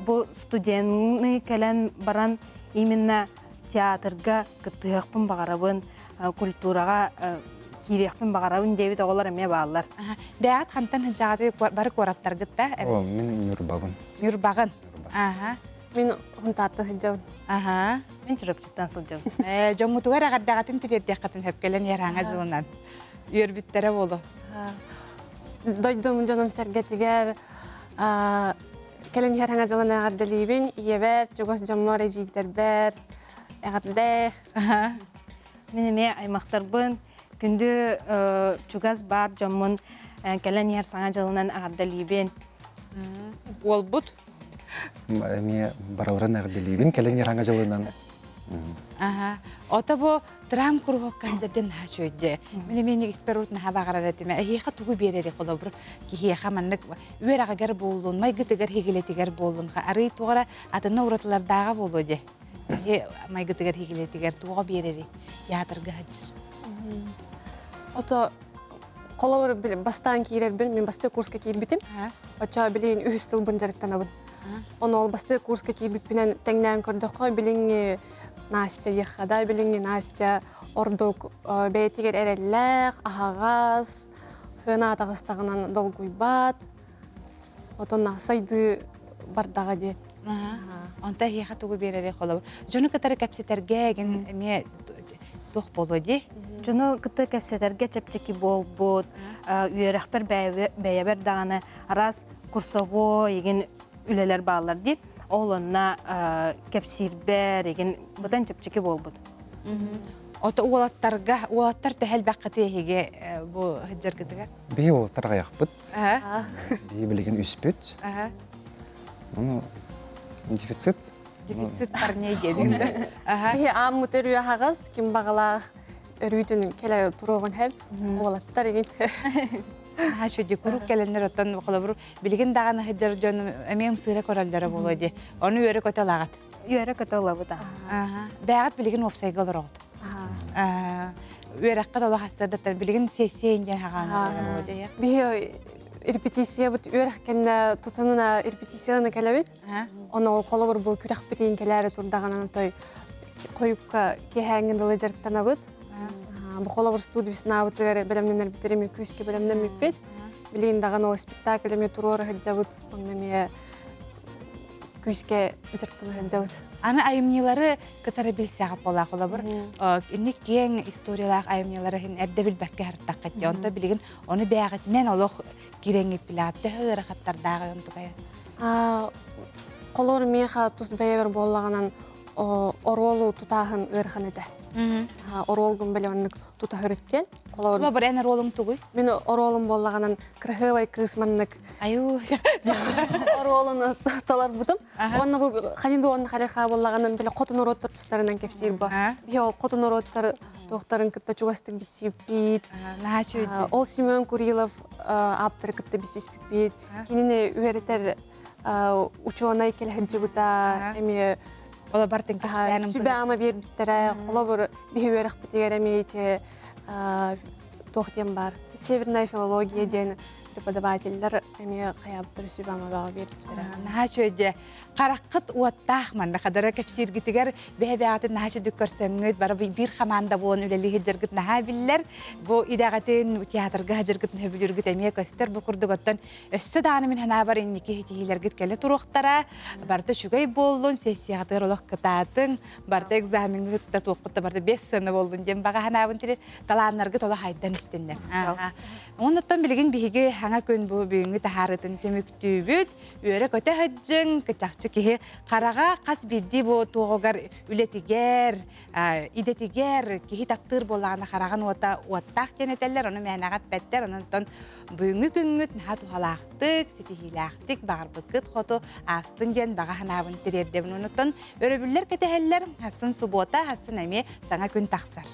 бұл студентны кәлән баран именно театрға кыттығықпын бағарабын, культураға кирехпин багарабын дебит оголар эме баалар. Бәгат хантан хыжагаты бары кораттаргытта. О, мен Нюрбагын. Нюрбагын. Аха. Мен хунтаты хыжабын. Аха. Мен чурапчыттан сылжабын. Жоңмутугар агардагатын тидердекатын хөпкелен яраңа жылынан. Үйөрбүттере болу. Дойдум жоном сәргетигер келен яраңа жылын ағардалибин, иебер, жогос жоммор ежидербер, ағардалек. Менеме аймақтарбын, күнді чугас бар жоммун келен яр саңа жылынан ағардалибин. Ол бұд? Мен баралран ағардалибин, келен яраңа жылынан. Ота бу драм кургок кандерден хашөйдө. Мен экспертна хабагара ретиме. Эха тугу берери колобур ки эха маннык үрагагар болдун, майгытыгар хегелетигер болдун. Ары тугара атына уратлардага болоде. Майгытыгар хегелетигер туга берери. Театрга хачыр. Ото колобур бастан кийербин, мен басты курска кийбитим. Оча билин 3 жыл бунжарыктан абын. Оны ол басты курска кийбипинен теңнен көрдөккө билин Настя ехада билинги Настя ордук бейтигер эреллек, ахагас, хына атагыстагынан долгуйбат. Отонна сайды бардага де. Онта хеха тугу берери колобур. Жону катары капсетерге ген эме тох болоди. Жону кыты капсетерге чепчеки болбут. Үйөрөхпер бәйәбер даганы арас курсово еген үлелер баалар дип. Олонна кепсирбер, еген бұдан чепчеке болбуд. Ота уолаттар тәхәл бәққаты еге бұ хыджаргыдыға? Бей олаттарға яқпыт. Бей білеген үспет. Оны дефицит. Дефицит бар не дедіңді? Бей ам мұтыр үйе хағыз, кем бағалақ өрүйтін келе тұруғын әп, олаттар еген. Шөйде күріп кәлендер оттан бұқылы білген дағаны хыджар жөні әмем сыра көралдары болуды. Оны үйері көті лағат? Үйері көті лағыда. Бәғат білген опсайғы олар оғыд. Үйері аққат олы қастырдаттан білген сесейінден хағаны болуды. Бей репетиция бұд үйері аққанна тұтанына репетицияны кәләбет. Оны ол қолы бұр бұл күрек бітейін кәләрі тұрдағынан той қойыққа кехәңін дылы жарықтан абыд. Бұқола бір студиясына абытыр бәлемнен әрбітереме күске бәлемнен мүппет. Білейін даған ол спектаклеме тұроры хәджабыд, оңнаме күске үтірттіні хәджабыд. Аны айымнелары кытары білсеғіп бола қола бір. Инек кең историялақ айымнелары әрді білбәкке әрттақ кетті. Онда білген оны бәғітінен олық кереңіп білағатты ғыры қаттардағы онтығай. Қолор меха тұз бәйебір болағынан оролу тұтағын ұрған еді. Оролгын білімінік тұта хүріттен. Ола бір ән оролың тұғый? Мен оролым болағынан кірхывай кызманнық. Айу. Оролыны талар бұдым. Оны бұл қанинді оның қалиға болағынан білі қотын ороттар тұстарынан кепсейір ба. Бе ол қотын ороттар тоқтарын күтті чуғастың бісіп бейд. Ол Семен Курилов аптыры күтті бісіп бейд. Кеніне үйерітер учуанай келі бұта әме Ола бартын кәпсәнім Сүбе ама бердіктері, қолы бір бейуерік бітігер әмейте тоқтен бар. Северная филология ден преподавательдер әме қаяптыр сүбе ама баға бердіктері. Наға чөйде қараққыт уаттақ манда қадары кәпсергітігер бәйбәғатын наға чөйдік көрсәңгөйд бары бір қаманда болын үлелі хеджергіт наға білілер. Бұ идағатын театрға хеджергітін хөбілергіт әме көстер бұ күрдік оттан өсті дағаны мен хана бар енеке хетихилергіт кәлі тұруқтара. Барды шүгай болын, сессияғатыр олық кытатын, барды экзамингітті тоққытты барды 5 сыны болын дем баға ханабын тірі таланларғыт олы хайдан істендер. Оныттан білген бігі хаңа көн бұ бүйінгі тахарытын төміктүйбіт, үйері көте хыджың, кытақчы кеге қараға қас бидді бұ тоғығар үлетігер, идетігер, кеге тақтыр болағына қараған уаттақ кенетелер, оны мәнағат бәттер, оныттан бүйінгі күнгіт наға тухалақтық, сетихилақтық, бағар бұқыт қоту астын ген баға ханабын тірердебін. Оныттан өрөбілер кетехелер, хасын субота, хасын әме саңа күн тақсар.